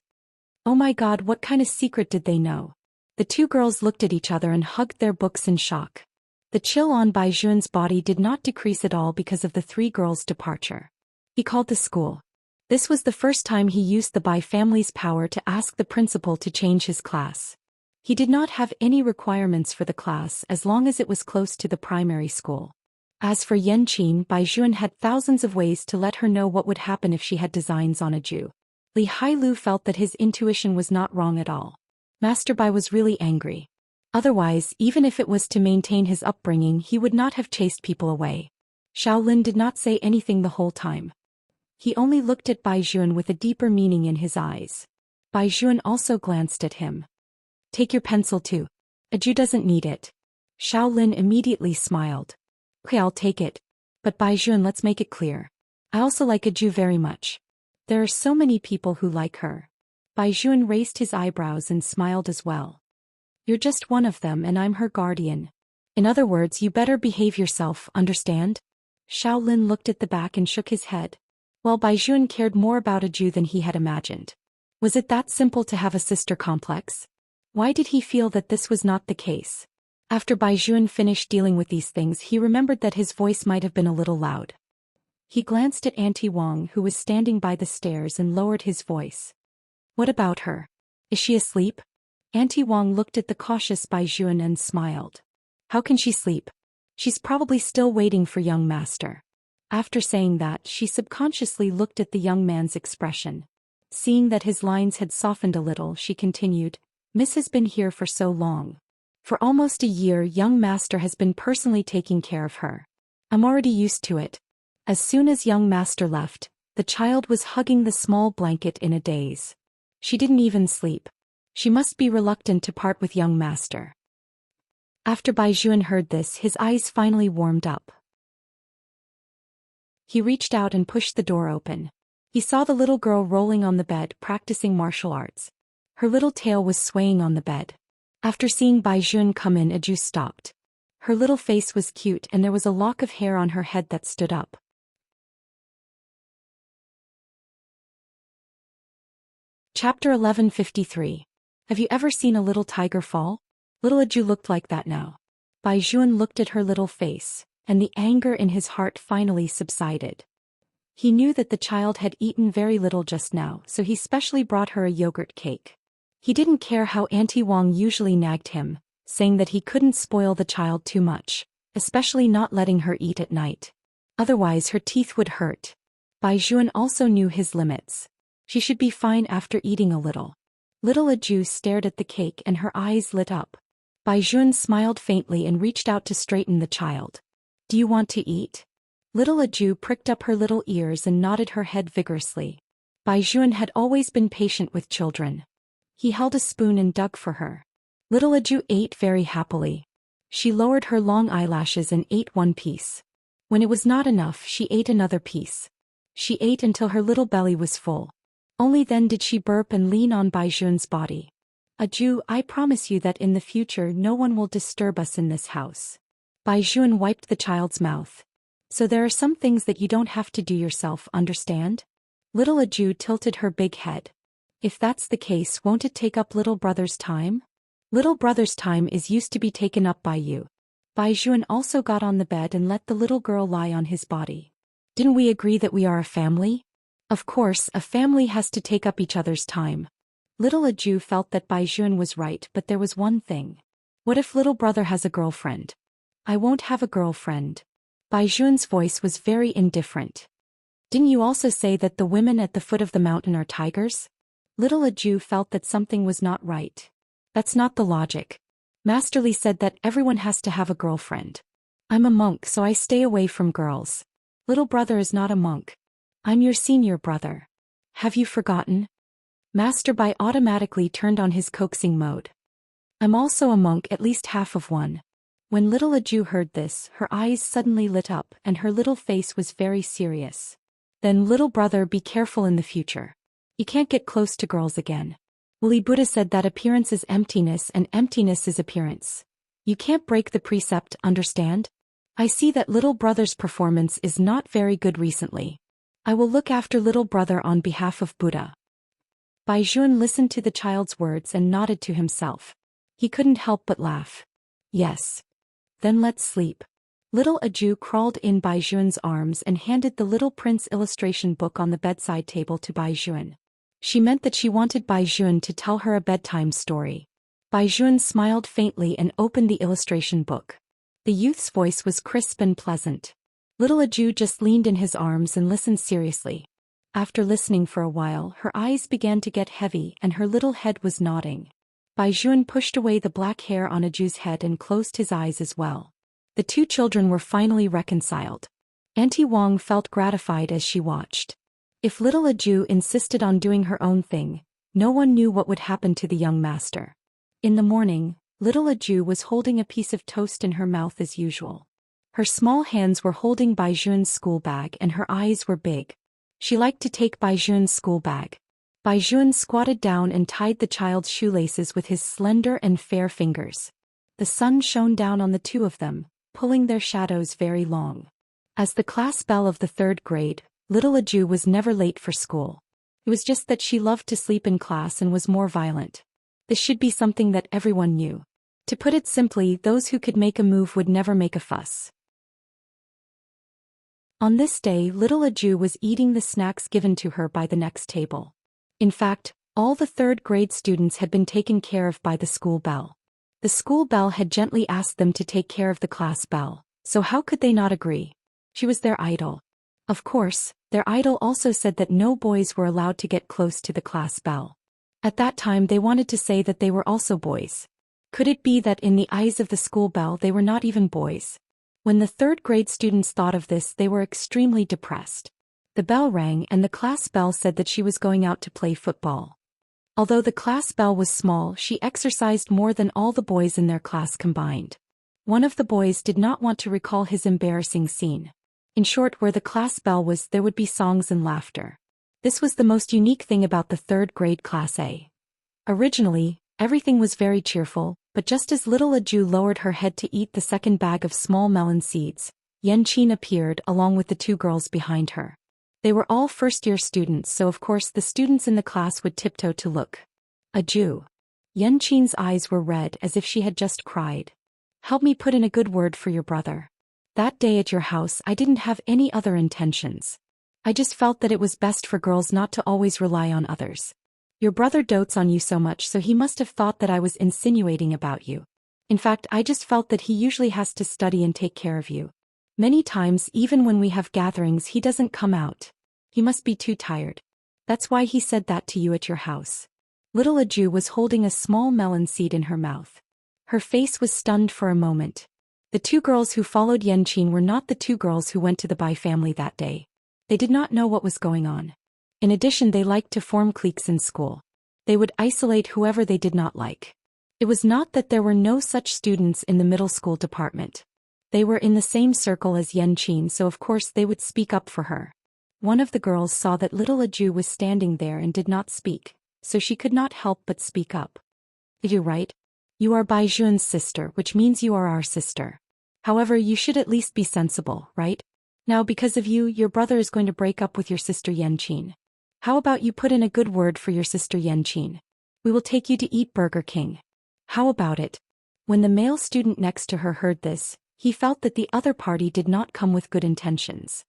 Oh my god, what kind of secret did they know? The two girls looked at each other and hugged their books in shock. The chill on Bai Juan's body did not decrease at all because of the three girls' departure. He called the school. This was the first time he used the Bai family's power to ask the principal to change his class. He did not have any requirements for the class as long as it was close to the primary school. As for Enchanting, Bai Juan had thousands of ways to let her know what would happen if she had designs on a Jew. Li Hailu felt that his intuition was not wrong at all. Master Bai was really angry. Otherwise, even if it was to maintain his upbringing, he would not have chased people away. Shaolin did not say anything the whole time. He only looked at Bai Juan with a deeper meaning in his eyes. Bai Juan also glanced at him. Take your pencil too. A Jew doesn't need it. Shaolin immediately smiled. Okay, I'll take it. But Bai Juan, let's make it clear. I also like a Jew very much. There are so many people who like her. Bai Juan raised his eyebrows and smiled as well. You're just one of them and I'm her guardian. In other words, you better behave yourself, understand? Shaolin looked at the back and shook his head. Well, Bai Juan cared more about a Jew than he had imagined. Was it that simple to have a sister complex? Why did he feel that this was not the case? After Bai Juan finished dealing with these things, he remembered that his voice might have been a little loud. He glanced at Auntie Wang, who was standing by the stairs, and lowered his voice. What about her? Is she asleep? Auntie Wang looked at the cautious Bai Juan and smiled. How can she sleep? She's probably still waiting for young master. After saying that, she subconsciously looked at the young man's expression. Seeing that his lines had softened a little, she continued, Miss has been here for so long. For almost a year, young master has been personally taking care of her. I'm already used to it. As soon as young master left, the child was hugging the small blanket in a daze. She didn't even sleep. She must be reluctant to part with young master. After Bai Juan heard this, his eyes finally warmed up. He reached out and pushed the door open. He saw the little girl rolling on the bed, practicing martial arts. Her little tail was swaying on the bed. After seeing Bai Juan come in, Aju stopped. Her little face was cute and there was a lock of hair on her head that stood up. Chapter 1153. Have you ever seen a little tiger fall? Little Aju looked like that now. Bai Juan looked at her little face, and the anger in his heart finally subsided. He knew that the child had eaten very little just now, so he specially brought her a yogurt cake. He didn't care how Auntie Wang usually nagged him, saying that he couldn't spoil the child too much, especially not letting her eat at night. Otherwise her teeth would hurt. Bai Juan also knew his limits. She should be fine after eating a little. Little Aju stared at the cake and her eyes lit up. Baijun smiled faintly and reached out to straighten the child. Do you want to eat? Little Aju pricked up her little ears and nodded her head vigorously. Baijun had always been patient with children. He held a spoon and dug for her. Little Aju ate very happily. She lowered her long eyelashes and ate one piece. When it was not enough, she ate another piece. She ate until her little belly was full. Only then did she burp and lean on Baijun's body. Aju, I promise you that in the future no one will disturb us in this house. Baijun wiped the child's mouth. So there are some things that you don't have to do yourself, understand? Little Aju tilted her big head. If that's the case, won't it take up little brother's time? Little brother's time is used to be taken up by you. Baijun also got on the bed and let the little girl lie on his body. Didn't we agree that we are a family? Of course, a family has to take up each other's time. Little Aju felt that Baijun was right, but there was one thing. What if little brother has a girlfriend? I won't have a girlfriend. Baijun's voice was very indifferent. Didn't you also say that the women at the foot of the mountain are tigers? Little Aju felt that something was not right. That's not the logic. Master Li said that everyone has to have a girlfriend. I'm a monk, so I stay away from girls. Little brother is not a monk. I'm your senior brother. Have you forgotten? Master Bai automatically turned on his coaxing mode. I'm also a monk, at least half of one. When little Aju heard this, her eyes suddenly lit up and her little face was very serious. Then little brother, be careful in the future. You can't get close to girls again. Wuli Buddha said that appearance is emptiness and emptiness is appearance. You can't break the precept, understand? I see that little brother's performance is not very good recently. I will look after little brother on behalf of Buddha. Baijun listened to the child's words and nodded to himself. He couldn't help but laugh. Yes. Then let's sleep. Little Aju crawled in Baijun's arms and handed the little prince illustration book on the bedside table to Baijun. She meant that she wanted Baijun to tell her a bedtime story. Baijun smiled faintly and opened the illustration book. The youth's voice was crisp and pleasant. Little Aju just leaned in his arms and listened seriously. After listening for a while, her eyes began to get heavy and her little head was nodding. Baijun pushed away the black hair on Aju's head and closed his eyes as well. The two children were finally reconciled. Auntie Wang felt gratified as she watched. If little Aju insisted on doing her own thing, no one knew what would happen to the young master. In the morning, little Aju was holding a piece of toast in her mouth as usual. Her small hands were holding Baijun's school bag and her eyes were big. She liked to take Baijun's school bag. Baijun squatted down and tied the child's shoelaces with his slender and fair fingers. The sun shone down on the two of them, pulling their shadows very long. As the class belle of the 3rd grade, little Aju was never late for school. It was just that she loved to sleep in class and was more violent. This should be something that everyone knew. To put it simply, those who could make a move would never make a fuss. On this day, little Aju was eating the snacks given to her by the next table. In fact, all the 3rd grade students had been taken care of by the school bell. The school bell had gently asked them to take care of the class bell, so how could they not agree? She was their idol. Of course, their idol also said that no boys were allowed to get close to the class bell. At that time they wanted to say that they were also boys. Could it be that in the eyes of the school bell they were not even boys? When the 3rd grade students thought of this, they were extremely depressed. The bell rang and the class bell said that she was going out to play football. Although the class bell was small, she exercised more than all the boys in their class combined. One of the boys did not want to recall his embarrassing scene. In short, where the class bell was, there would be songs and laughter. This was the most unique thing about the 3rd grade class A. Originally, everything was very cheerful, but just as little Aju lowered her head to eat the second bag of small melon seeds, Yenqin appeared along with the two girls behind her. They were all first-year students, so of course the students in the class would tiptoe to look. Aju. Yenqin's eyes were red as if she had just cried. Help me put in a good word for your brother. That day at your house I didn't have any other intentions. I just felt that it was best for girls not to always rely on others. Your brother dotes on you so much, so he must have thought that I was insinuating about you. In fact, I just felt that he usually has to study and take care of you. Many times, even when we have gatherings, he doesn't come out. He must be too tired. That's why he said that to you at your house. Little Aju was holding a small melon seed in her mouth. Her face was stunned for a moment. The two girls who followed Enchanting were not the two girls who went to the Bai family that day. They did not know what was going on. In addition, they liked to form cliques in school. They would isolate whoever they did not like. It was not that there were no such students in the middle school department. They were in the same circle as Enchanting, so of course they would speak up for her. One of the girls saw that little Aju was standing there and did not speak, so she could not help but speak up. "You're right. You are Bai Jun's sister, which means you are our sister. However, you should at least be sensible, right? Now because of you, your brother is going to break up with your sister Enchanting. How about you put in a good word for your sister Enchanting? We will take you to eat Burger King. How about it?" When the male student next to her heard this, he felt that the other party did not come with good intentions.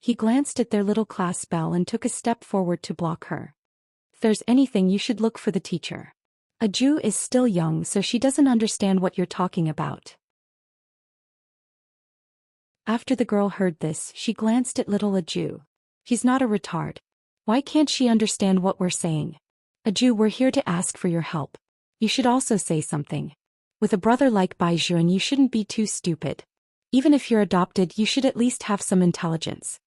He glanced at their little class bell and took a step forward to block her. "If there's anything, you should look for the teacher. Aju is still young, so she doesn't understand what you're talking about." After the girl heard this, she glanced at little Aju. "He's not a retard. Why can't she understand what we're saying? Aju, we're here to ask for your help. You should also say something. With a brother like Bai Jun, you shouldn't be too stupid. Even if you're adopted, you should at least have some intelligence."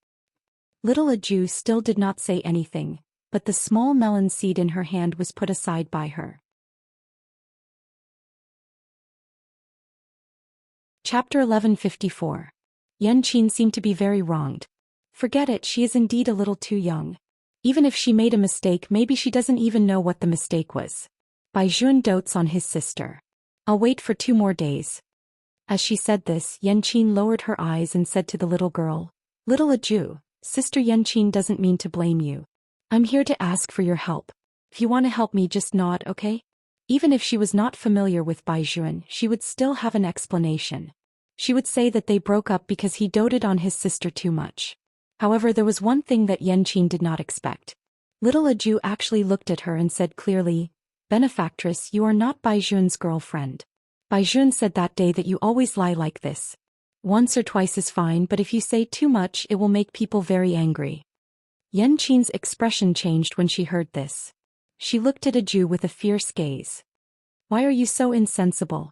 Little Aju still did not say anything, but the small melon seed in her hand was put aside by her. Chapter 1154. Enchanting seemed to be very wronged. Forget it, she is indeed a little too young. Even if she made a mistake, maybe she doesn't even know what the mistake was. Bai Jun dotes on his sister. I'll wait for 2 more days. As she said this, Enchanting lowered her eyes and said to the little girl, "Little Aju, Sister Enchanting doesn't mean to blame you. I'm here to ask for your help. If you want to help me, just nod, okay?" Even if she was not familiar with Bai Jun, she would still have an explanation. She would say that they broke up because he doted on his sister too much. However, there was one thing that Enchanting did not expect. Little Aju actually looked at her and said clearly, "Benefactress, you are not Bai Jun's girlfriend. Bai Jun said that day that you always lie like this. Once or twice is fine, but if you say too much, it will make people very angry." Enchanting's expression changed when she heard this. She looked at Aju with a fierce gaze. "Why are you so insensible?"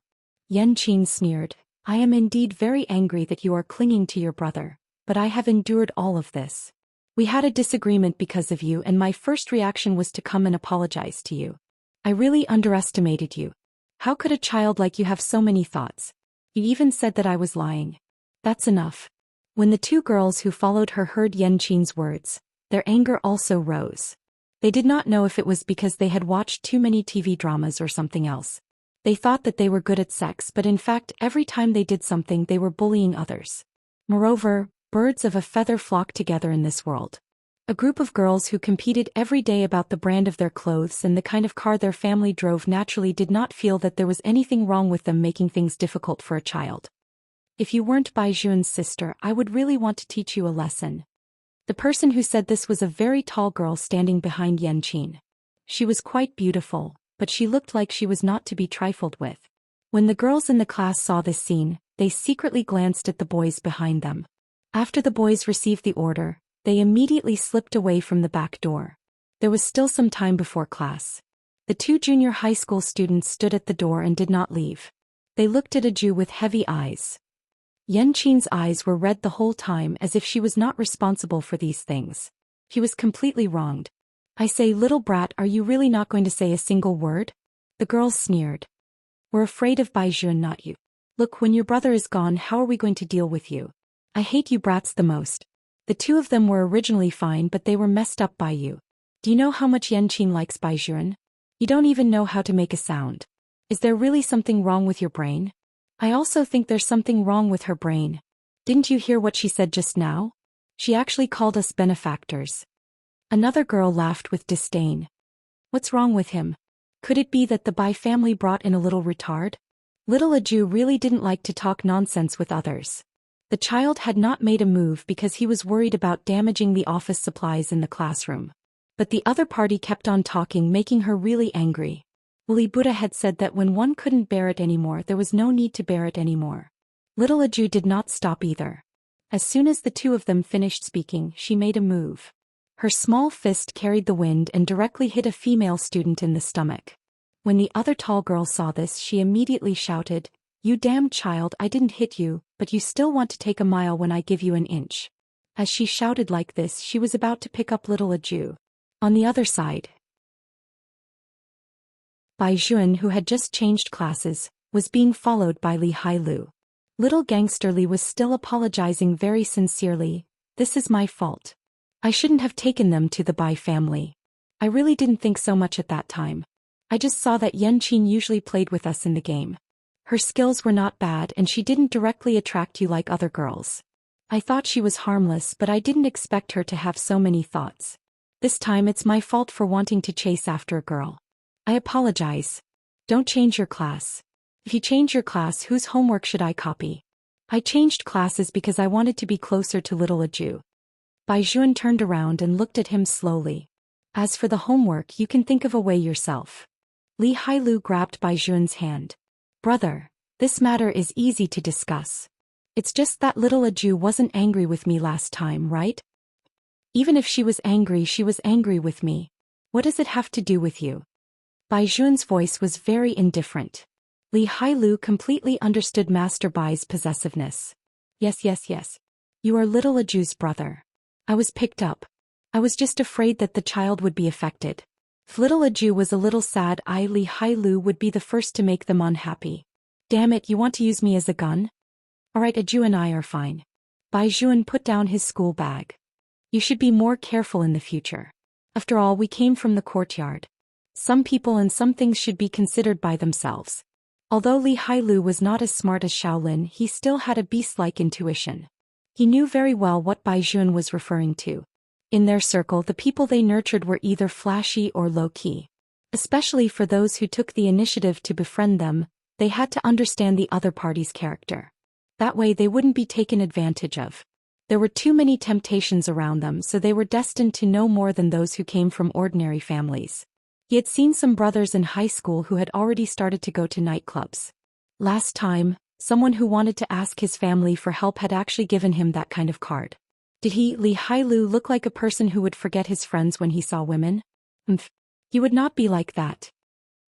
Enchanting sneered. "I am indeed very angry that you are clinging to your brother, but I have endured all of this. We had a disagreement because of you, and my first reaction was to come and apologize to you. I really underestimated you. How could a child like you have so many thoughts? You even said that I was lying. That's enough." When the 2 girls who followed her heard Enchanting's words, their anger also rose. They did not know if it was because they had watched too many TV dramas or something else. They thought that they were good at sex, but in fact every time they did something they were bullying others. Moreover, birds of a feather flock together in this world. A group of girls who competed every day about the brand of their clothes and the kind of car their family drove naturally did not feel that there was anything wrong with them making things difficult for a child. "If you weren't Bai Jun's sister, I would really want to teach you a lesson." The person who said this was a very tall girl standing behind Enchanting. She was quite beautiful, but she looked like she was not to be trifled with. When the girls in the class saw this scene, they secretly glanced at the boys behind them. After the boys received the order, they immediately slipped away from the back door. There was still some time before class. The 2 junior high school students stood at the door and did not leave. They looked at Aju with heavy eyes. Enchanting's eyes were red the whole time, as if she was not responsible for these things. He was completely wronged. "I say, little brat, are you really not going to say a single word?" The girls sneered. "We're afraid of Bai Jun, not you. Look, when your brother is gone, how are we going to deal with you? I hate you brats the most. The 2 of them were originally fine, but they were messed up by you. Do you know how much Enchanting likes Bai Jun? You don't even know how to make a sound. Is there really something wrong with your brain?" "I also think there's something wrong with her brain. Didn't you hear what she said just now? She actually called us benefactors." Another girl laughed with disdain. "What's wrong with him? Could it be that the Bai family brought in a little retard?" Little Aju really didn't like to talk nonsense with others. The child had not made a move because he was worried about damaging the office supplies in the classroom. But the other party kept on talking, making her really angry. Wuli Buddha had said that when one couldn't bear it anymore, there was no need to bear it anymore. Little Aju did not stop either. As soon as the 2 of them finished speaking, she made a move. Her small fist carried the wind and directly hit a female student in the stomach. When the other tall girl saw this, she immediately shouted, "You damn child, I didn't hit you, but you still want to take a mile when I give you an inch." As she shouted like this, she was about to pick up little Aju. On the other side, Bai Juan, who had just changed classes, was being followed by Li Hailu. Little gangster Li was still apologizing very sincerely. "This is my fault. I shouldn't have taken them to the Bai family. I really didn't think so much at that time. I just saw that Yanqing usually played with us in the game. Her skills were not bad and she didn't directly attract you like other girls. I thought she was harmless, but I didn't expect her to have so many thoughts. This time it's my fault for wanting to chase after a girl. I apologize. Don't change your class. If you change your class, whose homework should I copy? I changed classes because I wanted to be closer to little Aju." Bai Juan turned around and looked at him slowly. "As for the homework, you can think of a way yourself." Li Hailu grabbed Bai Juan's hand. "Brother, this matter is easy to discuss. It's just that little Aju wasn't angry with me last time, right? Even if she was angry with me. What does it have to do with you?" Bai Juan's voice was very indifferent. Li Hailu completely understood Master Bai's possessiveness. Yes. You are little Aju's brother. I was picked up. I was just afraid that the child would be affected. If little Aju was a little sad, Li Hailu would be the first to make them unhappy. Damn it, you want to use me as a gun? Alright, Aju and I are fine. Bai Juan put down his school bag. You should be more careful in the future. After all, we came from the courtyard. Some people and some things should be considered by themselves. Although Li Hailu was not as smart as Shaolin, he still had a beast-like intuition. He knew very well what Bai Juan was referring to. In their circle, the people they nurtured were either flashy or low-key. Especially for those who took the initiative to befriend them, they had to understand the other party's character. That way they wouldn't be taken advantage of. There were too many temptations around them, so they were destined to know more than those who came from ordinary families. He had seen some brothers in high school who had already started to go to nightclubs. Last time, someone who wanted to ask his family for help had actually given him that kind of card. Did Li Hailu look like a person who would forget his friends when he saw women? He would not be like that.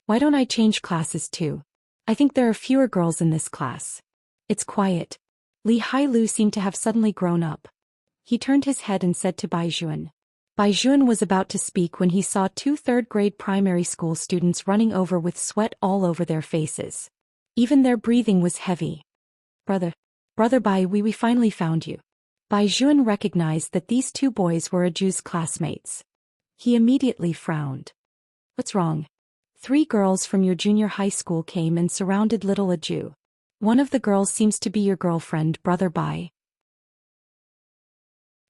Why don't I change classes too? I think there are fewer girls in this class. It's quiet. Li Hailu seemed to have suddenly grown up. He turned his head and said to Bai Juan. Bai Juan was about to speak when he saw two third-grade primary school students running over with sweat all over their faces. Even their breathing was heavy. Brother Bai, we finally found you." Bai Juan recognized that these two boys were Aju's classmates. He immediately frowned. "What's wrong?" "3 girls from your junior high school came and surrounded little Aju. One of the girls seems to be your girlfriend, Brother Bai.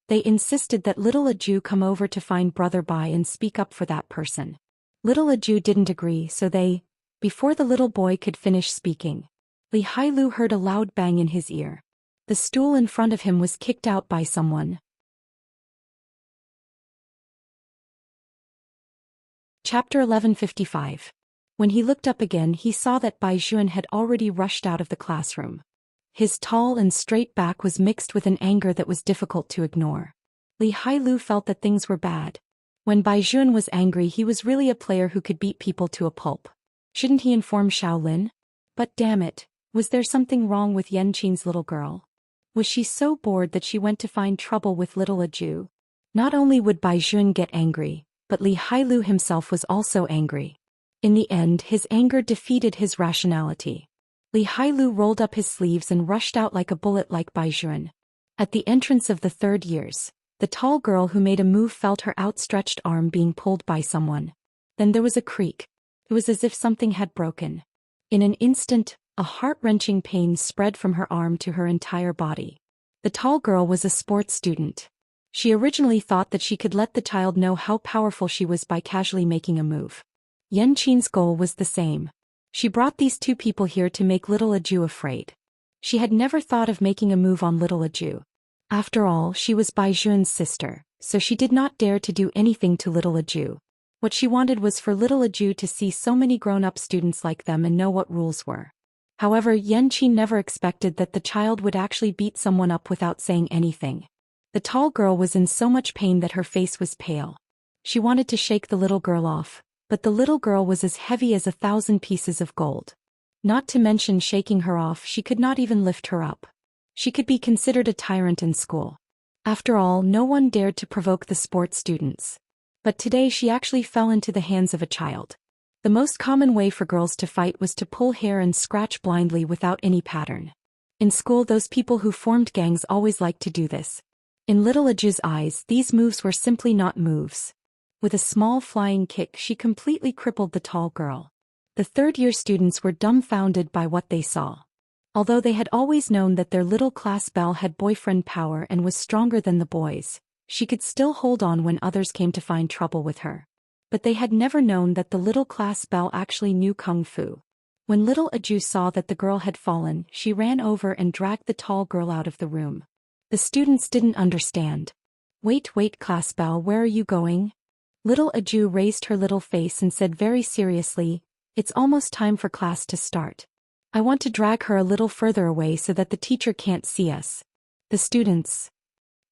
They insisted that little Aju come over to find Brother Bai and speak up for that person. Little Aju didn't agree, so before the little boy could finish speaking, Li Hailu heard a loud bang in his ear. The stool in front of him was kicked out by someone. Chapter 1155. When he looked up again, he saw that Bai Juan had already rushed out of the classroom. His tall and straight back was mixed with an anger that was difficult to ignore. Li Hailu felt that things were bad. When Bai Juan was angry, he was really a player who could beat people to a pulp. Shouldn't he inform Shaolin? But damn it, was there something wrong with Yanqing's little girl? Was she so bored that she went to find trouble with little Aju? Not only would Bai Juan get angry, but Li Hailu himself was also angry. In the end, his anger defeated his rationality. Li Hailu rolled up his sleeves and rushed out like a bullet like Bai Juan. At the entrance of the 3rd years, the tall girl who made a move felt her outstretched arm being pulled by someone. Then there was a creak. It was as if something had broken. In an instant, a heart-wrenching pain spread from her arm to her entire body. The tall girl was a sports student. She originally thought that she could let the child know how powerful she was by casually making a move. Yanqing's goal was the same. She brought these two people here to make little Aju afraid. She had never thought of making a move on little Aju. After all, she was Bai Juan's sister, so she did not dare to do anything to little Aju. What she wanted was for little Aju to see so many grown-up students like them and know what rules were. However, Yanqing never expected that the child would actually beat someone up without saying anything. The tall girl was in so much pain that her face was pale. She wanted to shake the little girl off, but the little girl was as heavy as 1,000 pieces of gold. Not to mention shaking her off, she could not even lift her up. She could be considered a tyrant in school. After all, no one dared to provoke the sports students. But today she actually fell into the hands of a child. The most common way for girls to fight was to pull hair and scratch blindly without any pattern. In school, those people who formed gangs always liked to do this. In little Aju's eyes, these moves were simply not moves. With a small flying kick, she completely crippled the tall girl. The third-year students were dumbfounded by what they saw. Although they had always known that their little class belle had boyfriend power and was stronger than the boys, she could still hold on when others came to find trouble with her. But they had never known that the little class belle actually knew kung fu. When little Aju saw that the girl had fallen, she ran over and dragged the tall girl out of the room. The students didn't understand. Wait, class belle, where are you going? Little Aju raised her little face and said very seriously, "It's almost time for class to start. I want to drag her a little further away so that the teacher can't see us." The students.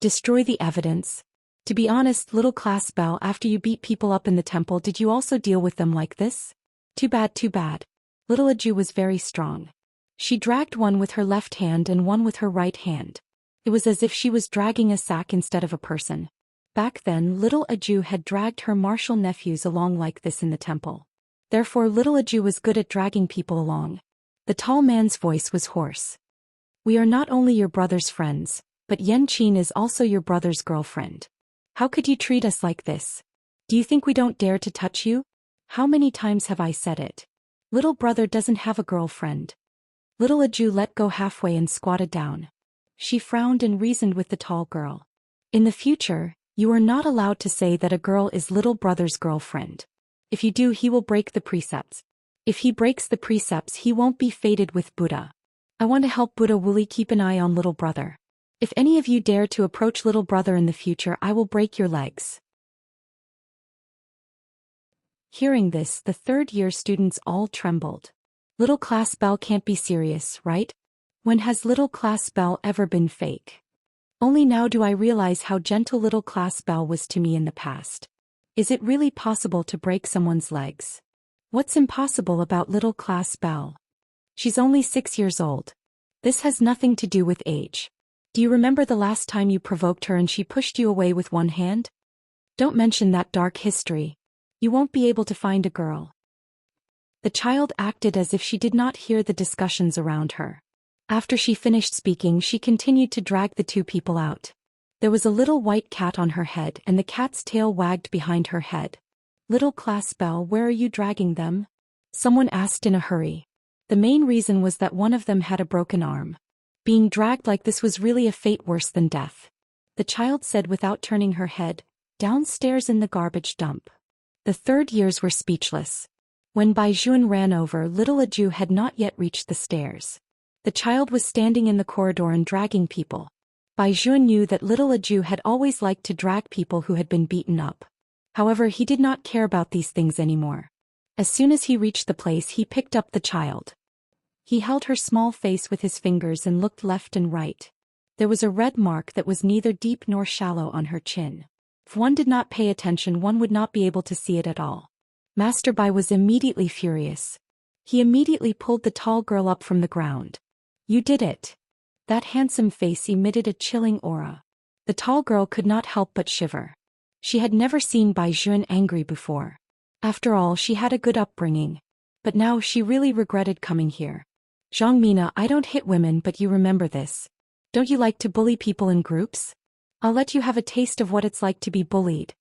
Destroy the evidence. To be honest, little class belle, after you beat people up in the temple, did you also deal with them like this? Too bad. Little Aju was very strong. She dragged one with her left hand and one with her right hand. It was as if she was dragging a sack instead of a person. Back then, little Aju had dragged her martial nephews along like this in the temple. Therefore, little Aju was good at dragging people along. The tall man's voice was hoarse. "We are not only your brother's friends, but Enchanting is also your brother's girlfriend. How could you treat us like this? Do you think we don't dare to touch you? How many times have I said it? Little brother doesn't have a girlfriend." Little Aju let go halfway and squatted down. She frowned and reasoned with the tall girl. "In the future, you are not allowed to say that a girl is little brother's girlfriend. If you do, he will break the precepts. If he breaks the precepts, he won't be fated with Buddha. I want to help Buddha Wooly keep an eye on little brother. If any of you dare to approach little brother in the future, I will break your legs." Hearing this, the third-year students all trembled. Little class belle can't be serious, right? When has little class belle ever been fake? Only now do I realize how gentle little class belle was to me in the past. Is it really possible to break someone's legs? What's impossible about little class belle? She's only 6 years old. This has nothing to do with age. Do you remember the last time you provoked her and she pushed you away with one hand? Don't mention that dark history. You won't be able to find a girl. The child acted as if she did not hear the discussions around her. After she finished speaking, she continued to drag the two people out. There was a little white cat on her head and the cat's tail wagged behind her head. "Little class belle, where are you dragging them?" someone asked in a hurry. The main reason was that one of them had a broken arm. Being dragged like this was really a fate worse than death. The child said without turning her head, "Downstairs in the garbage dump." The third years were speechless. When Baijun ran over, little Aju had not yet reached the stairs. The child was standing in the corridor and dragging people. Baijun knew that little Aju had always liked to drag people who had been beaten up. However, he did not care about these things anymore. As soon as he reached the place, he picked up the child. He held her small face with his fingers and looked left and right. There was a red mark that was neither deep nor shallow on her chin. If one did not pay attention, one would not be able to see it at all. Master Bai was immediately furious. He immediately pulled the tall girl up from the ground. "You did it." That handsome face emitted a chilling aura. The tall girl could not help but shiver. She had never seen Baijun angry before. After all, she had a good upbringing. But now she really regretted coming here. "Zhangmina, I don't hit women, but you remember this. Don't you like to bully people in groups? I'll let you have a taste of what it's like to be bullied."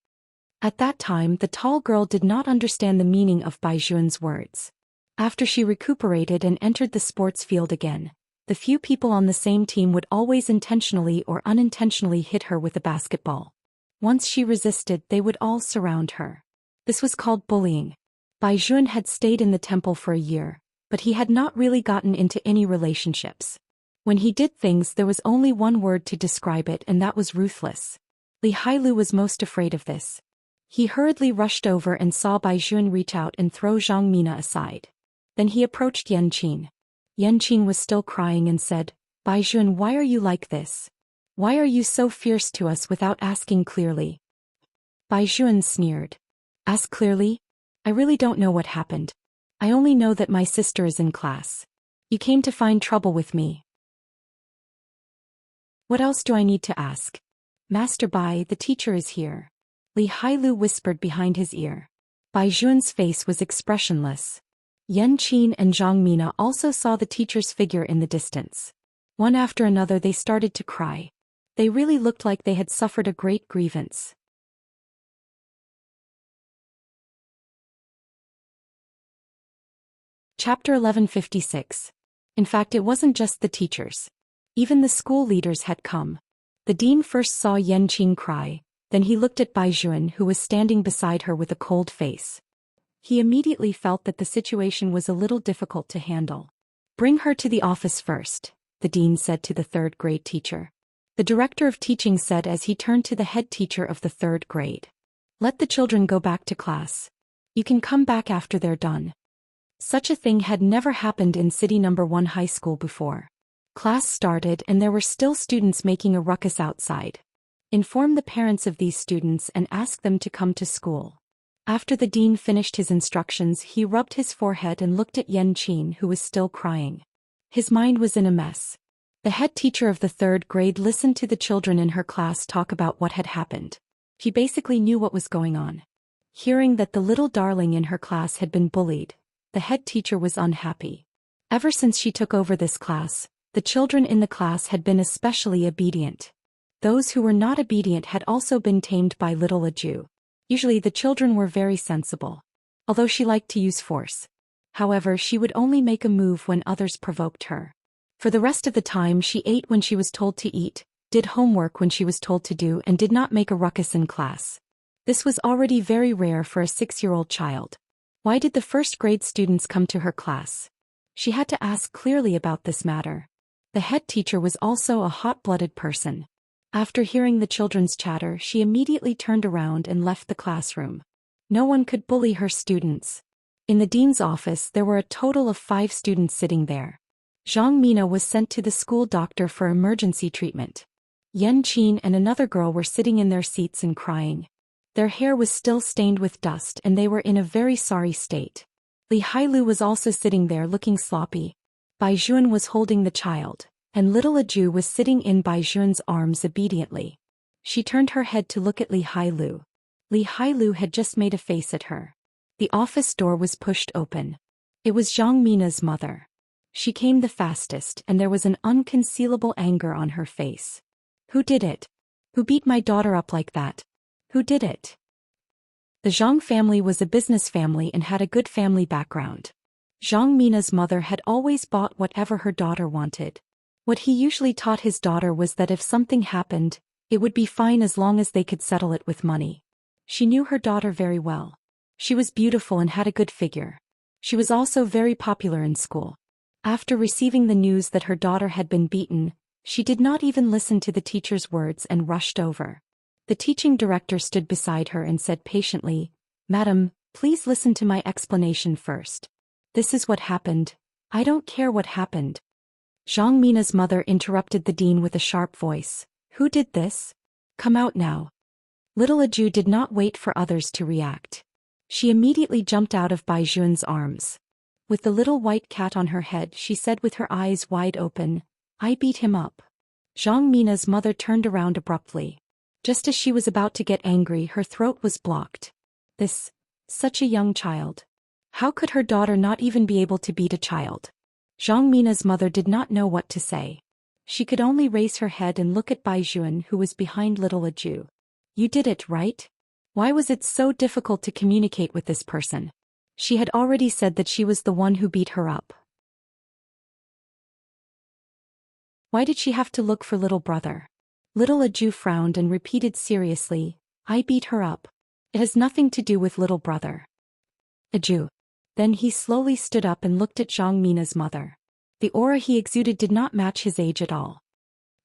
At that time, the tall girl did not understand the meaning of Baijun's words. After she recuperated and entered the sports field again, the few people on the same team would always intentionally or unintentionally hit her with a basketball. Once she resisted, they would all surround her. This was called bullying. Baijun had stayed in the temple for a year, but he had not really gotten into any relationships. When he did things, there was only one word to describe it, and that was ruthless. Li Hailu was most afraid of this. He hurriedly rushed over and saw Baijun reach out and throw Zhang Mina aside. Then he approached Enchanting. Enchanting was still crying and said, "Baijun, why are you like this? Why are you so fierce to us without asking clearly?" Baijun sneered. "Ask clearly? I really don't know what happened. I only know that my sister is in class. You came to find trouble with me. What else do I need to ask? Master Bai, the teacher is here. Li Hailu whispered behind his ear. Bai Juan's face was expressionless. Yan Qin and Zhang Mina also saw the teacher's figure in the distance. One after another they started to cry. They really looked like they had suffered a great grievance. Chapter 1156. In fact, it wasn't just the teachers. Even the school leaders had come. The dean first saw Yan Qin cry, then he looked at Bai Juan, who was standing beside her with a cold face. He immediately felt that the situation was a little difficult to handle. Bring her to the office first, the dean said to the third grade teacher. The director of teaching said as he turned to the head teacher of the third grade. Let the children go back to class. You can come back after they're done. Such a thing had never happened in City No. 1 high school before. Class started and there were still students making a ruckus outside. Inform the parents of these students and ask them to come to school. After the dean finished his instructions, he rubbed his forehead and looked at Yan Qin, who was still crying. His mind was in a mess. The head teacher of the third grade listened to the children in her class talk about what had happened. She basically knew what was going on. Hearing that the little darling in her class had been bullied, the head teacher was unhappy. Ever since she took over this class, the children in the class had been especially obedient. Those who were not obedient had also been tamed by little Aju. Usually the children were very sensible. Although she liked to use force. However, she would only make a move when others provoked her. For the rest of the time she ate when she was told to eat, did homework when she was told to do, and did not make a ruckus in class. This was already very rare for a 6-year-old child. Why did the first grade students come to her class? She had to ask clearly about this matter. The head teacher was also a hot-blooded person. After hearing the children's chatter, she immediately turned around and left the classroom. No one could bully her students. In the dean's office there were a total of 5 students sitting there. Zhang Mina was sent to the school doctor for emergency treatment. Yan Qin and another girl were sitting in their seats and crying. Their hair was still stained with dust and they were in a very sorry state. Li Hailu was also sitting there looking sloppy. Bai Juan was holding the child, and little Aju was sitting in Bai Juan's arms obediently. She turned her head to look at Li Hailu. Li Hailu had just made a face at her. The office door was pushed open. It was Zhang Mina's mother. She came the fastest and there was an unconcealable anger on her face. Who did it? Who beat my daughter up like that? Who did it? The Zhang family was a business family and had a good family background. Zhang Mina's mother had always bought whatever her daughter wanted. What he usually taught his daughter was that if something happened, it would be fine as long as they could settle it with money. She knew her daughter very well. She was beautiful and had a good figure. She was also very popular in school. After receiving the news that her daughter had been beaten, she did not even listen to the teacher's words and rushed over. The teaching director stood beside her and said patiently, "Madam, please listen to my explanation first. This is what happened. I don't care what happened." Zhang Mina's mother interrupted the dean with a sharp voice. "Who did this? Come out now." Little Aju did not wait for others to react. She immediately jumped out of Bai Juan's arms. With the little white cat on her head, she said with her eyes wide open, "I beat him up." Zhang Mina's mother turned around abruptly. Just as she was about to get angry, her throat was blocked. Such a young child. How could her daughter not even be able to beat a child? Zhang Mina's mother did not know what to say. She could only raise her head and look at Bai Juan, who was behind little Aju. "You did it, right? Why was it so difficult to communicate with this person?" She had already said that she was the one who beat her up. Why did she have to look for little brother? Little Aju frowned and repeated seriously, "I beat her up. It has nothing to do with little brother." Aju. Then he slowly stood up and looked at Zhang Mina's mother. The aura he exuded did not match his age at all.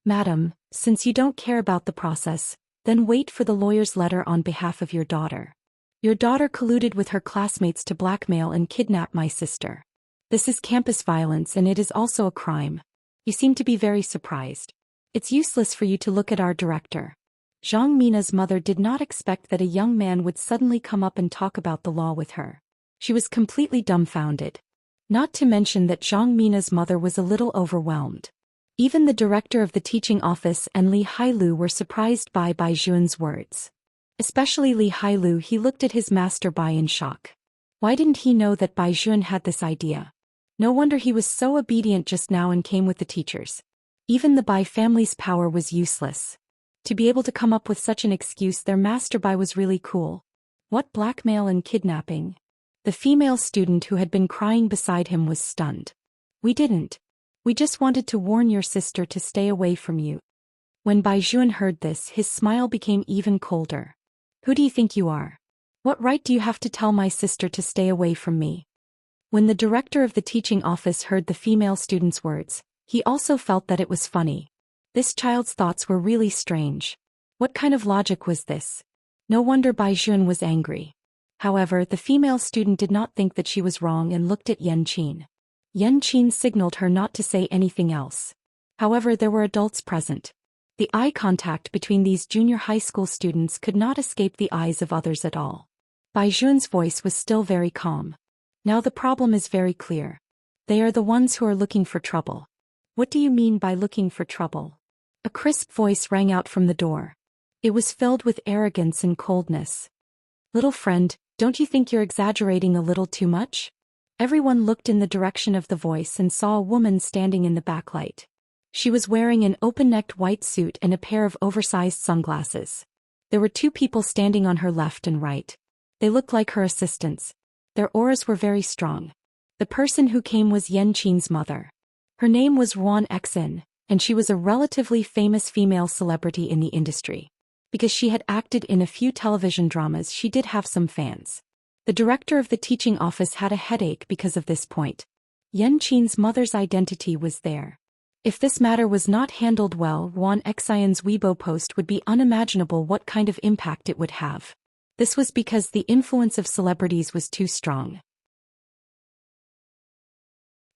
"Madam, since you don't care about the process, then wait for the lawyer's letter on behalf of your daughter. Your daughter colluded with her classmates to blackmail and kidnap my sister. This is campus violence and it is also a crime. You seem to be very surprised. It's useless for you to look at our director." Zhang Mina's mother did not expect that a young man would suddenly come up and talk about the law with her. She was completely dumbfounded. Not to mention that Zhang Mina's mother was a little overwhelmed. Even the director of the teaching office and Li Hailu were surprised by Bai Juan's words. Especially Li Hailu, he looked at his master Bai in shock. Why didn't he know that Bai Juan had this idea? No wonder he was so obedient just now and came with the teachers. Even the Bai family's power was useless. To be able to come up with such an excuse, their master Bai was really cool. What blackmail and kidnapping? The female student who had been crying beside him was stunned. We didn't. We just wanted to warn your sister to stay away from you. When Bai Juan heard this, his smile became even colder. Who do you think you are? What right do you have to tell my sister to stay away from me? When the director of the teaching office heard the female student's words, he also felt that it was funny. This child's thoughts were really strange. What kind of logic was this? No wonder Bai Juan was angry. However, the female student did not think that she was wrong and looked at Yan Qin. Yan Qin signaled her not to say anything else. However, there were adults present. The eye contact between these junior high school students could not escape the eyes of others at all. Bai Juan's voice was still very calm. Now the problem is very clear. They are the ones who are looking for trouble. What do you mean by looking for trouble? A crisp voice rang out from the door. It was filled with arrogance and coldness. Little friend, don't you think you're exaggerating a little too much? Everyone looked in the direction of the voice and saw a woman standing in the backlight. She was wearing an open-necked white suit and a pair of oversized sunglasses. There were two people standing on her left and right. They looked like her assistants. Their auras were very strong. The person who came was Yan Qin's mother. Her name was Ruan Xin, and she was a relatively famous female celebrity in the industry. Because she had acted in a few television dramas, she did have some fans. The director of the teaching office had a headache because of this point. Yan Qin's mother's identity was there. If this matter was not handled well, Ruan Xion's Weibo post would be unimaginable what kind of impact it would have. This was because the influence of celebrities was too strong.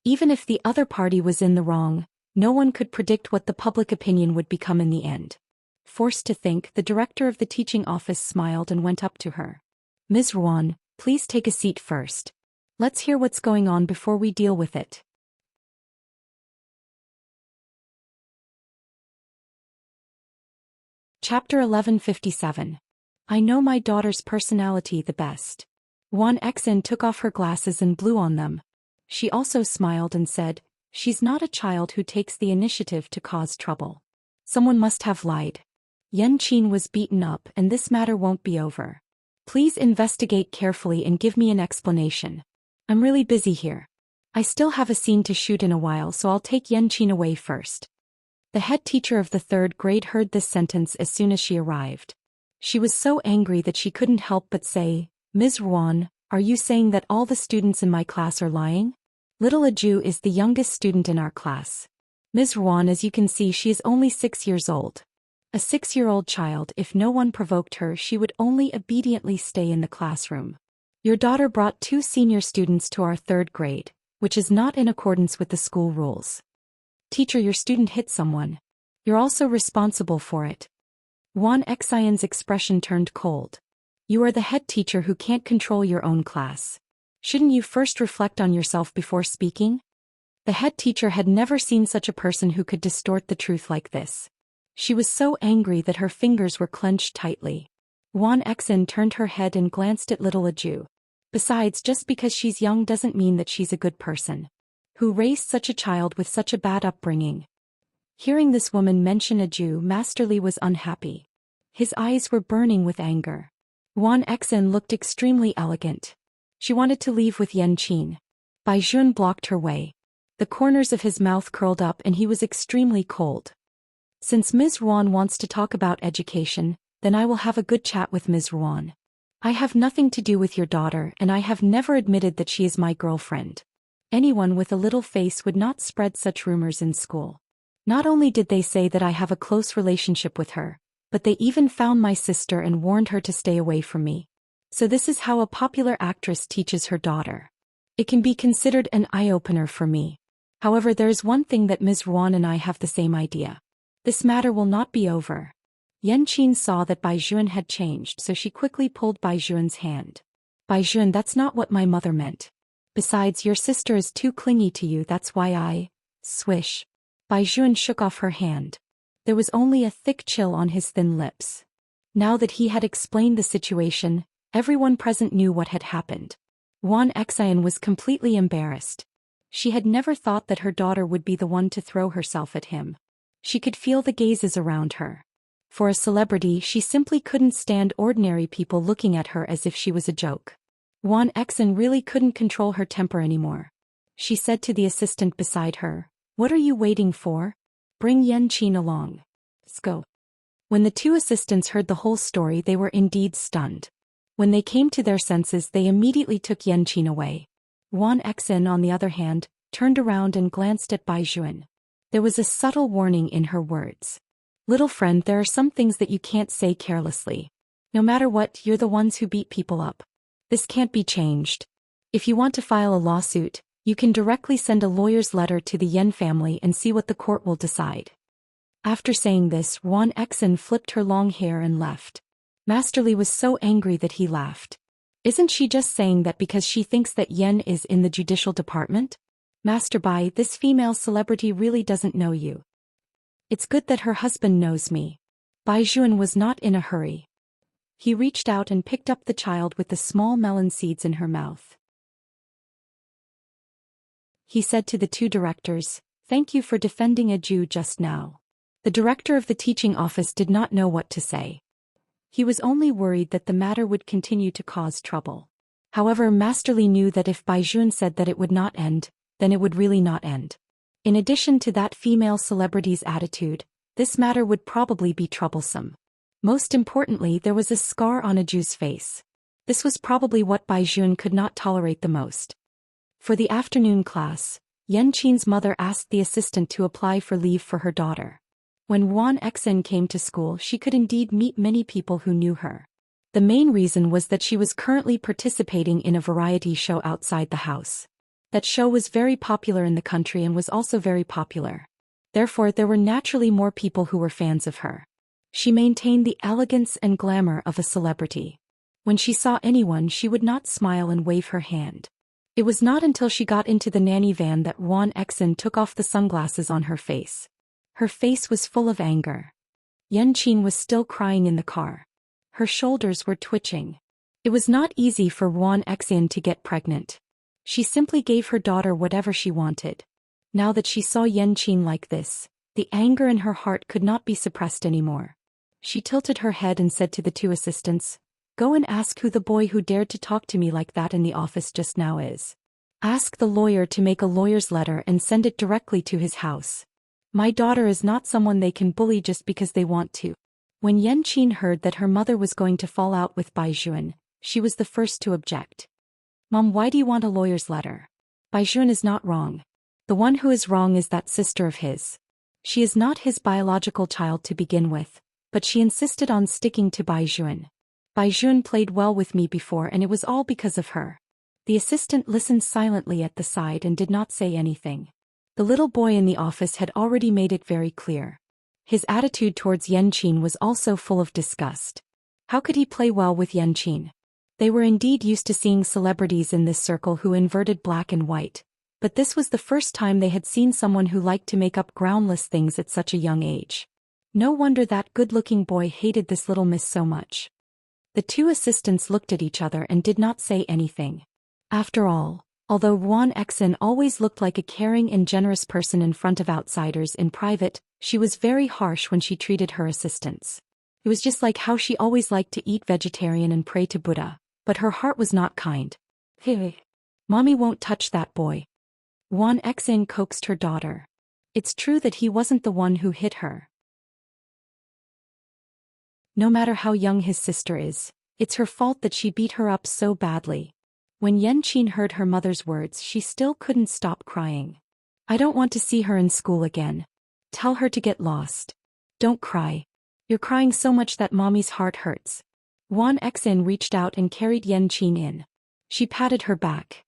Even if the other party was in the wrong, no one could predict what the public opinion would become in the end. Forced to think, the director of the teaching office smiled and went up to her. Ms. Ruan, please take a seat first. Let's hear what's going on before we deal with it. Chapter 1157. I know my daughter's personality the best. Ruan Xin took off her glasses and blew on them. She also smiled and said, she's not a child who takes the initiative to cause trouble. Someone must have lied. Yan Qin was beaten up and this matter won't be over. Please investigate carefully and give me an explanation. I'm really busy here. I still have a scene to shoot in a while, so I'll take Yan Qin away first. The head teacher of the third grade heard this sentence as soon as she arrived. She was so angry that she couldn't help but say, Ms. Ruan, are you saying that all the students in my class are lying? Little Aju is the youngest student in our class. Ms. Ruan, as you can see, she is only 6 years old. A 6-year-old child, if no one provoked her, she would only obediently stay in the classroom. Your daughter brought 2 senior students to our third grade, which is not in accordance with the school rules. Teacher, your student hit someone. You're also responsible for it. Ruan Xion's expression turned cold. You are the head teacher who can't control your own class. Shouldn't you first reflect on yourself before speaking? The head teacher had never seen such a person who could distort the truth like this. She was so angry that her fingers were clenched tightly. Ruan Xin turned her head and glanced at little Aju. Besides, just because she's young doesn't mean that she's a good person. Who raised such a child with such a bad upbringing? Hearing this woman mention Aju, Master Li was unhappy. His eyes were burning with anger. Ruan Xin looked extremely elegant. She wanted to leave with Yan Qin. Bai Juan blocked her way. The corners of his mouth curled up and he was extremely cold. Since Ms. Ruan wants to talk about education, then I will have a good chat with Ms. Ruan. I have nothing to do with your daughter and I have never admitted that she is my girlfriend. Anyone with a little face would not spread such rumors in school. Not only did they say that I have a close relationship with her, but they even found my sister and warned her to stay away from me. So this is how a popular actress teaches her daughter. It can be considered an eye-opener for me. However, there is one thing that Ms. Ruan and I have the same idea. This matter will not be over. Yan Qin saw that Bai Juan had changed, so she quickly pulled Bai Juan's hand. Baizhuan, that's not what my mother meant. Besides, your sister is too clingy to you, that's why I... Swish. Baizhuan shook off her hand. There was only a thick chill on his thin lips. Now that he had explained the situation, everyone present knew what had happened. Wan Xian was completely embarrassed. She had never thought that her daughter would be the one to throw herself at him. She could feel the gazes around her. For a celebrity, she simply couldn't stand ordinary people looking at her as if she was a joke. Wan Xian really couldn't control her temper anymore. She said to the assistant beside her, "What are you waiting for? Bring Yanqin along. Let's go." When the two assistants heard the whole story, they were indeed stunned. When they came to their senses, they immediately took Yanqin away. Wan Xian, on the other hand, turned around and glanced at Baizhuan. There was a subtle warning in her words. "Little friend, there are some things that you can't say carelessly. No matter what, you're the ones who beat people up. This can't be changed. If you want to file a lawsuit, you can directly send a lawyer's letter to the Yan family and see what the court will decide." After saying this, Wan Xian flipped her long hair and left. Master Li was so angry that he laughed. "Isn't she just saying that because she thinks that Yan is in the judicial department? Master Bai, this female celebrity really doesn't know you. It's good that her husband knows me." Baizhuan was not in a hurry. He reached out and picked up the child with the small melon seeds in her mouth. He said to the two directors, "Thank you for defending a Jew just now." The director of the teaching office did not know what to say. He was only worried that the matter would continue to cause trouble. However, Master Li knew that if Baizhuan said that it would not end, then it would really not end. In addition to that female celebrity's attitude, this matter would probably be troublesome. Most importantly, there was a scar on a Jew's face. This was probably what Baizhuan could not tolerate the most. For the afternoon class, Yanqin's mother asked the assistant to apply for leave for her daughter. When Wan Xian came to school, she could indeed meet many people who knew her. The main reason was that she was currently participating in a variety show outside the house. That show was very popular in the country and was also very popular. Therefore, there were naturally more people who were fans of her. She maintained the elegance and glamour of a celebrity. When she saw anyone, she would not smile and wave her hand. It was not until she got into the nanny van that Wan Xian took off the sunglasses on her face. Her face was full of anger. Yanqin was still crying in the car. Her shoulders were twitching. It was not easy for Wan Xian to get pregnant. She simply gave her daughter whatever she wanted. Now that she saw Yanqin like this, the anger in her heart could not be suppressed anymore. She tilted her head and said to the two assistants, "Go and ask who the boy who dared to talk to me like that in the office just now is. Ask the lawyer to make a lawyer's letter and send it directly to his house. My daughter is not someone they can bully just because they want to." When Yanqin heard that her mother was going to fall out with Baizhuan, she was the first to object. "Mom, why do you want a lawyer's letter? Baizhuan is not wrong. The one who is wrong is that sister of his. She is not his biological child to begin with, but she insisted on sticking to Baizhuan. Baizhuan played well with me before and it was all because of her." The assistant listened silently at the side and did not say anything. The little boy in the office had already made it very clear. His attitude towards Yanqin was also full of disgust. How could he play well with Yanqin? They were indeed used to seeing celebrities in this circle who inverted black and white, but this was the first time they had seen someone who liked to make up groundless things at such a young age. No wonder that good-looking boy hated this little miss so much. The two assistants looked at each other and did not say anything. After all, although Wan Xian always looked like a caring and generous person in front of outsiders in private, she was very harsh when she treated her assistants. It was just like how she always liked to eat vegetarian and pray to Buddha, but her heart was not kind. "Hey, Mommy won't touch that boy." Wan Xian coaxed her daughter. It's true that he wasn't the one who hit her. No matter how young his sister is, it's her fault that she beat her up so badly. When Yanqin heard her mother's words, she still couldn't stop crying. "I don't want to see her in school again. Tell her to get lost. Don't cry. You're crying so much that Mommy's heart hurts." Wan Xian reached out and carried Yanqin in. She patted her back.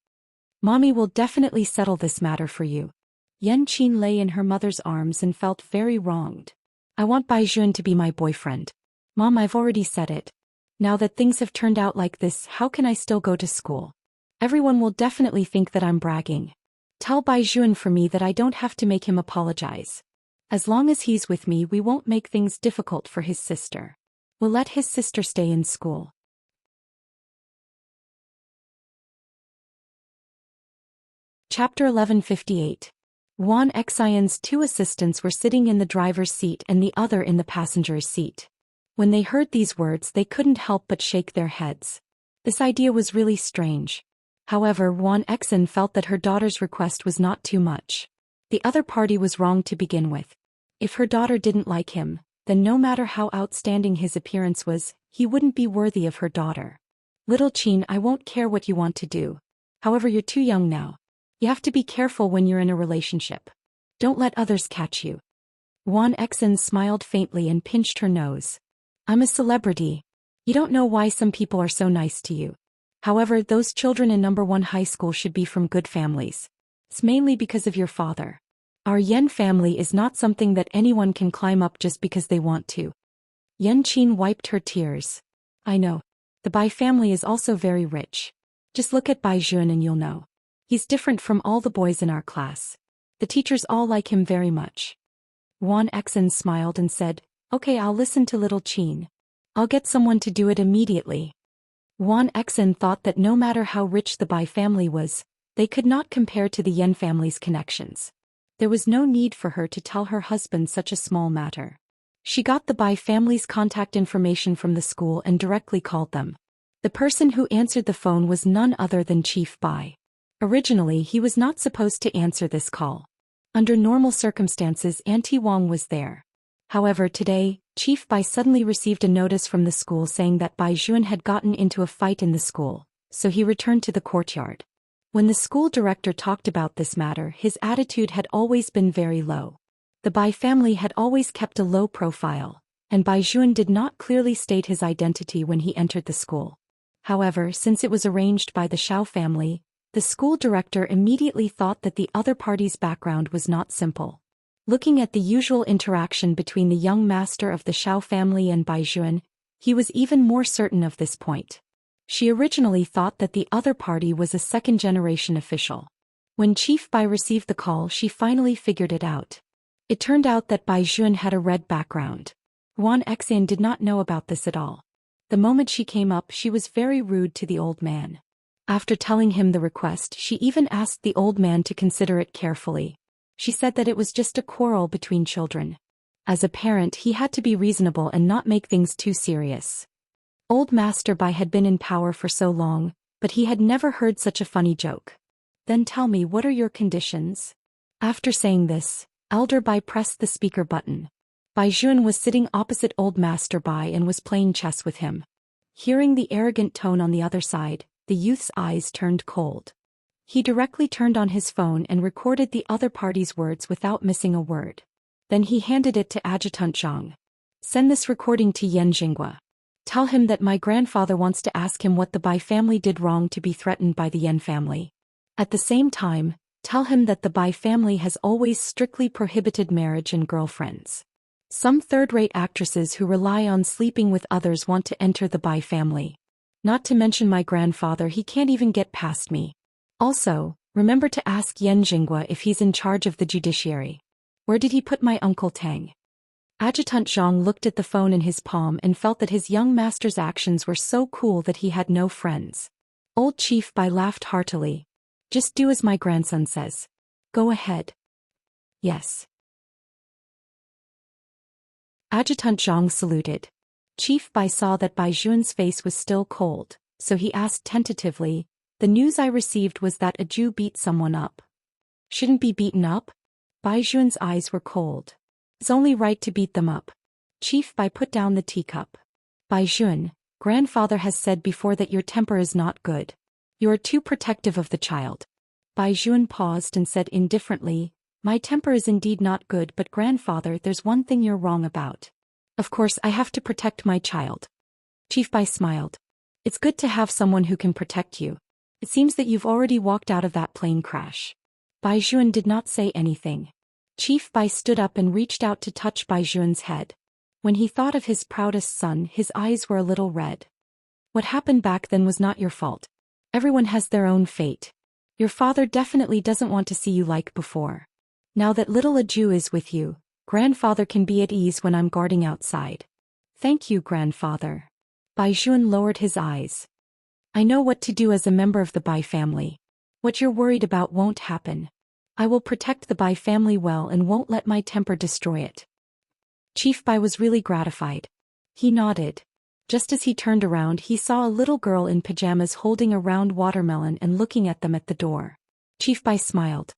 "Mommy will definitely settle this matter for you." Yanqin lay in her mother's arms and felt very wronged. "I want Baizhuan to be my boyfriend. Mom, I've already said it. Now that things have turned out like this, how can I still go to school? Everyone will definitely think that I'm bragging. Tell Bai Juan for me that I don't have to make him apologize. As long as he's with me, we won't make things difficult for his sister. We'll let his sister stay in school. Chapter 1158. Juan Xian's two assistants were sitting in the driver's seat and the other in the passenger's seat. When they heard these words, they couldn't help but shake their heads. This idea was really strange. However, Juan Xian felt that her daughter's request was not too much. The other party was wrong to begin with. If her daughter didn't like him, then no matter how outstanding his appearance was, he wouldn't be worthy of her daughter. Little Qin, I won't care what you want to do. However, you're too young now. You have to be careful when you're in a relationship. Don't let others catch you. Juan Xian smiled faintly and pinched her nose. I'm a celebrity. You don't know why some people are so nice to you. However, those children in number 1 high school should be from good families. It's mainly because of your father. Our Yan family is not something that anyone can climb up just because they want to. Yan Qin wiped her tears. I know. The Bai family is also very rich. Just look at Bai Juan and you'll know. He's different from all the boys in our class. The teachers all like him very much. Juan Xian smiled and said, Okay, I'll listen to little Qin. I'll get someone to do it immediately. Juan Xian thought that no matter how rich the Bai family was, they could not compare to the Yan family's connections. There was no need for her to tell her husband such a small matter. She got the Bai family's contact information from the school and directly called them. The person who answered the phone was none other than Chief Bai. Originally, he was not supposed to answer this call. Under normal circumstances, Auntie Wang was there. However, today, Chief Bai suddenly received a notice from the school saying that Bai Juan had gotten into a fight in the school, so he returned to the courtyard. When the school director talked about this matter, his attitude had always been very low. The Bai family had always kept a low profile, and Bai Juan did not clearly state his identity when he entered the school. However, since it was arranged by the Shao family, the school director immediately thought that the other party's background was not simple. Looking at the usual interaction between the young master of the Shao family and Bai Juan, he was even more certain of this point. She originally thought that the other party was a second-generation official. When Chief Bai received the call, she finally figured it out. It turned out that Bai Juan had a red background. Juan Xian did not know about this at all. The moment she came up, she was very rude to the old man. After telling him the request, she even asked the old man to consider it carefully. She said that it was just a quarrel between children. As a parent, he had to be reasonable and not make things too serious. Old Master Bai had been in power for so long, but he had never heard such a funny joke. Then tell me, what are your conditions? After saying this, Elder Bai pressed the speaker button. Bai Juan was sitting opposite Old Master Bai and was playing chess with him. Hearing the arrogant tone on the other side, the youth's eyes turned cold. He directly turned on his phone and recorded the other party's words without missing a word. Then he handed it to Adjutant Zhang. Send this recording to Yan Jingua. Tell him that my grandfather wants to ask him what the Bai family did wrong to be threatened by the Yan family. At the same time, tell him that the Bai family has always strictly prohibited marriage and girlfriends. Some third-rate actresses who rely on sleeping with others want to enter the Bai family. Not to mention my grandfather, he can't even get past me. Also, remember to ask Yan Jingua if he's in charge of the judiciary. Where did he put my Uncle Tang? Adjutant Zhang looked at the phone in his palm and felt that his young master's actions were so cool that he had no friends. Old Chief Bai laughed heartily. Just do as my grandson says. Go ahead. Yes. Adjutant Zhang saluted. Chief Bai saw that Bai Juan's face was still cold, so he asked tentatively, the news I received was that a Jew beat someone up. Shouldn't be beaten up? Bai Juan's eyes were cold. It's only right to beat them up. Chief Bai put down the teacup. Bai Juan, grandfather has said before that your temper is not good. You are too protective of the child. Bai Juan paused and said indifferently, my temper is indeed not good, but grandfather, there's one thing you're wrong about. Of course, I have to protect my child. Chief Bai smiled. It's good to have someone who can protect you. It seems that you've already walked out of that plane crash. Bai Juan did not say anything. Chief Bai stood up and reached out to touch Bai Juan's head. When he thought of his proudest son, his eyes were a little red. What happened back then was not your fault. Everyone has their own fate. Your father definitely doesn't want to see you like before. Now that little Aju is with you, grandfather can be at ease when I'm guarding outside. Thank you, grandfather. Bai Juan lowered his eyes. I know what to do as a member of the Bai family. What you're worried about won't happen. I will protect the Bai family well and won't let my temper destroy it. Chief Bai was really gratified. He nodded. Just as he turned around, he saw a little girl in pajamas holding a round watermelon and looking at them at the door. Chief Bai smiled.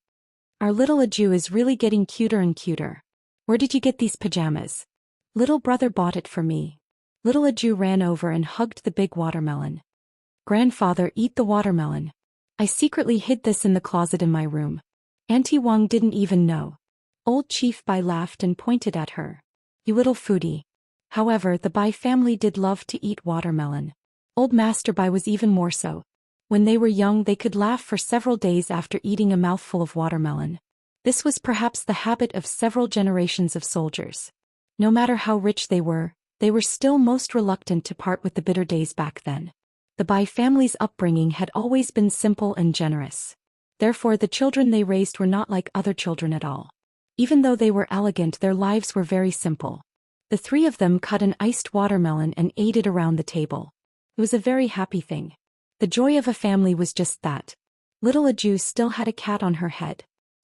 Our little Aju is really getting cuter and cuter. Where did you get these pajamas? Little brother bought it for me. Little Aju ran over and hugged the big watermelon. Grandfather, eat the watermelon. I secretly hid this in the closet in my room. Auntie Wang didn't even know. Old Chief Bai laughed and pointed at her. You little foodie. However, the Bai family did love to eat watermelon. Old Master Bai was even more so. When they were young, they could laugh for several days after eating a mouthful of watermelon. This was perhaps the habit of several generations of soldiers. No matter how rich they were still most reluctant to part with the bitter days back then. The Bai family's upbringing had always been simple and generous. Therefore, the children they raised were not like other children at all. Even though they were elegant, their lives were very simple. The three of them cut an iced watermelon and ate it around the table. It was a very happy thing. The joy of a family was just that. Little Aju still had a cat on her head.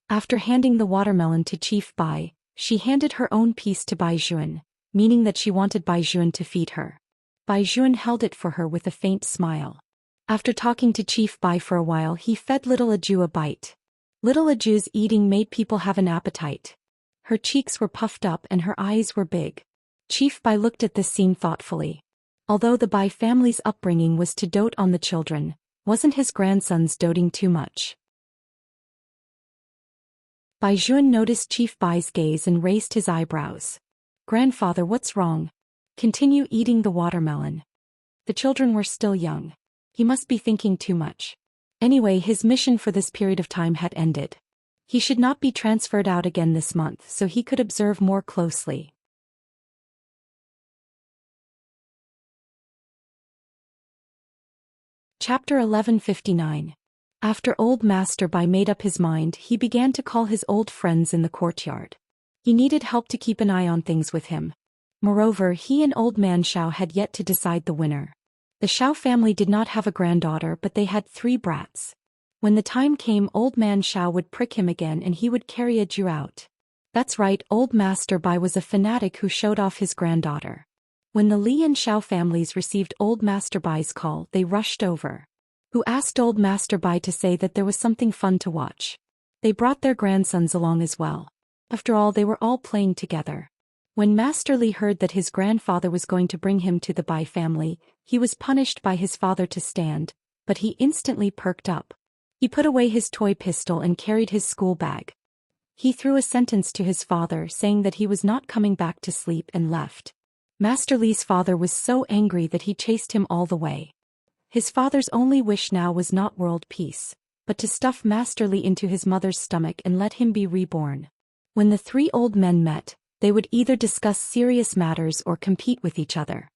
After handing the watermelon to Chief Bai, she handed her own piece to Bai Juan, meaning that she wanted Bai Juan to feed her. Bai Juan held it for her with a faint smile. After talking to Chief Bai for a while, he fed little Aju a bite. Little Aju's eating made people have an appetite. Her cheeks were puffed up and her eyes were big. Chief Bai looked at this scene thoughtfully. Although the Bai family's upbringing was to dote on the children, wasn't his grandsons doting too much? Bai Juan noticed Chief Bai's gaze and raised his eyebrows. Grandfather, what's wrong? Continue eating the watermelon. The children were still young. He must be thinking too much. Anyway, his mission for this period of time had ended. He should not be transferred out again this month, so he could observe more closely. Chapter 1159. After old Master Bai made up his mind, he began to call his old friends in the courtyard. He needed help to keep an eye on things with him. Moreover, he and old man Xiao had yet to decide the winner. The Xiao family did not have a granddaughter, but they had 3 brats. When the time came, old man Xiao would prick him again and he would carry Aju out. That's right, old Master Bai was a fanatic who showed off his granddaughter. When the Li and Xiao families received old Master Bai's call, they rushed over. Who asked old Master Bai to say that there was something fun to watch. They brought their grandsons along as well. After all, they were all playing together. When Master Li heard that his grandfather was going to bring him to the Bai family, he was punished by his father to stand, but he instantly perked up. He put away his toy pistol and carried his school bag. He threw a sentence to his father saying that he was not coming back to sleep and left. Master Li's father was so angry that he chased him all the way. His father's only wish now was not world peace, but to stuff Master Li into his mother's stomach and let him be reborn. When the 3 old men met, they would either discuss serious matters or compete with each other.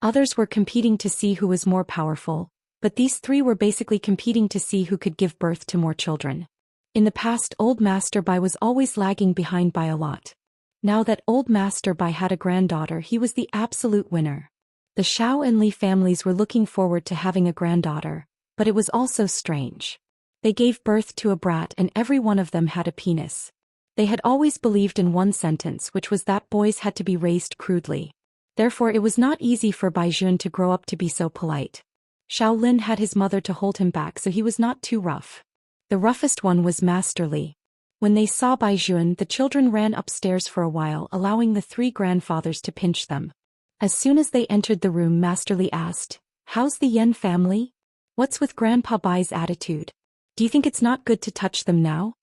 Others were competing to see who was more powerful, but these 3 were basically competing to see who could give birth to more children. In the past, old Master Bai was always lagging behind by a lot. Now that old Master Bai had a granddaughter, he was the absolute winner. The Xiao and Li families were looking forward to having a granddaughter, but it was also strange. They gave birth to a brat and every one of them had a penis. They had always believed in one sentence, which was that boys had to be raised crudely. Therefore it was not easy for Bai Juan to grow up to be so polite. Xiao Lin had his mother to hold him back so he was not too rough. The roughest one was Master Li. When they saw Bai Juan, the children ran upstairs for a while, allowing the 3 grandfathers to pinch them. As soon as they entered the room, Master Li asked, "How's the Yen family? What's with Grandpa Bai's attitude? Do you think it's not good to touch them now?"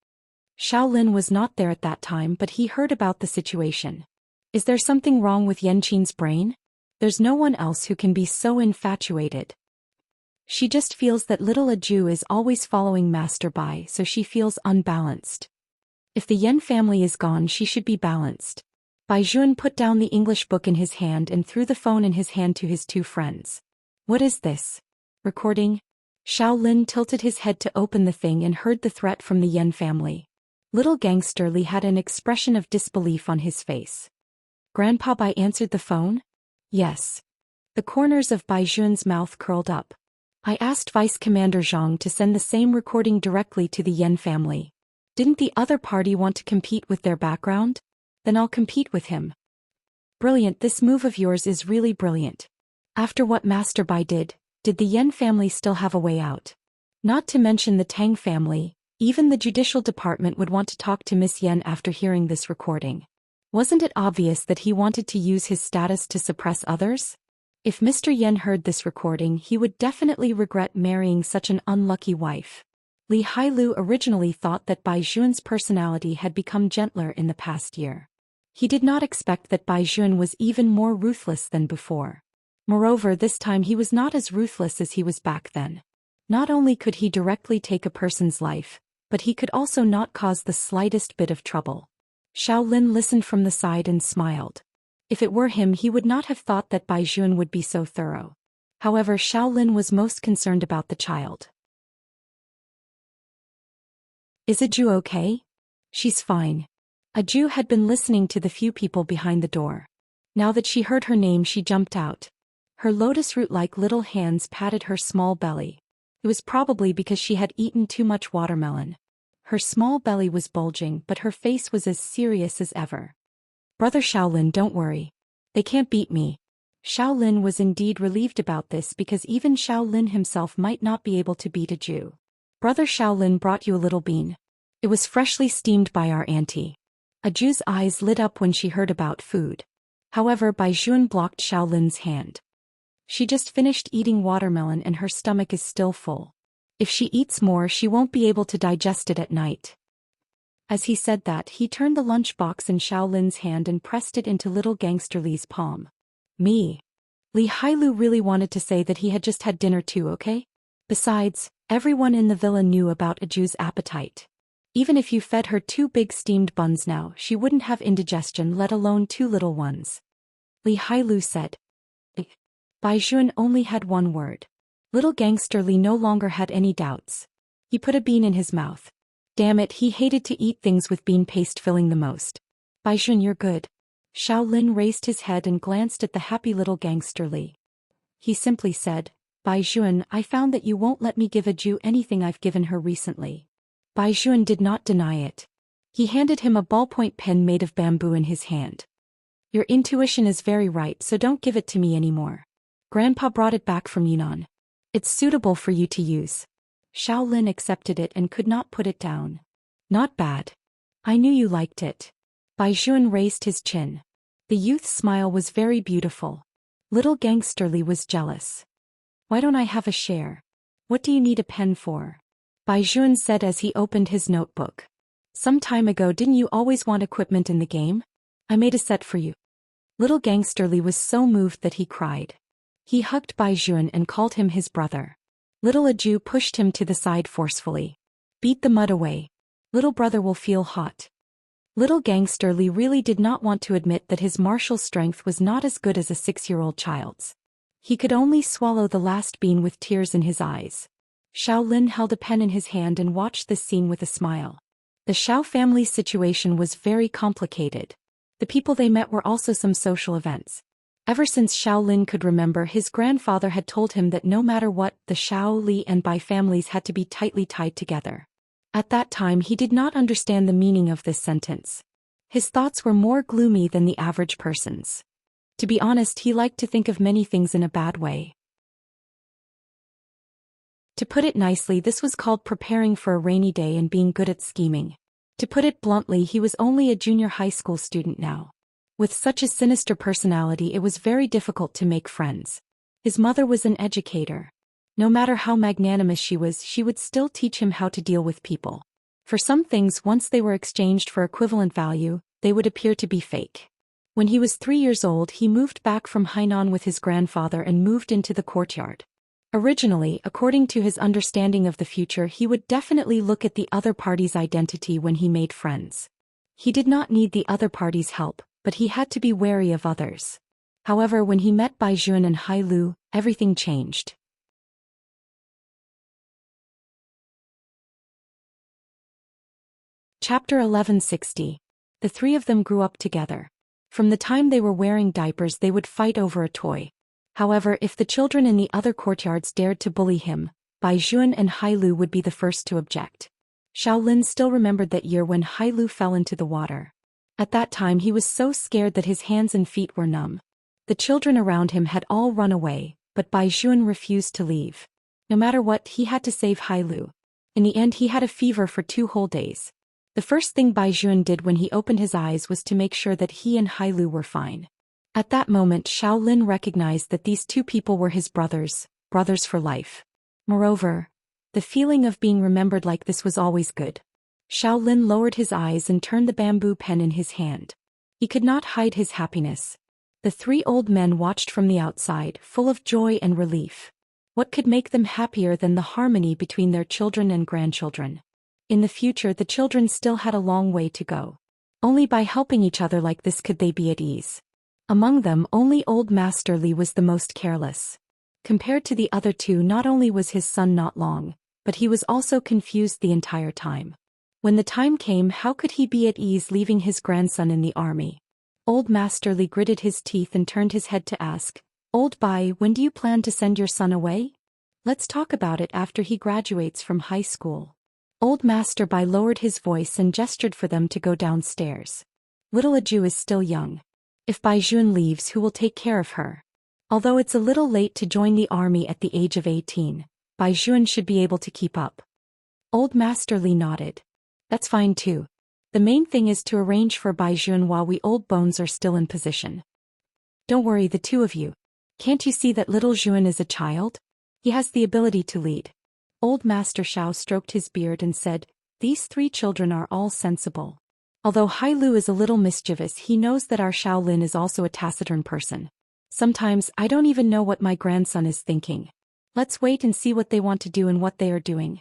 Xiao Lin was not there at that time, but he heard about the situation. Is there something wrong with Yanqing's brain? There's no one else who can be so infatuated. She just feels that little Aju is always following Master Bai, so she feels unbalanced. If the Yen family is gone, she should be balanced. Bai Juan put down the English book in his hand and threw the phone in his hand to his 2 friends. What is this? Recording? Shaolin tilted his head to open the thing and heard the threat from the Yen family. Little Gangster Li had an expression of disbelief on his face. Grandpa Bai answered the phone? Yes. The corners of Bai Jun's mouth curled up. I asked Vice Commander Zhang to send the same recording directly to the Yen family. Didn't the other party want to compete with their background? Then I'll compete with him. Brilliant, this move of yours is really brilliant. After what Master Bai did the Yen family still have a way out? Not to mention the Tang family, even the judicial department would want to talk to Miss Yen after hearing this recording. Wasn't it obvious that he wanted to use his status to suppress others? If Mr. Yen heard this recording, he would definitely regret marrying such an unlucky wife. Li Hailu originally thought that Bai Jun's personality had become gentler in the past year. He did not expect that Bai Jun was even more ruthless than before. Moreover, this time he was not as ruthless as he was back then. Not only could he directly take a person's life, but he could also not cause the slightest bit of trouble. Shaolin listened from the side and smiled. If it were him, he would not have thought that Bai Jun would be so thorough. However, Shaolin was most concerned about the child. Is Aju okay? She's fine. Aju had been listening to the few people behind the door. Now that she heard her name, she jumped out. Her lotus root-like little hands patted her small belly. It was probably because she had eaten too much watermelon. Her small belly was bulging, but her face was as serious as ever. Brother Shaolin, don't worry. They can't beat me. Shaolin was indeed relieved about this because even Shaolin himself might not be able to beat Aju. Brother Shaolin brought you a little bean. It was freshly steamed by our auntie. Aju's eyes lit up when she heard about food. However, Bai Jun blocked Shaolin's hand. She just finished eating watermelon and her stomach is still full. If she eats more, she won't be able to digest it at night. As he said that, he turned the lunchbox in Shaolin's hand and pressed it into little Gangster Li's palm. Me. Li Hailu really wanted to say that he had just had dinner too, okay? Besides, everyone in the villa knew about Aju's appetite. Even if you fed her 2 big steamed buns now, she wouldn't have indigestion, let alone 2 little ones. Li Hailu said. Bai Jun only had one word. Little Gangster Li no longer had any doubts. He put a bean in his mouth. Damn it, he hated to eat things with bean paste filling the most. Bai Jun, you're good. Shaolin raised his head and glanced at the happy little Gangster Li. He simply said, Bai Jun, I found that you won't let me give Aju anything I've given her recently. Bai Jun did not deny it. He handed him a ballpoint pen made of bamboo in his hand. Your intuition is very right, so don't give it to me anymore. Grandpa brought it back from Yunnan. It's suitable for you to use. Shaolin accepted it and could not put it down. Not bad. I knew you liked it. Bai Jun raised his chin. The youth's smile was very beautiful. Little Gangster Li was jealous. Why don't I have a share? What do you need a pen for? Bai Jun said as he opened his notebook. Some time ago, didn't you always want equipment in the game? I made a set for you. Little Gangster Li was so moved that he cried. He hugged Bai Jun and called him his brother. Little Aju pushed him to the side forcefully. Beat the mud away. Little brother will feel hot. Little Gangster Li really did not want to admit that his martial strength was not as good as a 6-year-old child's. He could only swallow the last bean with tears in his eyes. Shaolin held a pen in his hand and watched this scene with a smile. The Shao family's situation was very complicated. The people they met were also some social events. Ever since Shaolin could remember, his grandfather had told him that no matter what, the Shao, Li and Bai families had to be tightly tied together. At that time he did not understand the meaning of this sentence. His thoughts were more gloomy than the average person's. To be honest, he liked to think of many things in a bad way. To put it nicely, this was called preparing for a rainy day and being good at scheming. To put it bluntly, he was only a junior high school student now. With such a sinister personality, it was very difficult to make friends. His mother was an educator. No matter how magnanimous she would still teach him how to deal with people. For some things, once they were exchanged for equivalent value, they would appear to be fake. When he was 3 years old, he moved back from Hainan with his grandfather and moved into the courtyard. Originally, according to his understanding of the future, he would definitely look at the other party's identity when he made friends. He did not need the other party's help, but he had to be wary of others. However, when he met Bai Jun and Hai Lu, everything changed. Chapter 1160. The three of them grew up together. From the time they were wearing diapers they would fight over a toy. However, if the children in the other courtyards dared to bully him, Bai Juan and Hai Lu would be the first to object. Shaolin still remembered that year when Hai Lu fell into the water. At that time he was so scared that his hands and feet were numb. The children around him had all run away, but Bai Juan refused to leave. No matter what, he had to save Hai Lu. In the end he had a fever for 2 whole days. The first thing Bai Juan did when he opened his eyes was to make sure that he and Hai Lu were fine. At that moment Shaolin recognized that these 2 people were his brothers for life. Moreover, the feeling of being remembered like this was always good. Shaolin lowered his eyes and turned the bamboo pen in his hand. He could not hide his happiness. The 3 old men watched from the outside, full of joy and relief. What could make them happier than the harmony between their children and grandchildren? In the future the children still had a long way to go. Only by helping each other like this could they be at ease. Among them only old Master Li was the most careless. Compared to the other 2, not only was his son not long, but he was also confused the entire time. When the time came, how could he be at ease leaving his grandson in the army? Old Master Li gritted his teeth and turned his head to ask, "Old Bai, when do you plan to send your son away?" "Let's talk about it after he graduates from high school." Old Master Bai lowered his voice and gestured for them to go downstairs. Little Aju is still young. If Bai Juan leaves, who will take care of her? Although it's a little late to join the army at the age of 18, Bai Juan should be able to keep up. Old Master Li nodded. That's fine too. The main thing is to arrange for Bai Juan while we old bones are still in position. Don't worry, the 2 of you. Can't you see that little Juan is a child? He has the ability to lead. Old Master Shao stroked his beard and said, "These 3 children are all sensible. Although Hai Lu is a little mischievous, he knows that our Shaolin is also a taciturn person. Sometimes I don't even know what my grandson is thinking. Let's wait and see what they want to do and what they are doing."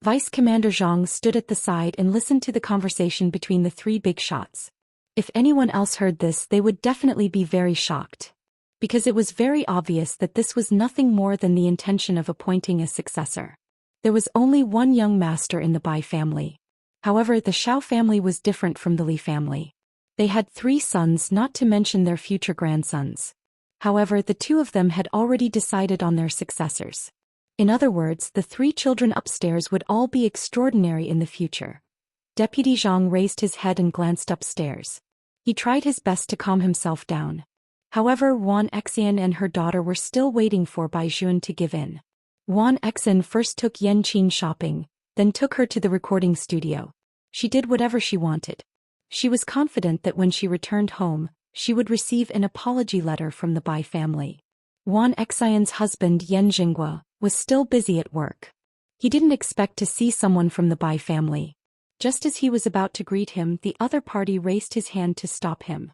Vice Commander Zhang stood at the side and listened to the conversation between the 3 big shots. If anyone else heard this, they would definitely be very shocked. Because it was very obvious that this was nothing more than the intention of appointing a successor. There was only one young master in the Bai family. However, the Shao family was different from the Li family. They had 3 sons, not to mention their future grandsons. However, the 2 of them had already decided on their successors. In other words, the 3 children upstairs would all be extraordinary in the future. Deputy Zhang raised his head and glanced upstairs. He tried his best to calm himself down. However, Wan Xian and her daughter were still waiting for Bai Juan to give in. Wan Xian first took Yan Qin shopping, then took her to the recording studio. She did whatever she wanted. She was confident that when she returned home, she would receive an apology letter from the Bai family. Wan Xian's husband Yan Jinghua was still busy at work. He didn't expect to see someone from the Bai family. Just as he was about to greet him, the other party raised his hand to stop him.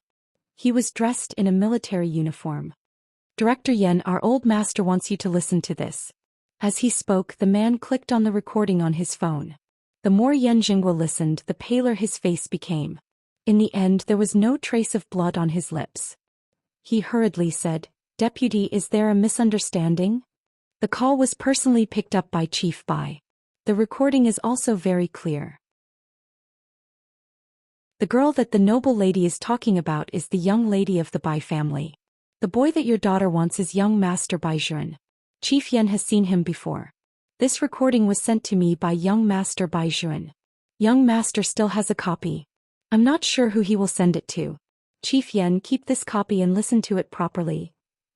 He was dressed in a military uniform. "Director Yan, our old master wants you to listen to this." As he spoke, the man clicked on the recording on his phone. The more Yan Jinghua listened, the paler his face became. In the end, there was no trace of blood on his lips. He hurriedly said, "Deputy, is there a misunderstanding?" The call was personally picked up by Chief Bai. The recording is also very clear. The girl that the noble lady is talking about is the young lady of the Bai family. The boy that your daughter wants is young Master Bai Juan. Chief Yan has seen him before. This recording was sent to me by young Master Bai Juan. Young Master still has a copy. I'm not sure who he will send it to. Chief Yan, keep this copy and listen to it properly.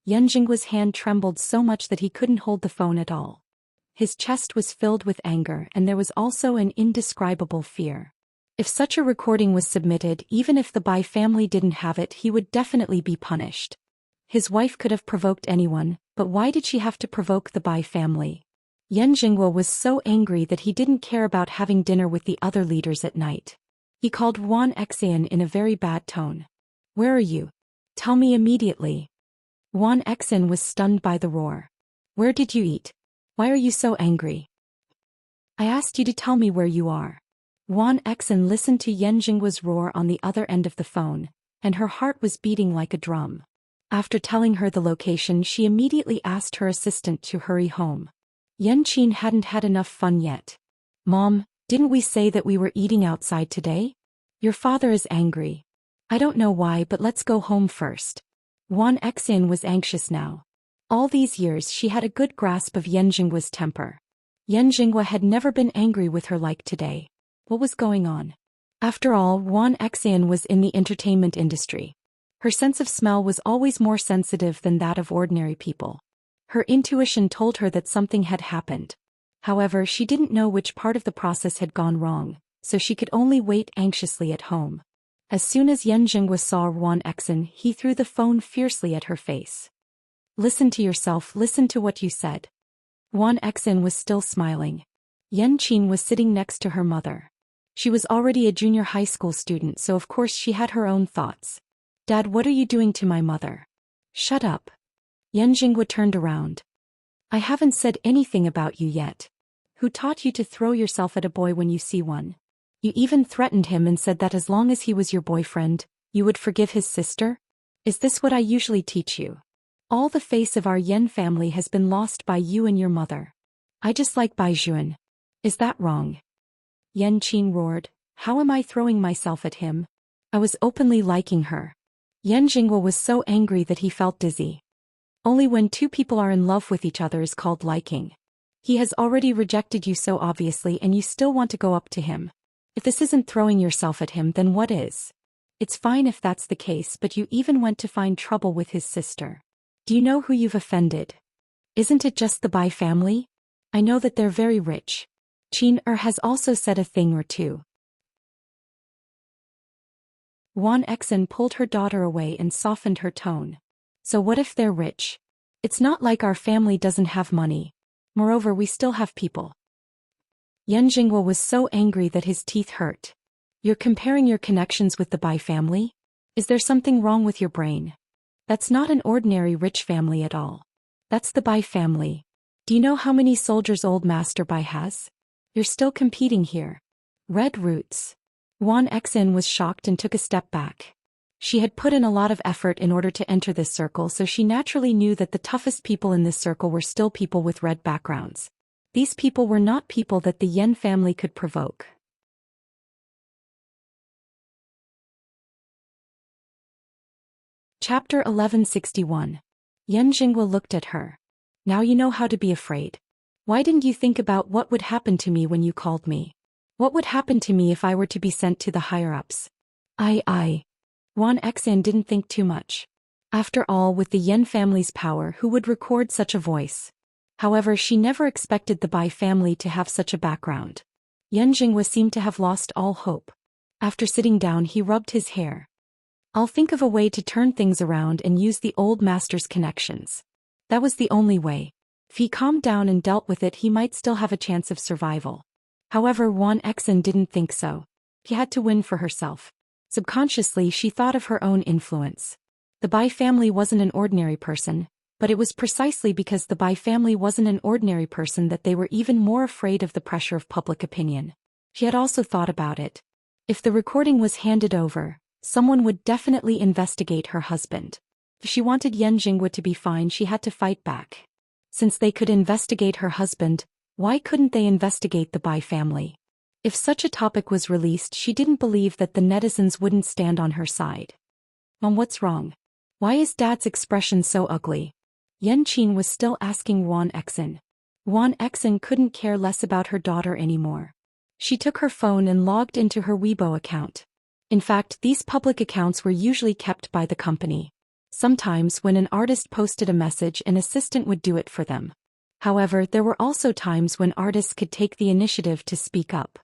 Yan Jinghua's hand trembled so much that he couldn't hold the phone at all. His chest was filled with anger, and there was also an indescribable fear. If such a recording was submitted, even if the Bai family didn't have it, he would definitely be punished. His wife could have provoked anyone, but why did she have to provoke the Bai family? Yan Jinghua was so angry that he didn't care about having dinner with the other leaders at night. He called Wan Xian in a very bad tone. "Where are you? Tell me immediately." Wan Xian was stunned by the roar. "Where did you eat? Why are you so angry?" "I asked you to tell me where you are." Wan Xian listened to Yan Jinghua's roar on the other end of the phone, and her heart was beating like a drum. After telling her the location, she immediately asked her assistant to hurry home. Yenchin hadn't had enough fun yet. Mom, didn't we say that we were eating outside today? Your father is angry. I don't know why, but let's go home first. Wan Xin was anxious now. All these years she had a good grasp of Yan Jingwa's temper. Yan Jingwa had never been angry with her like today. What was going on? After all, Wan Xin was in the entertainment industry. Her sense of smell was always more sensitive than that of ordinary people. Her intuition told her that something had happened. However, she didn't know which part of the process had gone wrong, so she could only wait anxiously at home. As soon as Yan Jingwa saw Wan Xin, he threw the phone fiercely at her face. Listen to yourself, listen to what you said. Wan Xin was still smiling. Yan Qin was sitting next to her mother. She was already a junior high school student, so of course she had her own thoughts. Dad, what are you doing to my mother? Shut up. Yan Jingwa turned around. I haven't said anything about you yet. Who taught you to throw yourself at a boy when you see one? You even threatened him and said that as long as he was your boyfriend, you would forgive his sister? Is this what I usually teach you? All the face of our Yan family has been lost by you and your mother. I just like Bai Juan. Is that wrong? Yan Qin roared. How am I throwing myself at him? I was openly liking her. Yan Jingwa was so angry that he felt dizzy. Only when two people are in love with each other is called liking. He has already rejected you so obviously and you still want to go up to him. If this isn't throwing yourself at him, then what is? It's fine if that's the case, but you even went to find trouble with his sister. Do you know who you've offended? Isn't it just the Bai family? I know that they're very rich. Qin has also said a thing or two. Wan Xin pulled her daughter away and softened her tone. So what if they're rich? It's not like our family doesn't have money. Moreover, we still have people. Yan Jingwa was so angry that his teeth hurt. You're comparing your connections with the Bai family? Is there something wrong with your brain? That's not an ordinary rich family at all. That's the Bai family. Do you know how many soldiers old Master Bai has? You're still competing here. Red roots. Wan Xin was shocked and took a step back. She had put in a lot of effort in order to enter this circle, so she naturally knew that the toughest people in this circle were still people with red backgrounds. These people were not people that the Yan family could provoke. Chapter 1161. Yan Jingwa looked at her. Now you know how to be afraid. Why didn't you think about what would happen to me when you called me? What would happen to me if I were to be sent to the higher-ups? Wan Xin didn't think too much. After all, with the Yan family's power, who would record such a voice? However, she never expected the Bai family to have such a background. Yan Jingwa seemed to have lost all hope. After sitting down, he rubbed his hair. I'll think of a way to turn things around and use the old master's connections. That was the only way. If he calmed down and dealt with it, he might still have a chance of survival. However, Wan Xin didn't think so. She had to win for herself. Subconsciously, she thought of her own influence. The Bai family wasn't an ordinary person, but it was precisely because the Bai family wasn't an ordinary person that they were even more afraid of the pressure of public opinion. She had also thought about it. If the recording was handed over, someone would definitely investigate her husband. If she wanted Yan Jingwa to be fine, she had to fight back. Since they could investigate her husband, why couldn't they investigate the Bai family? If such a topic was released, she didn't believe that the netizens wouldn't stand on her side. Mom, what's wrong? Why is Dad's expression so ugly? Yan Qin was still asking Wan Xin. Wan Xin couldn't care less about her daughter anymore. She took her phone and logged into her Weibo account. In fact, these public accounts were usually kept by the company. Sometimes when an artist posted a message, an assistant would do it for them. However, there were also times when artists could take the initiative to speak up.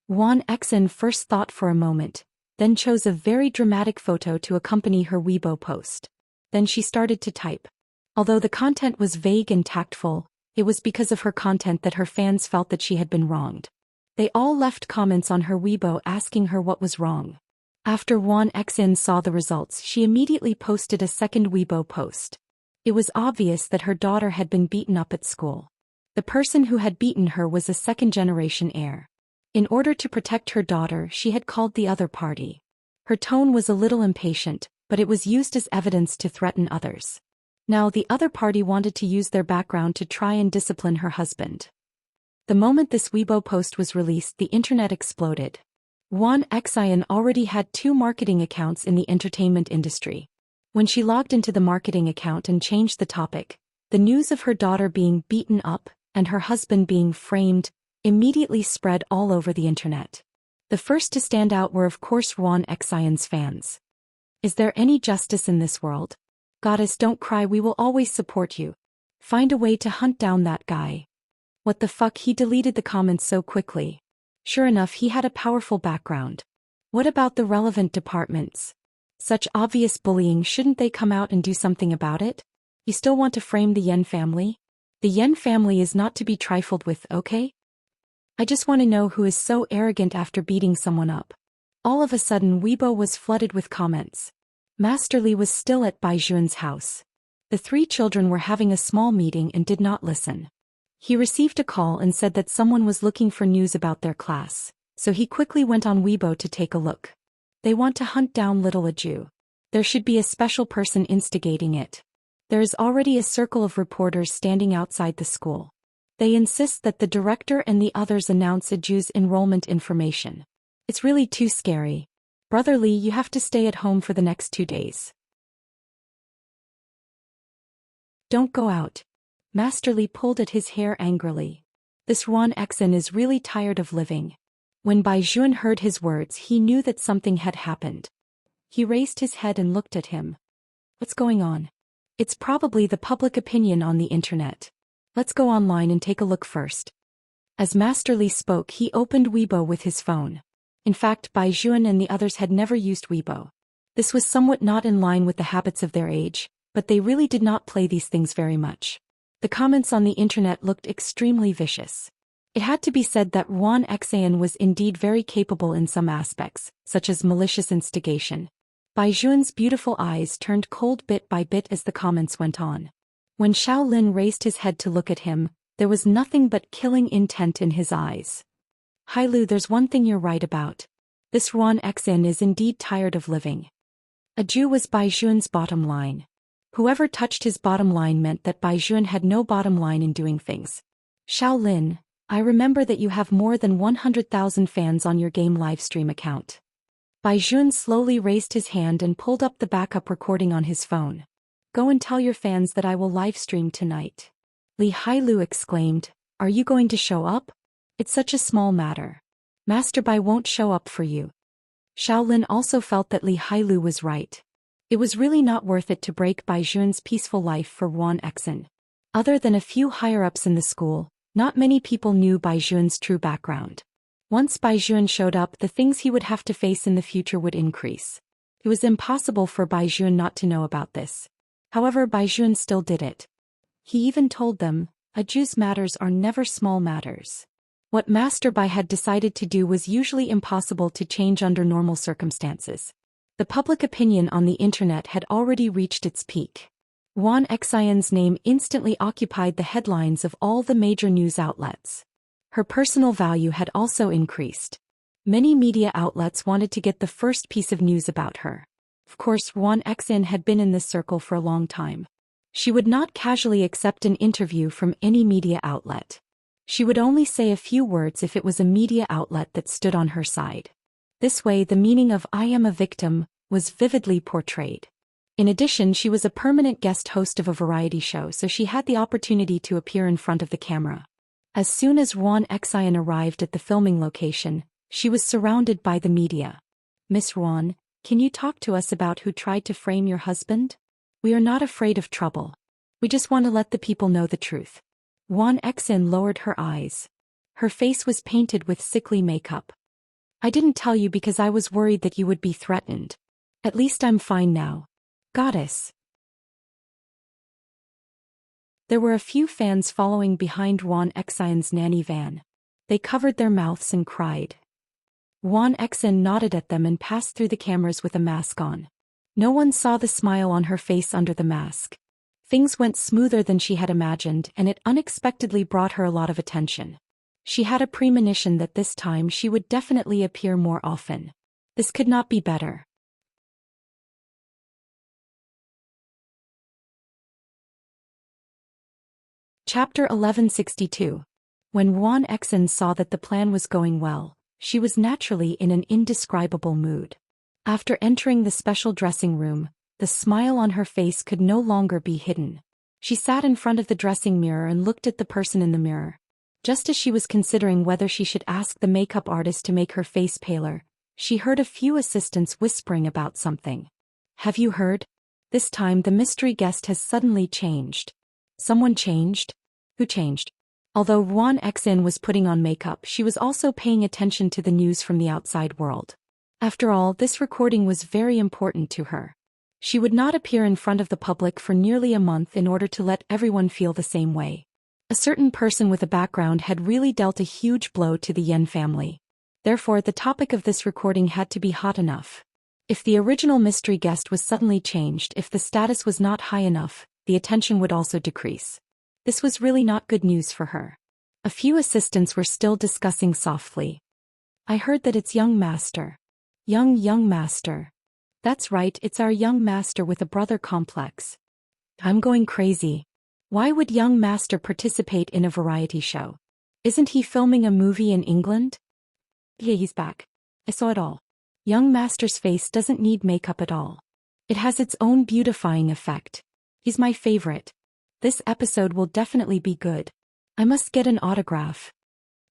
Wan Xin first thought for a moment, then chose a very dramatic photo to accompany her Weibo post. Then she started to type. Although the content was vague and tactful, it was because of her content that her fans felt that she had been wronged. They all left comments on her Weibo asking her what was wrong. After Wan Xin saw the results, she immediately posted a second Weibo post. It was obvious that her daughter had been beaten up at school. The person who had beaten her was a second-generation heir. In order to protect her daughter, she had called the other party. Her tone was a little impatient, but it was used as evidence to threaten others. Now the other party wanted to use their background to try and discipline her husband. The moment this Weibo post was released, the internet exploded. Won Xian already had 2 marketing accounts in the entertainment industry. When she logged into the marketing account and changed the topic, the news of her daughter being beaten up and her husband being framed immediately spread all over the internet. The first to stand out were of course Won Xian's fans. Is there any justice in this world? Goddess, don't cry, we will always support you. Find a way to hunt down that guy. What the fuck, he deleted the comments so quickly. Sure enough, he had a powerful background. What about the relevant departments? Such obvious bullying, shouldn't they come out and do something about it? You still want to frame the Yen family? The Yen family is not to be trifled with, okay? I just want to know who is so arrogant after beating someone up. All of a sudden Weibo was flooded with comments. Master Li was still at Bai Juan's house. The 3 children were having a small meeting and did not listen. He received a call and said that someone was looking for news about their class, so he quickly went on Weibo to take a look. They want to hunt down little Jew. There should be a special person instigating it. There is already a circle of reporters standing outside the school. They insist that the director and the others announce a Jew's enrollment information. It's really too scary. Brother Li, you have to stay at home for the next 2 days. Don't go out. Master Li pulled at his hair angrily. This Won Xian is really tired of living. When Bai Juan heard his words, he knew that something had happened. He raised his head and looked at him. What's going on? It's probably the public opinion on the internet. Let's go online and take a look first. As Master Li spoke, he opened Weibo with his phone. In fact, Bai Juan and the others had never used Weibo. This was somewhat not in line with the habits of their age, but they really did not play these things very much. The comments on the internet looked extremely vicious. It had to be said that Won Xian was indeed very capable in some aspects, such as malicious instigation. Bai Juan's beautiful eyes turned cold bit by bit as the comments went on. When Xiao Lin raised his head to look at him, there was nothing but killing intent in his eyes. Hailu, there's one thing you're right about. This Won Xian is indeed tired of living. A Jew was Bai Juan's bottom line. Whoever touched his bottom line meant that Bai Juan had no bottom line in doing things. Xiao Lin, I remember that you have more than 100,000 fans on your game livestream account. Bai Juan slowly raised his hand and pulled up the backup recording on his phone. Go and tell your fans that I will livestream tonight. Li Hailu exclaimed, are you going to show up? It's such a small matter. Master Bai won't show up for you. Xiao Lin also felt that Li Hailu was right. It was really not worth it to break Bai Juan's peaceful life for Won Xian. Other than a few higher-ups in the school, not many people knew Bai Juan's true background. Once Bai Juan showed up, the things he would have to face in the future would increase. It was impossible for Bai Juan not to know about this. However, Bai Juan still did it. He even told them, a Jew's matters are never small matters. What Master Bai had decided to do was usually impossible to change under normal circumstances. The public opinion on the internet had already reached its peak. Won Xian's name instantly occupied the headlines of all the major news outlets. Her personal value had also increased. Many media outlets wanted to get the first piece of news about her. Of course, Won Xian had been in this circle for a long time. She would not casually accept an interview from any media outlet. She would only say a few words if it was a media outlet that stood on her side. This way, the meaning of I am a victim was vividly portrayed. In addition, she was a permanent guest host of a variety show, so she had the opportunity to appear in front of the camera. As soon as Won Xian arrived at the filming location, she was surrounded by the media. Miss Won, can you talk to us about who tried to frame your husband? We are not afraid of trouble. We just want to let the people know the truth. Won Xian lowered her eyes. Her face was painted with sickly makeup. I didn't tell you because I was worried that you would be threatened. At least I'm fine now. Goddess. There were a few fans following behind Won Xian's nanny van. They covered their mouths and cried. Won Xian nodded at them and passed through the cameras with a mask on. No one saw the smile on her face under the mask. Things went smoother than she had imagined, and it unexpectedly brought her a lot of attention. She had a premonition that this time she would definitely appear more often. This could not be better. Chapter 1162. When Wan Exen saw that the plan was going well, she was naturally in an indescribable mood. After entering the special dressing room, the smile on her face could no longer be hidden. She sat in front of the dressing mirror and looked at the person in the mirror. Just as she was considering whether she should ask the makeup artist to make her face paler, she heard a few assistants whispering about something. Have you heard? This time the mystery guest has suddenly changed. Someone changed? Who changed? Although Wan Exin was putting on makeup, she was also paying attention to the news from the outside world. After all, this recording was very important to her. She would not appear in front of the public for nearly a month in order to let everyone feel the same way. A certain person with a background had really dealt a huge blow to the Yen family. Therefore, the topic of this recording had to be hot enough. If the original mystery guest was suddenly changed, if the status was not high enough, the attention would also decrease. This was really not good news for her. A few assistants were still discussing softly. I heard that it's young master. Young master. That's right, it's our young master with a brother complex. I'm going crazy. Why would young master participate in a variety show? Isn't he filming a movie in England? Yeah, he's back. I saw it all. Young master's face doesn't need makeup at all. It has its own beautifying effect. He's my favorite. This episode will definitely be good. I must get an autograph.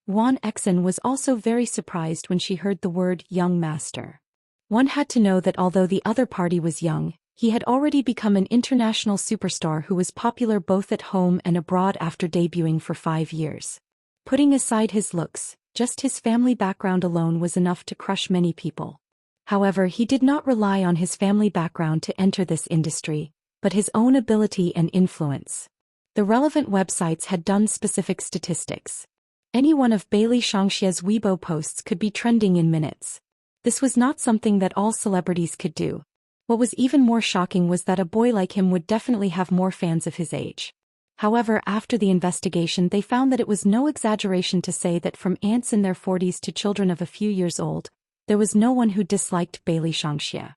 Wan Exen was also very surprised when she heard the word young master. One had to know that although the other party was young, he had already become an international superstar who was popular both at home and abroad after debuting for 5 years. Putting aside his looks, just his family background alone was enough to crush many people. However, he did not rely on his family background to enter this industry, but his own ability and influence. The relevant websites had done specific statistics. Any one of Bailey Shangxia's Weibo posts could be trending in minutes. This was not something that all celebrities could do. What was even more shocking was that a boy like him would definitely have more fans of his age. However, after the investigation, they found that it was no exaggeration to say that from aunts in their 40s to children of a few years old, there was no one who disliked Bailey Shangxia.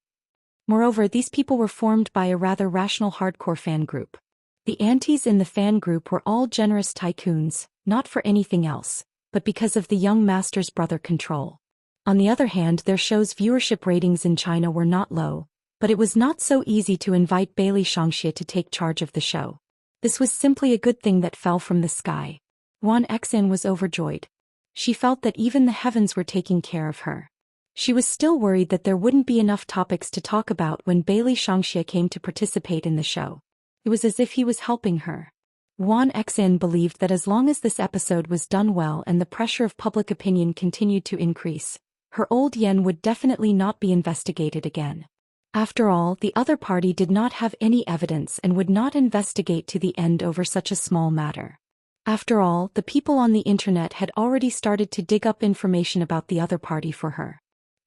Moreover, these people were formed by a rather rational hardcore fan group. The aunties in the fan group were all generous tycoons, not for anything else, but because of the young master's brother control. On the other hand, their show's viewership ratings in China were not low, but it was not so easy to invite Bailey Shangxia to take charge of the show. This was simply a good thing that fell from the sky. Wan Exin was overjoyed. She felt that even the heavens were taking care of her. She was still worried that there wouldn't be enough topics to talk about when Bailey Shangxia came to participate in the show. It was as if he was helping her. Wan Exin believed that as long as this episode was done well and the pressure of public opinion continued to increase, her old yen would definitely not be investigated again. After all, the other party did not have any evidence and would not investigate to the end over such a small matter. After all, the people on the internet had already started to dig up information about the other party for her.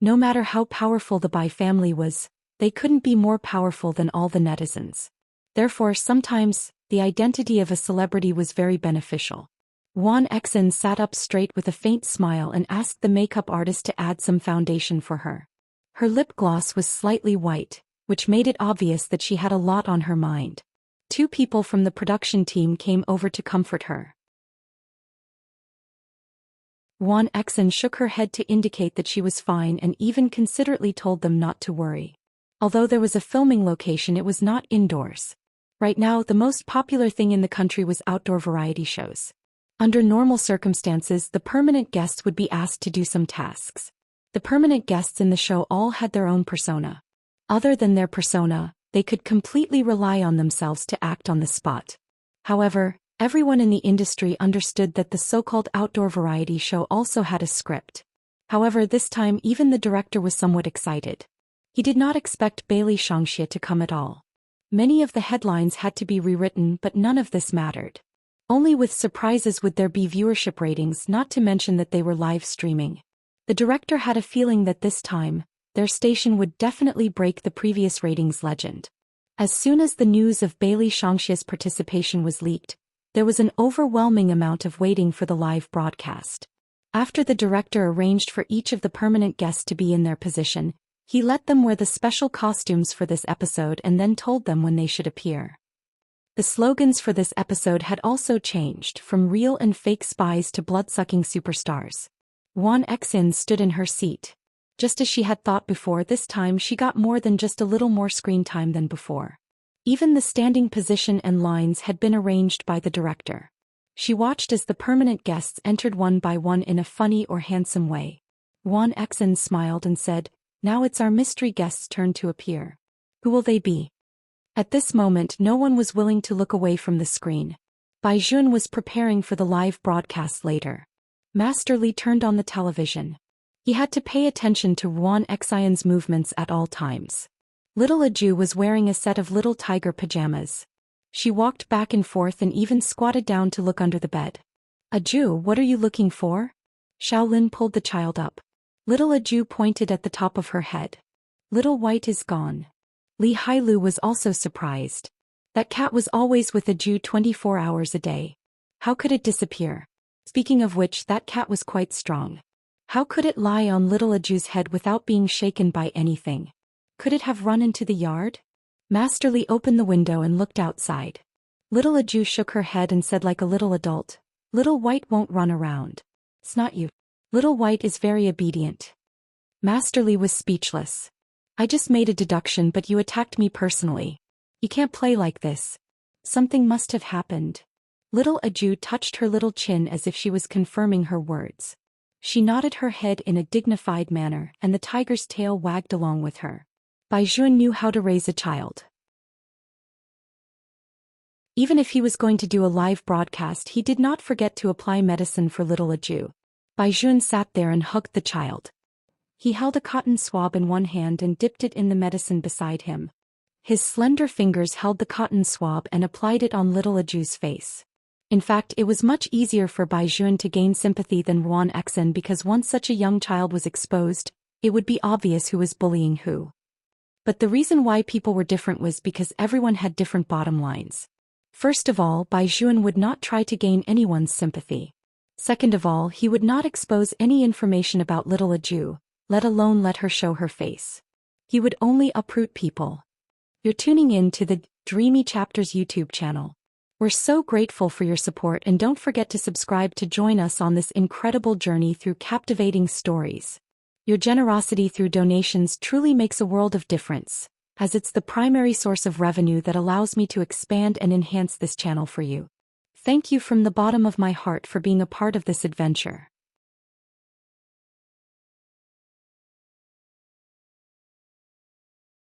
No matter how powerful the Bai family was, they couldn't be more powerful than all the netizens. Therefore, sometimes, the identity of a celebrity was very beneficial. Wan Exin sat up straight with a faint smile and asked the makeup artist to add some foundation for her. Her lip gloss was slightly white, which made it obvious that she had a lot on her mind. 2 people from the production team came over to comfort her. Wan Exin shook her head to indicate that she was fine and even considerately told them not to worry. Although there was a filming location, it was not indoors. Right now, the most popular thing in the country was outdoor variety shows. Under normal circumstances, the permanent guests would be asked to do some tasks. The permanent guests in the show all had their own persona. Other than their persona, they could completely rely on themselves to act on the spot. However, everyone in the industry understood that the so-called outdoor variety show also had a script. However, this time even the director was somewhat excited. He did not expect Bailey Shangxia to come at all. Many of the headlines had to be rewritten, but none of this mattered. Only with surprises would there be viewership ratings, not to mention that they were live streaming. The director had a feeling that this time, their station would definitely break the previous ratings legend. As soon as the news of Bailey Shangxia's participation was leaked, there was an overwhelming amount of waiting for the live broadcast. After the director arranged for each of the permanent guests to be in their position, he let them wear the special costumes for this episode and then told them when they should appear. The slogans for this episode had also changed, from real and fake spies to blood-sucking superstars. Wan Exin stood in her seat. Just as she had thought before, this time she got more than just a little more screen time than before. Even the standing position and lines had been arranged by the director. She watched as the permanent guests entered one by one in a funny or handsome way. Wan Exin smiled and said, "Now it's our mystery guests' turn to appear. Who will they be?" At this moment no one was willing to look away from the screen. Bai Jun was preparing for the live broadcast later. Master Li turned on the television. He had to pay attention to Wan Exion's movements at all times. Little Aju was wearing a set of little tiger pajamas. She walked back and forth and even squatted down to look under the bed. "Aju, what are you looking for?" Shaolin pulled the child up. Little Aju pointed at the top of her head. "Little White is gone." Li Hailu was also surprised. That cat was always with Aju 24 hours a day. How could it disappear? Speaking of which, that cat was quite strong. How could it lie on little Aju's head without being shaken by anything? Could it have run into the yard? Master Li opened the window and looked outside. Little Aju shook her head and said like a little adult, "Little White won't run around. It's not you. Little White is very obedient." Master Li was speechless. "I just made a deduction, but you attacked me personally. You can't play like this. Something must have happened." Little Aju touched her little chin as if she was confirming her words. She nodded her head in a dignified manner, and the tiger's tail wagged along with her. Bai Jun knew how to raise a child. Even if he was going to do a live broadcast, he did not forget to apply medicine for little Aju. Bai Jun sat there and hugged the child. He held a cotton swab in one hand and dipped it in the medicine beside him. His slender fingers held the cotton swab and applied it on little Aju's face. In fact, it was much easier for Bai Jun to gain sympathy than Wan Exin, because once such a young child was exposed, it would be obvious who was bullying who. But the reason why people were different was because everyone had different bottom lines. First of all, Bai Jun would not try to gain anyone's sympathy. Second of all, he would not expose any information about little Aju, let alone let her show her face. He would only uproot people. You're tuning in to the Dreamy Chapters YouTube channel. We're so grateful for your support, and don't forget to subscribe to join us on this incredible journey through captivating stories. Your generosity through donations truly makes a world of difference, as it's the primary source of revenue that allows me to expand and enhance this channel for you. Thank you from the bottom of my heart for being a part of this adventure.